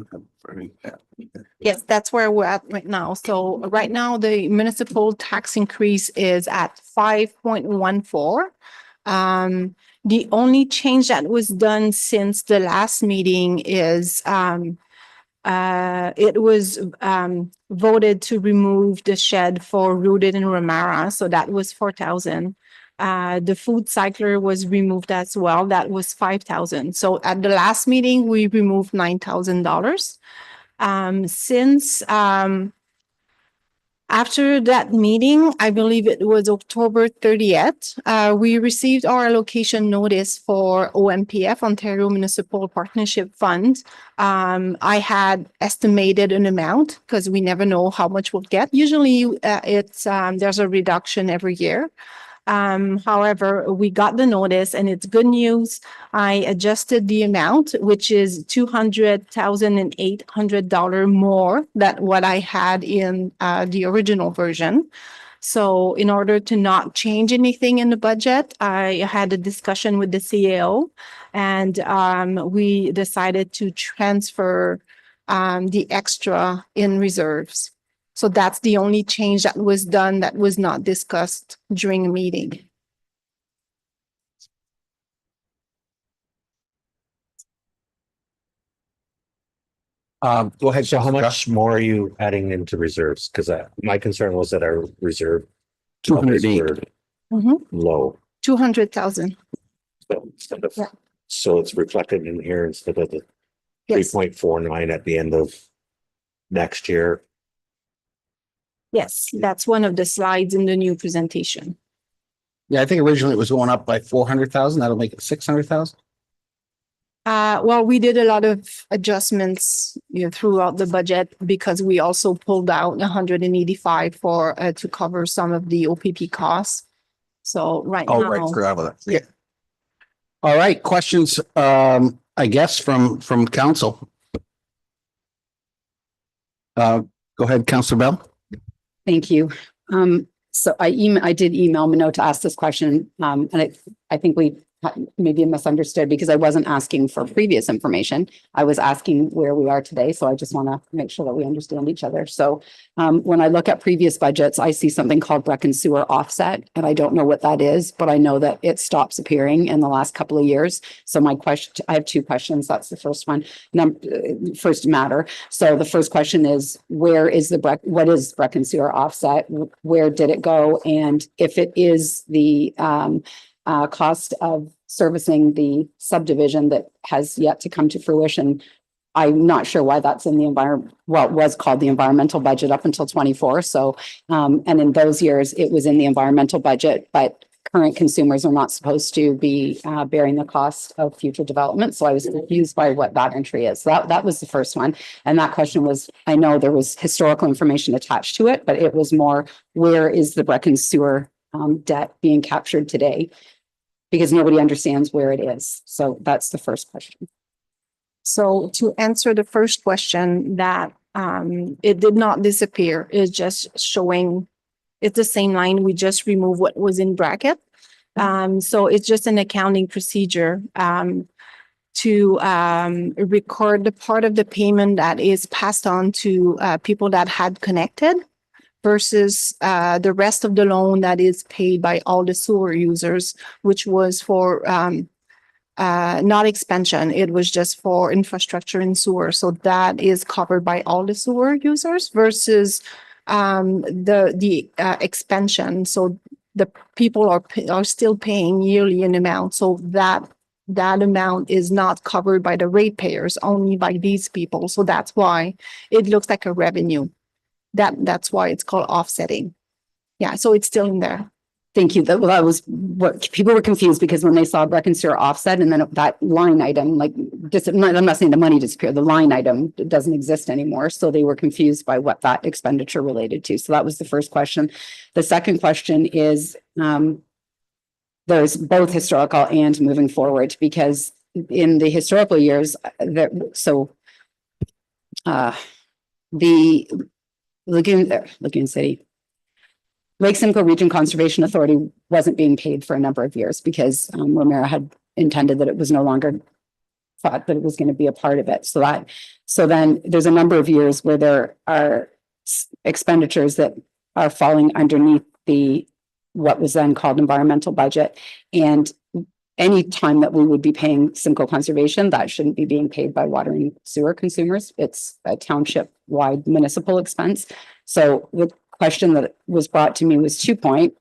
Yes, that's where we're at right now. So right now, the municipal tax increase is at 5.14. The only change that was done since the last meeting is it was voted to remove the shed for Rooted in Ramara, so that was 4,000. The food cycler was removed as well, that was 5,000. So at the last meeting, we removed $9,000. Since after that meeting, I believe it was October 30th, we received our allocation notice for OMPF, Ontario Municipal Partnership Fund. I had estimated an amount because we never know how much we'll get. Usually it's there's a reduction every year. However, we got the notice and it's good news. I adjusted the amount, which is $200,800 more than what I had in the original version. So in order to not change anything in the budget, I had a discussion with the CAO and we decided to transfer the extra in reserves. So that's the only change that was done that was not discussed during a meeting. Go ahead. So how Councillor much more are you adding into reserves? Because my concern was that our reserve 208. were Mhm. low. 200,000. So instead of, Yeah. so it's reflected in here instead of the three Yes, point 49 at the end of next year. yes, that's one of the slides in the new presentation. Yeah, I think originally it was going up by 400,000. That'll make it 600,000. Well, we did a lot of adjustments, throughout the budget because we also pulled out 185 for to cover some of the OPP costs. So right Oh, right, now, forgot about that. Yeah. All right, questions, I guess from council. Go ahead, Councillor Bell. Thank you. So I did email Minot to ask this question. And I think we maybe misunderstood because I wasn't asking for previous information. I was asking where we are today. So I just want to make sure that we understand each other. So when I look at previous budgets, I see something called Breck and Sewer offset, and I don't know what that is, but I know that it stops appearing in the last couple of years. So my question, I have two questions. That's the first one. First matter. So the first question is, where is the what is Breck and Sewer offset? Where did it go? And if it is the cost of servicing the subdivision that has yet to come to fruition, I'm not sure why that's in the environment, what was called the environmental budget up until 24. So, and in those years, it was in the environmental budget, but current consumers are not supposed to be bearing the cost of future development. So I was confused by what that entry is. So that was the first one. And that question was, I know there was historical information attached to it, but it was more, where is the Breck and Sewer debt being captured today? Because nobody understands where it is. So that's the first question. so to answer the first question, that it did not disappear. It's just showing, it's the same line. We just removed what was in bracket. So it's just an accounting procedure to record the part of the payment that is passed on to people that had connected versus the rest of the loan that is paid by all the sewer users, which was for not expansion. It was just for infrastructure and sewer. So that is covered by all the sewer users versus the expansion. So the people are still paying yearly an amount. So that amount is not covered by the ratepayers, only by these people. So that's why it looks like a revenue. That's why it's called offsetting. Yeah, so it's still in there. Thank you. That was what people were confused because when they saw Breck and Sewer offset and then that line item, like I'm not saying the money disappeared, the line item doesn't exist anymore. So they were confused by what that expenditure related to. So that was the first question. The second question is there's both historical and moving forward, because in the historical years the Lagoon City Lake Simcoe Region Conservation Authority wasn't being paid for a number of years because Ramara had intended that it was no longer thought that it was going to be a part of it. So then there's a number of years where there are expenditures that are falling underneath what was then called environmental budget. And any time that we would be paying Simcoe Conservation, that shouldn't be being paid by water and sewer consumers. It's a township-wide municipal expense. So the question that was brought to me was 2 point,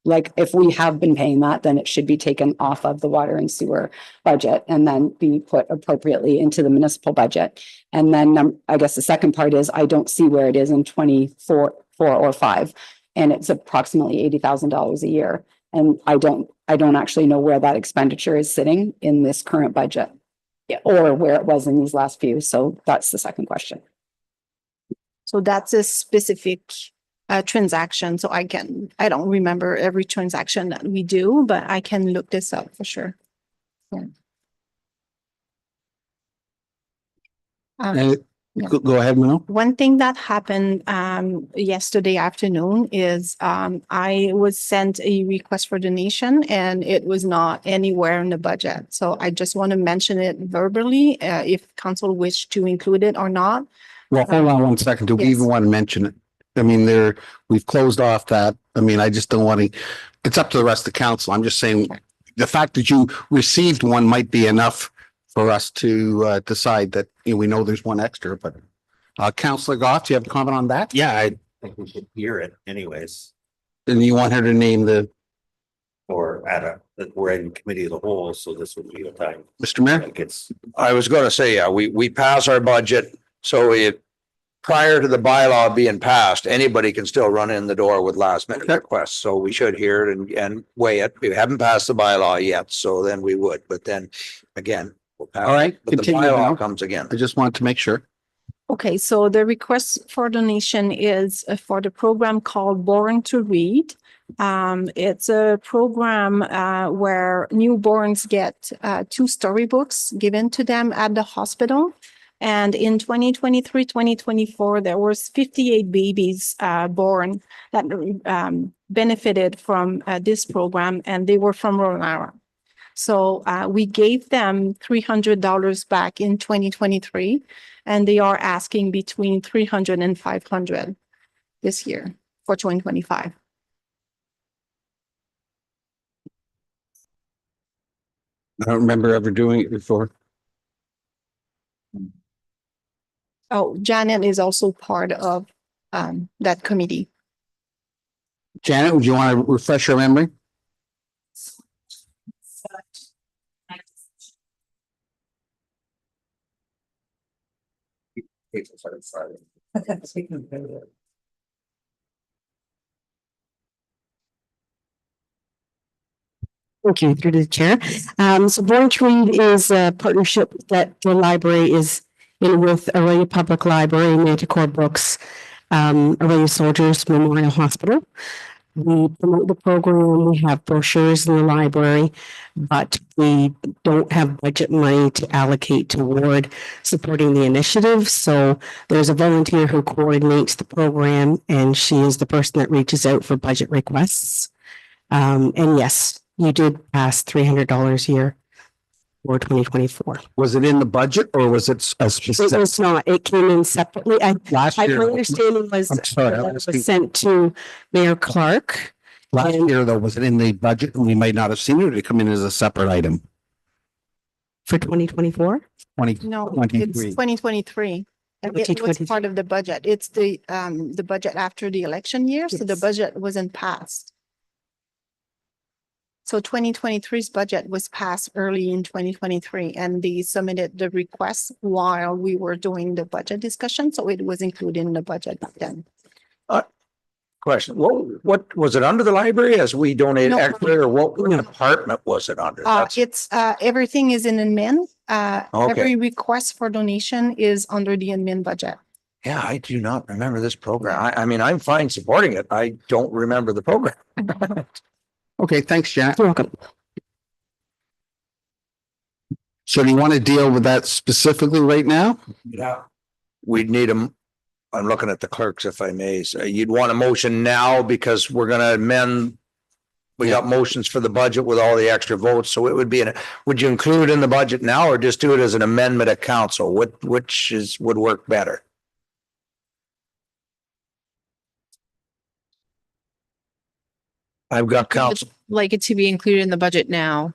like if we have been paying that, then it should be taken off of the water and sewer budget and then be put appropriately into the municipal budget. And then I guess the second part is I don't see where it is in 24, 4 or 5, and it's approximately $80,000 a year. And I don't actually know where that expenditure is sitting in this current budget or where it was in these last few. So that's the second question. So that's a specific transaction. So I don't remember every transaction that we do, but I can look this up for sure. Yeah. And Yeah. go ahead, Mano. One thing that happened yesterday afternoon is I was sent a request for donation and it was not anywhere in the budget. So I just want to mention it verbally if council wish to include it or not. Well, hold on one second. Do we Yes. even want to mention it? I mean, we've closed off that. I mean, I just don't want to, it's up to the rest of the council. I'm just saying the fact that you received one might be enough for us to decide that, we know there's one extra, but Councillor Goff, do you have a comment on that? Yeah, I think we should hear it anyways, And you want her to name or that we're in committee of the whole, so this would be the time. Mr. Mayor? Like it's, I was gonna say, yeah, we pass our budget, so prior to the bylaw being passed, anybody can still run in the door with last minute requests, so we should hear it and weigh it. We haven't passed the bylaw yet, so then we would, but then again. We'll pass All right, it, but the continue bylaw now. comes again. I just want to make sure. Okay, so the request for donation is for the program called Born to Read. It's a program where newborns get 2 storybooks given to them at the hospital. And in 2023, 2024, there was 58 babies born that benefited from this program, and they were from Ramara. So we gave them $300 back in 2023, and they are asking between 300 and 500 this year for 2025. I don't remember ever doing it before. Oh, Janet is also part of that committee. Janet, would you want to refresh your memory? Thank you, through the chair. So Born to Read is a partnership that the library is in with Aurelia Public Library, Manticore Books, Aurelia Soldiers Memorial Hospital. We promote the program, we have brochures in the library, but we don't have budget money to allocate toward supporting the initiative. So there's a volunteer who coordinates the program, and she is the person that reaches out for budget requests. And yes, you did pass $300 a year for 2024. Was it in the budget or was it a It specific? was not, it came in separately. Last My year, understanding was I'm sorry, that I'm it was asking- sent to Mayor Clark. last year though, was it in the budget and we might not have seen it? Or did it come in as a separate item? For 2024? No, 23. it's 2023. And it was 2023. part of the budget. It's the budget after the election year, so the Yes. budget wasn't passed. So 2023's budget was passed early in 2023, and they submitted the request while we were doing the budget discussion, so it was included in the budget back then. Question, what was it under the library as we donate No. extra, or what department was it under? That's- It's everything is in admin. Okay. Every request for donation is under the admin budget. Yeah, I do not remember this program. I mean, I'm fine supporting it. I don't remember the program. Okay, thanks, Janet. You're welcome. So do you want to deal with that specifically right now? Yeah. We'd need them. I'm looking at the clerks, if I may. So you'd want a motion now because we're gonna amend. We got motions for the budget with all the extra votes, so it would be, would you include in the budget now or just do it as an amendment at council? Which would work better? I've got council. Like it to be included in the budget now.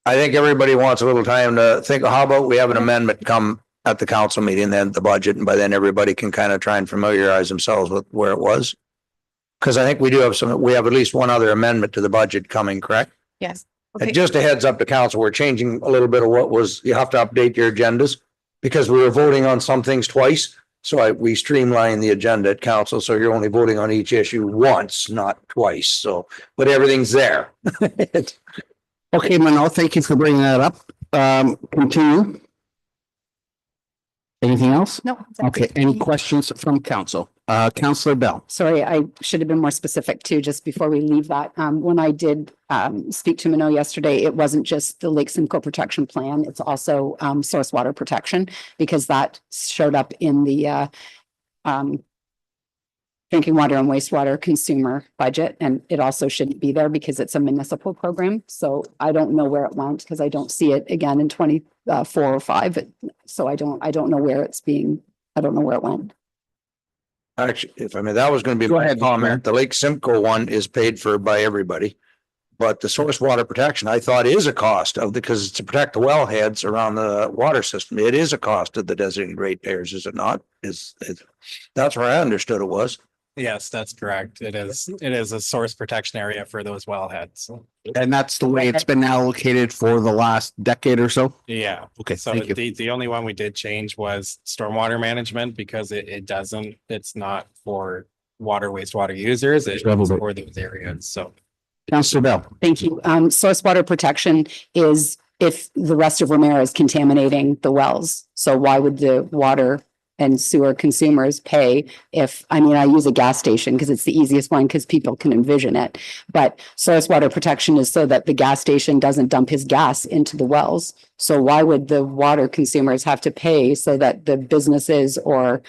I think everybody wants a little time to think, how about we have an amendment come at the council meeting, then the budget, and by then everybody can kind of try and familiarize themselves with where it was. Because I think we do have we have at least one other amendment to the budget coming, correct? Yes. And just a heads up to council, we're changing a little bit of what was, you have to update your agendas because we were voting on some things twice. So we streamlined the agenda at council. So you're only voting on each issue once, not twice. So, but everything's there. Okay, Manal, thank you for bringing that up. Continue. Anything else? No. Okay, any questions from council? Counselor Bell. Sorry, I should have been more specific too, just before we leave that. When I did speak to Minot yesterday, it wasn't just the Lake Simcoe Protection Plan, it's also source water protection, because that showed up in the drinking water and wastewater consumer budget, and it also shouldn't be there because it's a municipal program. So I don't know where it went, because I don't see it again in 24 or 5. So I don't know where it's being, I don't know where it went. Actually, if I mean, that was gonna be Go my ahead, Mr. comment. The Lake Simcoe one is paid for by everybody. But the source water protection, I thought is a cost of because it's to protect the wellheads around the water system. It is a cost of the designated ratepayers, is it not? That's where I understood it was. Yes, that's correct. It is a source protection area for those wellheads. And that's the way it's been allocated for the last decade or so? Yeah. Okay, So thank you. the only one we did change was stormwater management, because it's not for water, wastewater users. It's for those areas. So. Counselor Bell. Thank you. Source water protection is if the rest of Ramara is contaminating the wells. So why would the water and sewer consumers pay if, I mean, I use a gas station because it's the easiest one because people can envision it. But source water protection is so that the gas station doesn't dump his gas into the wells. So why would the water consumers have to pay so that the businesses or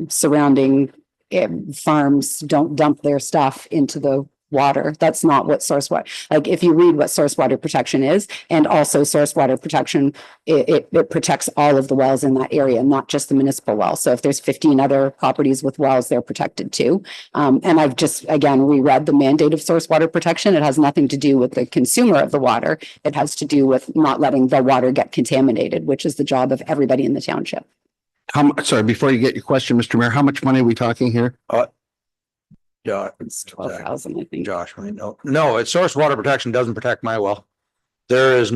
surrounding farms don't dump their stuff into the water? That's not what source water, like if you read what source water protection is, and also source water protection, it protects all of the wells in that area, not just the municipal wells. So if there's 15 other properties with wells, they're protected too. And I've just, again, reread the mandate of source water protection. It has nothing to do with the consumer of the water. It has to do with not letting the water get contaminated, which is the job of everybody in the township. Sorry, before you get your question, Mr. Mayor, how much money are we talking here? Yeah, It's 12,000, I think. Josh, I know. No, it's source water protection doesn't protect my well. Source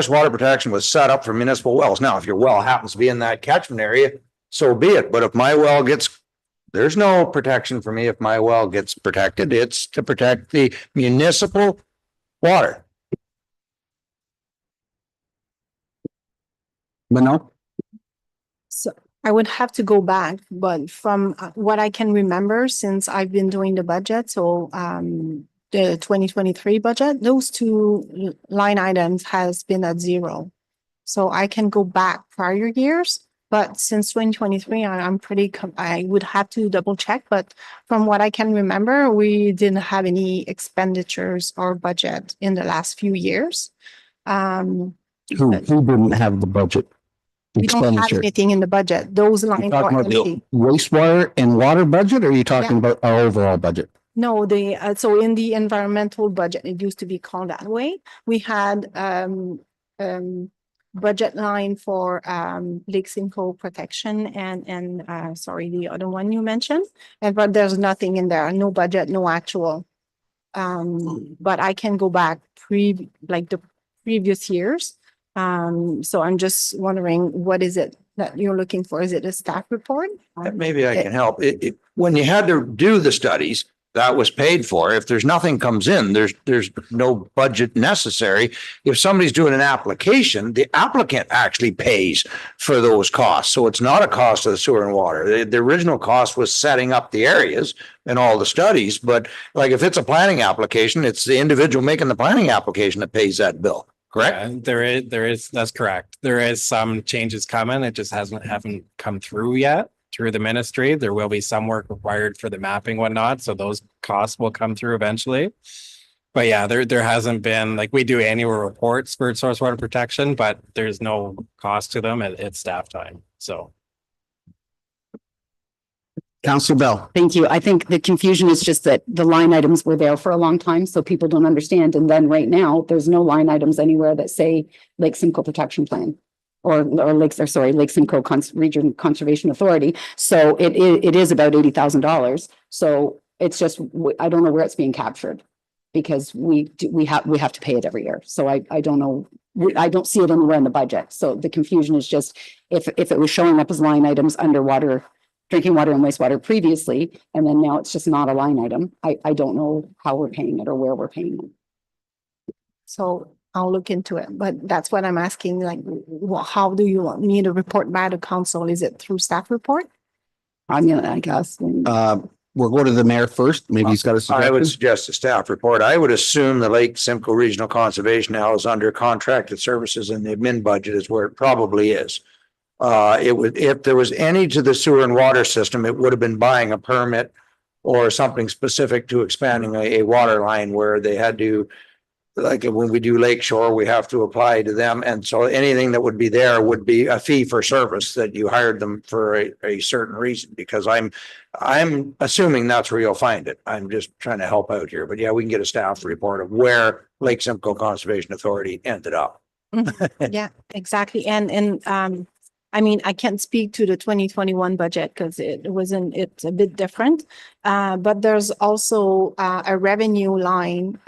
water protection was set up for municipal wells. Now, if your well happens to be in that catchment area, so be it. But if my well there's no protection for me if my well gets protected. It's to protect the municipal water. Minot? So I would have to go back, but from what I can remember since I've been doing the budget, so the 2023 budget, those two line items has been at 0. So I can go back prior years, but since 2023, I would have to double check, but from what I can remember, we didn't have any expenditures or budget in the last few years. Who didn't have the budget? We don't have Expenditure. anything in the budget. Those You lines talking are about the empty. wastewater and water budget, or are you talking about our overall budget? No, so in the environmental budget, it used to be called that way. We had budget line for Lake Simcoe protection and sorry, the other one you mentioned. But there's nothing in there, no budget, no actual. But I can go back like the previous years. So I'm just wondering, what is it that you're looking for? Is it a staff report? Maybe I can help. When you had to do the studies, that was paid for. If there's nothing comes in, there's no budget necessary. If somebody's doing an application, the applicant actually pays for those costs. So it's not a cost of the sewer and water. The original cost was setting up the areas and all the studies. But like if it's a planning application, it's the individual making the planning application that pays that bill. Correct? Yeah, there is, that's correct. There is some changes coming. It just haven't come through yet through the ministry. There will be some work required for the mapping, whatnot. So those costs will come through eventually. But yeah, there hasn't been, like, we do annual reports for source water protection, but there's no cost to them. It's staff time. So. Councilor Bell. Thank you. I think the confusion is just that the line items were there for a long time, so people don't understand. And then right now, there's no line items anywhere that say Lake Simcoe Protection Plan or Lake Simcoe Region Conservation Authority. So it is about $80,000. So it's just, I don't know where it's being captured because we have to pay it every year. So I don't know. I don't see it anywhere in the budget. So the confusion is just if it was showing up as line items under drinking water and wastewater previously, and then now it's just not a line item. I don't know how we're paying it or where we're paying it. So I'll look into it, but that's what I'm asking, like, how do you want me to report back to council? Is it through staff report? I guess. We'll go to the mayor first. Maybe he's got a I would suggestion. suggest a staff report. I would assume the Lake Simcoe Regional Conservation now is under contracted services and the admin budget is where it probably is. It would, if there was any to the sewer and water system, it would have been buying a permit or something specific to expanding a water line where they had to, like when we do Lakeshore, we have to apply to them. And so anything that would be there would be a fee for service that you hired them for a certain reason, because I'm assuming that's where you'll find it. I'm just trying to help out here, but yeah, we can get a staff report of where Lake Simcoe Conservation Authority ended up. Yeah, exactly. I mean, I can't speak to the 2021 budget because it's a bit different. But there's also a revenue line,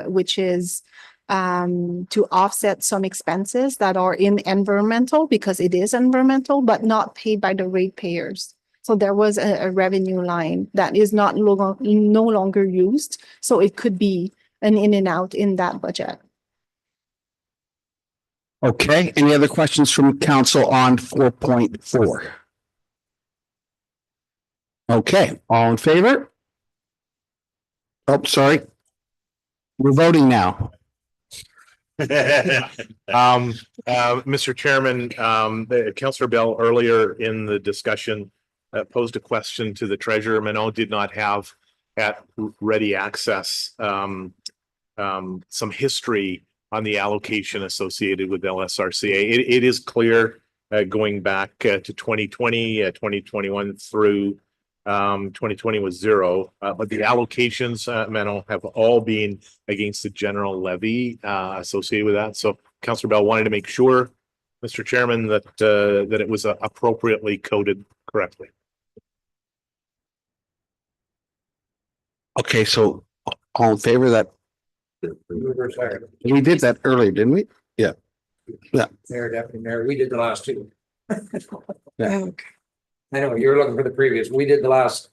which is to offset some expenses that are in environmental, because it is environmental, but not paid by the ratepayers. So there was a revenue line that is no longer used. So it could be an in and out in that budget. Okay, any other questions from council on 4.4? Okay, all in favor? Oh, sorry. We're voting now. Mr. Chairman, Councillor Bell earlier in the discussion posed a question to the treasurer. Minot did not have at ready access some history on the allocation associated with LSRCA. It is clear going back to 2020, 2021 through 2020 was zero, but the allocations, Minot, have all been against the general levy associated with that. So Councillor Bell wanted to make sure, Mr. Chairman, that it was appropriately coded correctly. Okay, so all in favor of that? We did that earlier, didn't we? Yeah. Yeah. Mayor, Deputy Mayor, we did the last two. Yeah. I know you're looking for the previous. We did the last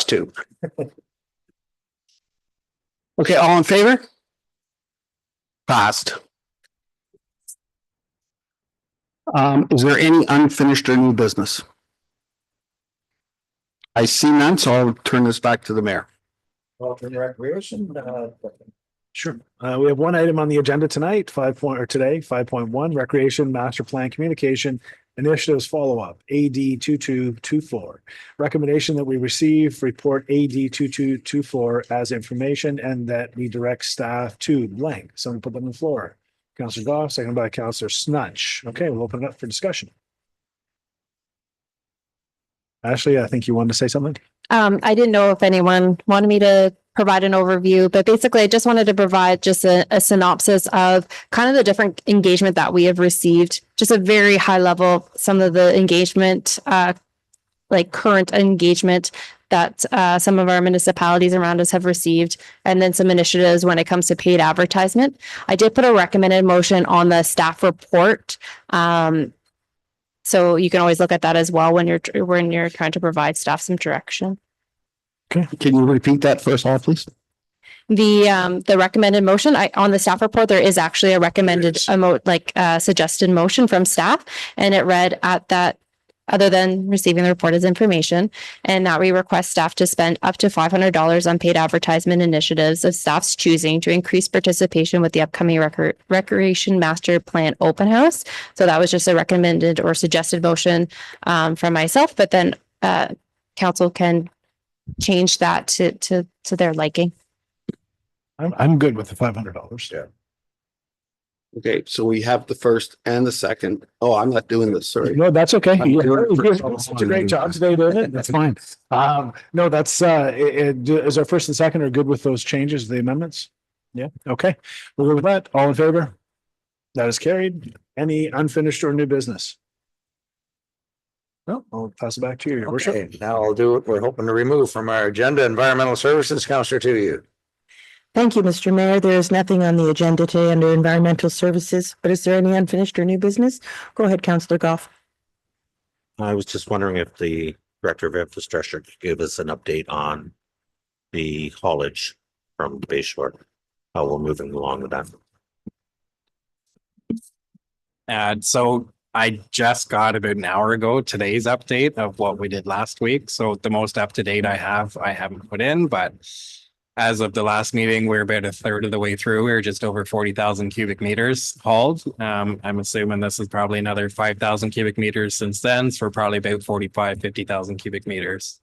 two. Okay, all in favor? Passed. Is there any unfinished or new business? I see none, so I'll turn this back to the mayor. Recreation. Sure. We have one item on the agenda tonight, 5.1, Recreation Master Plan Communication Initiatives Follow-up, AD 2224. Recommendation that we receive report AD 2224 as information and that we direct staff to blank. Someone put them on the floor. Councillor Goff, seconded by Councillor Snutch. Okay, we'll open it up for discussion. Ashley, I think you wanted to say something? I didn't know if anyone wanted me to provide an overview, but basically I just wanted to provide just a synopsis of kind of the different engagement that we have received, just a very high level, some of the engagement, like current engagement that some of our municipalities around us have received, and then some initiatives when it comes to paid advertisement. I did put a recommended motion on the staff report. So you can always look at that as well when you're trying to provide staff some direction. Okay, can you repeat that for us all, please? The recommended motion, on the staff report, there is actually a recommended suggested motion from staff, and it read at that, other than receiving the report as information, and that we request staff to spend up to $500 on paid advertisement initiatives of staff's choosing to increase participation with the upcoming Recreation Master Plan Open House. So that was just a recommended or suggested motion from myself, but then council can change that to their liking. I'm good with the $500. Yeah. Okay, so we have the first and the second. Oh, I'm not doing this, sorry. No, that's okay. I'm doing it for You're so doing such a long. great job today doing it. That's fine. No, that's is our first and second are good with those changes, the amendments? Yeah, okay. We'll go with that. All in favor? That is carried. Any unfinished or new business? No, I'll pass it back to you, Your Worship. Okay, now I'll do what we're hoping to remove from our agenda. Environmental Services, Councillor Tuiu. Thank you, Mr. Mayor. There is nothing on the agenda today under environmental services, but is there any unfinished or new business? Go ahead, Councillor Goff. I was just wondering if the Director of Infrastructure could give us an update on the haulage from Bay Shore, how we're moving along with that. So I just got about an hour ago today's update of what we did last week. So the most up to date I haven't put in, but as of the last meeting, we're about a third of the way through. We're just over 40,000 cubic meters hauled. I'm assuming this is probably another 5,000 cubic meters since then. So we're probably about 50,000 cubic meters.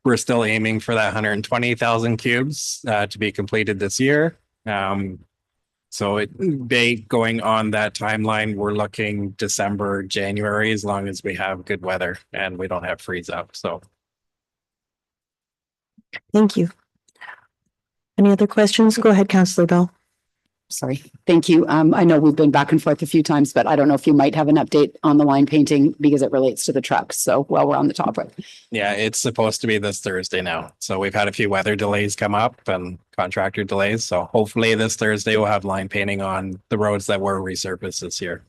We're still aiming for that 120,000 cubes to be completed this year. So going on that timeline, we're looking December, January, as long as we have good weather and we don't have freeze up. So Thank you. Any other questions? Go ahead, Councillor Bell. Sorry. Thank you. I know we've been back and forth a few times, but I don't know if you might have an update on the line painting because it relates to the trucks. So while we're on the topic. yeah, it's supposed to be this Thursday now. So we've had a few weather delays come up and contractor delays. So hopefully this Thursday we'll have line painting on the roads that were resurfaced this year.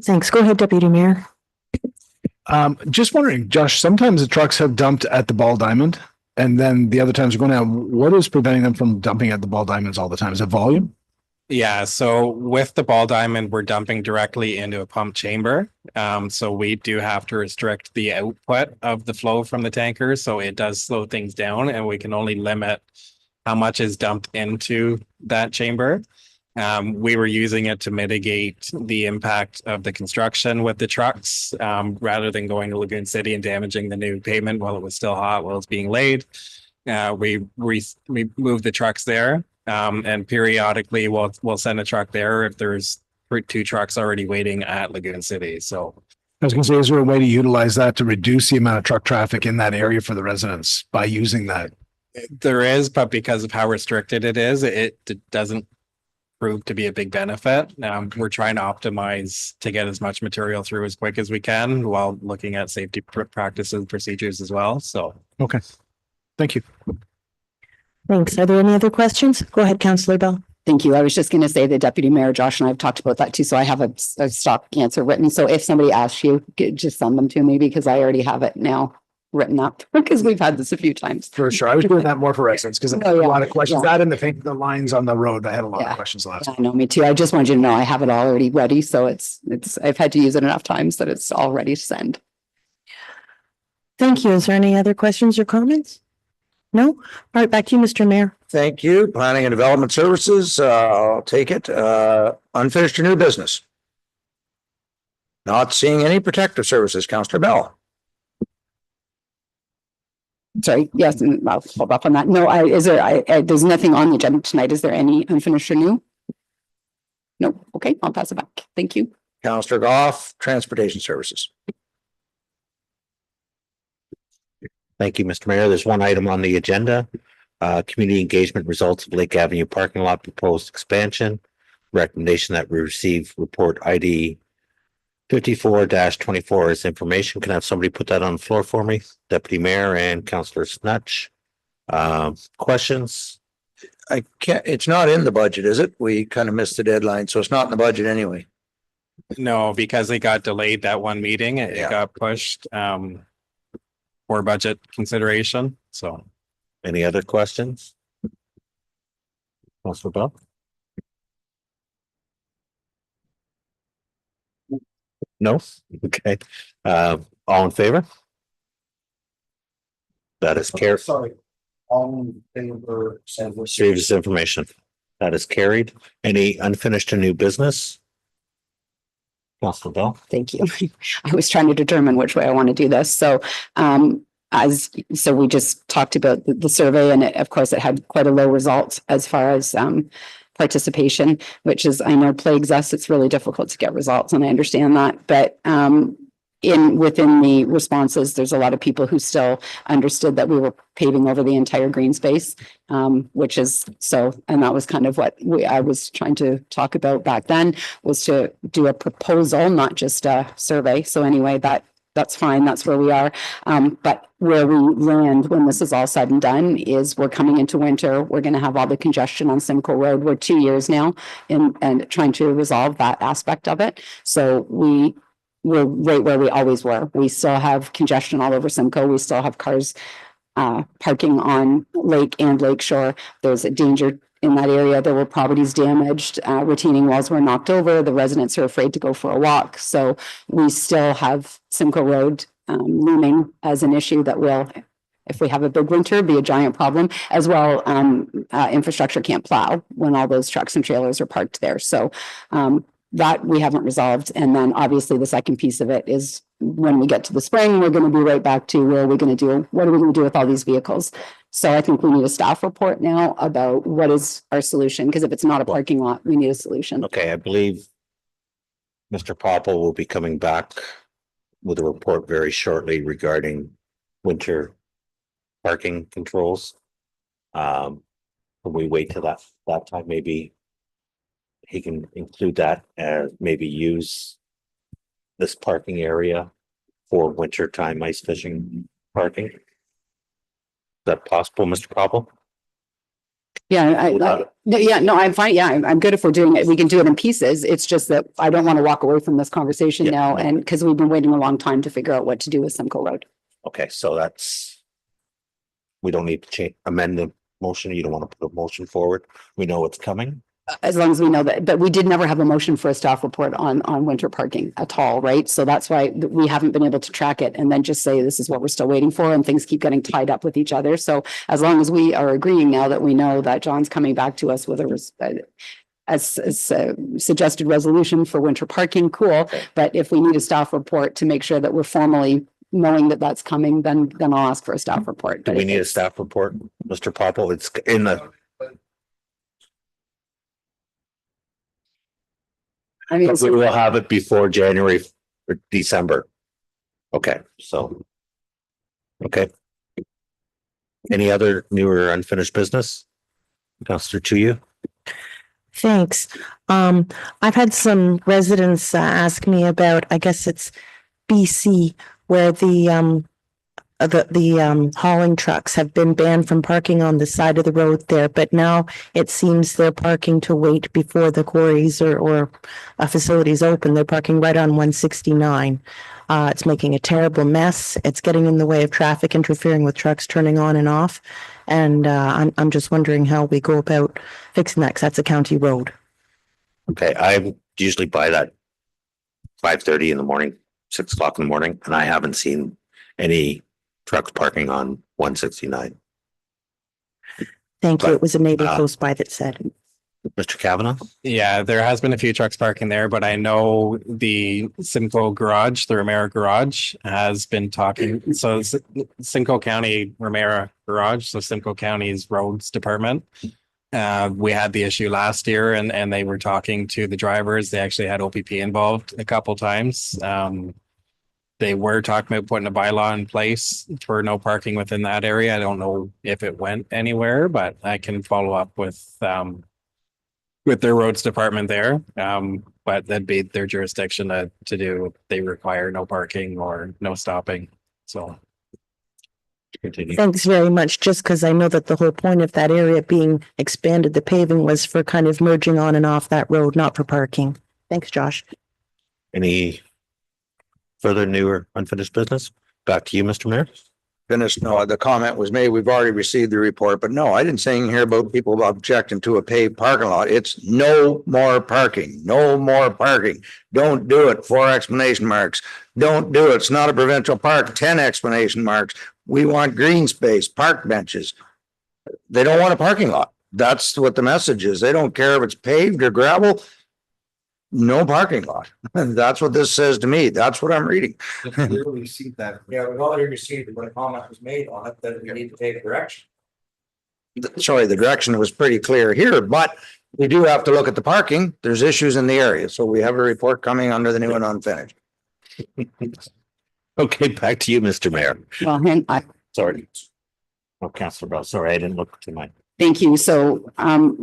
Thanks. Go ahead, Deputy Mayor. Just wondering, Josh, sometimes the trucks have dumped at the Ball Diamond and then the other times are going out. What is preventing them from dumping at the Ball Diamonds all the time? Is it volume? Yeah, so with the ball diamond, we're dumping directly into a pump chamber. So we do have to restrict the output of the flow from the tanker. So it does slow things down and we can only limit how much is dumped into that chamber. We were using it to mitigate the impact of the construction with the trucks, rather than going to Lagoon City and damaging the new pavement while it was still hot, while it's being laid. We moved the trucks there, and periodically we'll send a truck there if there's 2 trucks already waiting at Lagoon City. So I was going to say, is there a way to utilize that to reduce the amount of truck traffic in that area for the residents by using that? there is, but because of how restricted it is, it doesn't prove to be a big benefit. We're trying to optimize to get as much material through as quick as we can while looking at safety practices, procedures as well. So. Okay. Thank you. Thanks. Are there any other questions? Go ahead, Councillor Bell. Thank you. I was just going to say the Deputy Mayor, Josh, and I have talked about that too. So I have a stock answer written. So if somebody asks you, just send them to me because I already have it now written up because we've had this a few times. For sure. I was doing that more for residents because I had a lot of questions. Yeah. That and the lines on the road. I had a lot of questions last. I know, me too. I just wanted you to know I have it already ready. So it's I've had to use it enough times that it's all ready to send. Thank you. Is there any other questions or comments? No? All right, back to you, Mr. Mayor. Thank you. Planning and Development Services, I'll take it. Unfinished or new business? Not seeing any protective services. Councillor Bell. Sorry. Yes. And I'll hold up on that. No, there's nothing on the agenda tonight. Is there any unfinished or new? No. Okay. I'll pass it back. Thank you. Councillor Goff, Transportation Services. Thank you, Mr. Mayor. There's one item on the agenda. Community engagement results of Lake Avenue parking lot proposed expansion. Recommendation that we receive report ID 54-24 as information. Can I have somebody put that on the floor for me? Deputy Mayor and Councillor Snutch. Questions? I can't, it's not in the budget, is it? We kind of missed the deadline, so it's not in the budget anyway. No, because it got delayed that one meeting, it got pushed for budget consideration. So. Any other questions? Councillor Bell? No? Okay. All in favor? That is carried. Sorry. All in favor. Receive this information. That is carried. Any unfinished or new business? Councillor Bell? Thank you. I was trying to determine which way I want to do this. So, we just talked about the survey and of course it had quite a low result as far as participation, which is, I know plagues us. It's really difficult to get results and I understand that, but within the responses, there's a lot of people who still understood that we were paving over the entire green space, which is so, and that was kind of what I was trying to talk about back then, was to do a proposal, not just a survey. So anyway, that's fine. That's where we are. But where we land when this is all said and done is we're coming into winter. We're going to have all the congestion on Simcoe Road. We're 2 years now and trying to resolve that aspect of it. So we're right where we always were. We still have congestion all over Simcoe. We still have cars parking on lake and lakeshore. There's a danger in that area. There were properties damaged, retaining walls were knocked over. The residents are afraid to go for a walk. So we still have Simcoe Road looming as an issue that will, if we have a big winter, be a giant problem. As well, infrastructure can't plow when all those trucks and trailers are parked there. So that we haven't resolved. And then obviously the second piece of it is when we get to the spring, we're going to be right back to where are we going to do, what are we going to do with all these vehicles? So I think we need a staff report now about what is our solution, because if it's not a parking lot, we need a solution. Okay, I believe Mr. Popple will be coming back with a report very shortly regarding winter parking controls. When we wait till that time, maybe he can include that and maybe use this parking area for winter time ice fishing parking. Is that possible, Mr. Popple? Yeah, I'm fine. Yeah, I'm good if we're doing it. We can do it in pieces. It's just that I don't want to walk away from this conversation Yeah, now, no. and because we've been waiting a long time to figure out what to do with Simcoe Road. Okay, so we don't need to amend the motion. You don't want to put a motion forward. We know it's coming. As long as we know that, but we did never have a motion for a staff report on winter parking at all, right? So that's why we haven't been able to track it and then just say this is what we're still waiting for, and things keep getting tied up with each other. So as long as we are agreeing now that we know that John's coming back to us with a suggested resolution for winter parking, cool. But if we need a staff report to make sure that we're formally knowing that that's coming, then I'll ask for a staff report. Do But we if need a it's- staff report, Mr. Popple? It's in the. I mean, We will have it before January or December. Okay, so. Okay. Any other new or unfinished business? Counselor to you. Thanks. I've had some residents ask me about, I guess it's BC, where the hauling trucks have been banned from parking on the side of the road there, but now it seems they're parking to wait before the quarries or facilities open. They're parking right on 169. It's making a terrible mess. It's getting in the way of traffic, interfering with trucks turning on and off. And I'm just wondering how we go about fixing that, because that's a county road. Okay, I usually buy that 5:30 in the morning, 6 o'clock in the morning, and I haven't seen any trucks parking on 169. Thank you. But, It was a neighbor close by that said. Mr. Kavanaugh? Yeah, there has been a few trucks parking there, but I know the Simcoe garage, the Ramara garage has been talking. So Simcoe County Ramara garage, so Simcoe County's roads department. We had the issue last year and they were talking to the drivers. They actually had OPP involved a couple times. They were talking about putting a bylaw in place for no parking within that area. I don't know if it went anywhere, but I can follow up with their roads department there. But that'd be their jurisdiction to do. They require no parking or no stopping. So. Continue. Thanks very much. Just because I know that the whole point of that area being expanded, the paving was for kind of merging on and off that road, not for parking. Thanks, Josh. Any further new or unfinished business? Back to you, Mr. Mayor. Finished, no, the comment was made, we've already received the report, but no, I didn't say anything here about people objecting to a paved parking lot. It's no more parking, no more parking. Don't do it. 4 exclamation marks. Don't do it. It's not a provincial park. 10 exclamation marks. We want green space, park benches. They don't want a parking lot. That's what the message is. They don't care if it's paved or gravel. No parking lot. And that's what this says to me. That's what I'm reading. We received that. Yeah, we've already received it, but a comment was made on it that we need to take direction. Sorry, the direction was pretty clear here, but we do have to look at the parking. There's issues in the area. So we have a report coming under the new and unfinished. Okay, back to you, Mr. Mayor. Well, Sorry. Oh, Councillor Bell, sorry, I didn't look to my. thank you. So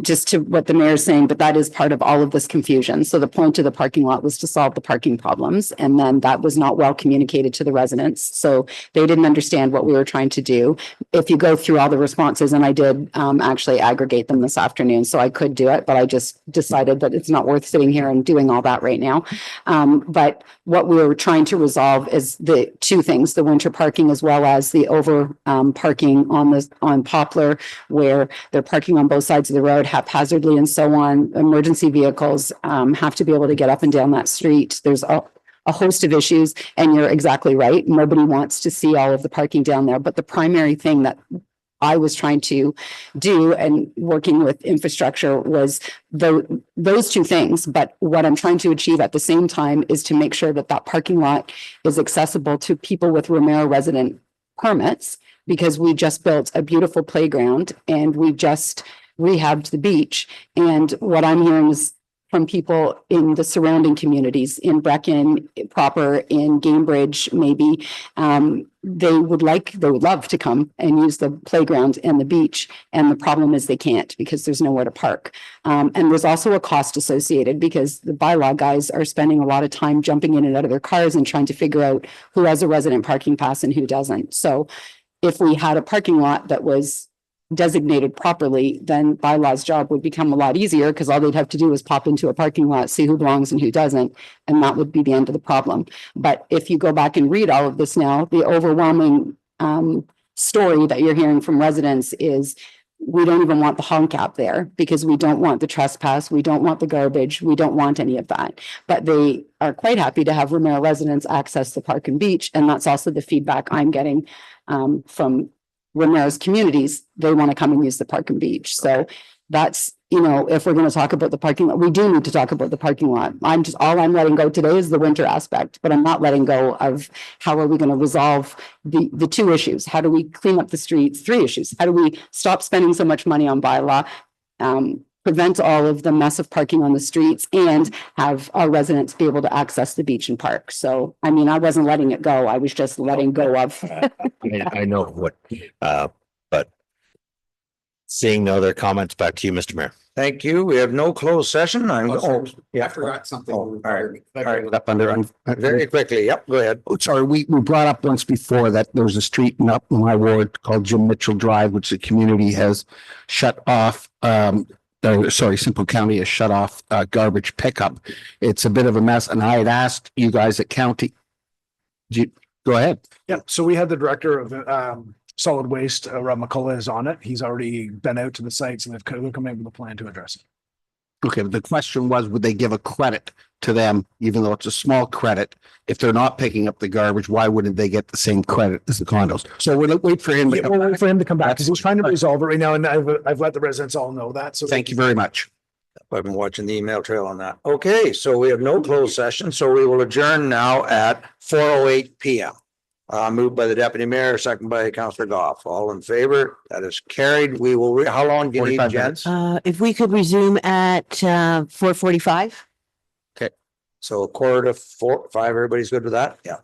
just to what the mayor is saying, but that is part of all of this confusion. So the point of the parking lot was to solve the parking problems. And then that was not well communicated to the residents. So they didn't understand what we were trying to do. If you go through all the responses, and I did actually aggregate them this afternoon, so I could do it, but I just decided that it's not worth sitting here and doing all that right now. But what we were trying to resolve is the two things, the winter parking as well as the over parking on Poplar, where they're parking on both sides of the road haphazardly and so on. Emergency vehicles have to be able to get up and down that street. There's a host of issues, and you're exactly right. Nobody wants to see all of the parking down there, but the primary thing that I was trying to do and working with infrastructure was those two things. But what I'm trying to achieve at the same time is to make sure that that parking lot is accessible to people with Ramara resident permits, because we just built a beautiful playground and we just rehabbed the beach. And what I'm hearing is from people in the surrounding communities, in Brecken proper, in Gamebridge, maybe, they would love to come and use the playground and the beach. And the problem is they can't, because there's nowhere to park. And there's also a cost associated, because the bylaw guys are spending a lot of time jumping in and out of their cars and trying to figure out who has a resident parking pass and who doesn't. So if we had a parking lot that was designated properly, then bylaw's job would become a lot easier, because all they'd have to do is pop into a parking lot, see who belongs and who doesn't, and that would be the end of the problem. But if you go back and read all of this now, the overwhelming story that you're hearing from residents is we don't even want the honk app there, because we don't want the trespass, we don't want the garbage, we don't want any of that. But they are quite happy to have Ramara residents access the park and beach, and that's also the feedback I'm getting from Ramara's communities. They want to come and use the park and beach. So that's, if we're going to talk about the parking lot, we do need to talk about the parking lot. All I'm letting go today is the winter aspect, but I'm not letting go of how are we going to resolve the two issues? How do we clean up the streets? Three issues. How do we stop spending so much money on bylaw? Prevent all of the mess of parking on the streets, and have our residents be able to access the beach and park. So, I wasn't letting it go. I was just letting go of. I know what, but seeing no other comments, back to you, Mr. Mayor. Thank you. We have no closed session. I forgot something. All right. Up under, Very quickly. Yep, go ahead. sorry, we brought up once before that there was a street up in my ward called Jim Mitchell Drive, which the community has shut off. Simple County has shut off garbage pickup. It's a bit of a mess, and I had asked you guys at county. Go ahead. Yeah, so we had the director of solid waste, Rob McCullough, is on it. He's already been out to the sites, and they're coming up with a plan to address it. Okay, but the question was, would they give a credit to them, even though it's a small credit? If they're not picking up the garbage, why wouldn't they get the same credit as the condos? So we'll wait for him. We'll wait for him to come back, because he's trying to resolve it right now, and I've let the residents all know that. So Thank you very much. I've been watching the email trail on that. Okay, so we have no closed session, so we will adjourn now at 4:08 PM. Moved by the deputy mayor, second by Councillor Goff. All in favor? That is carried. We will, how long do you need, 45 gents? If we could resume at 4:45. So 4:45, everybody's good with that? Yeah.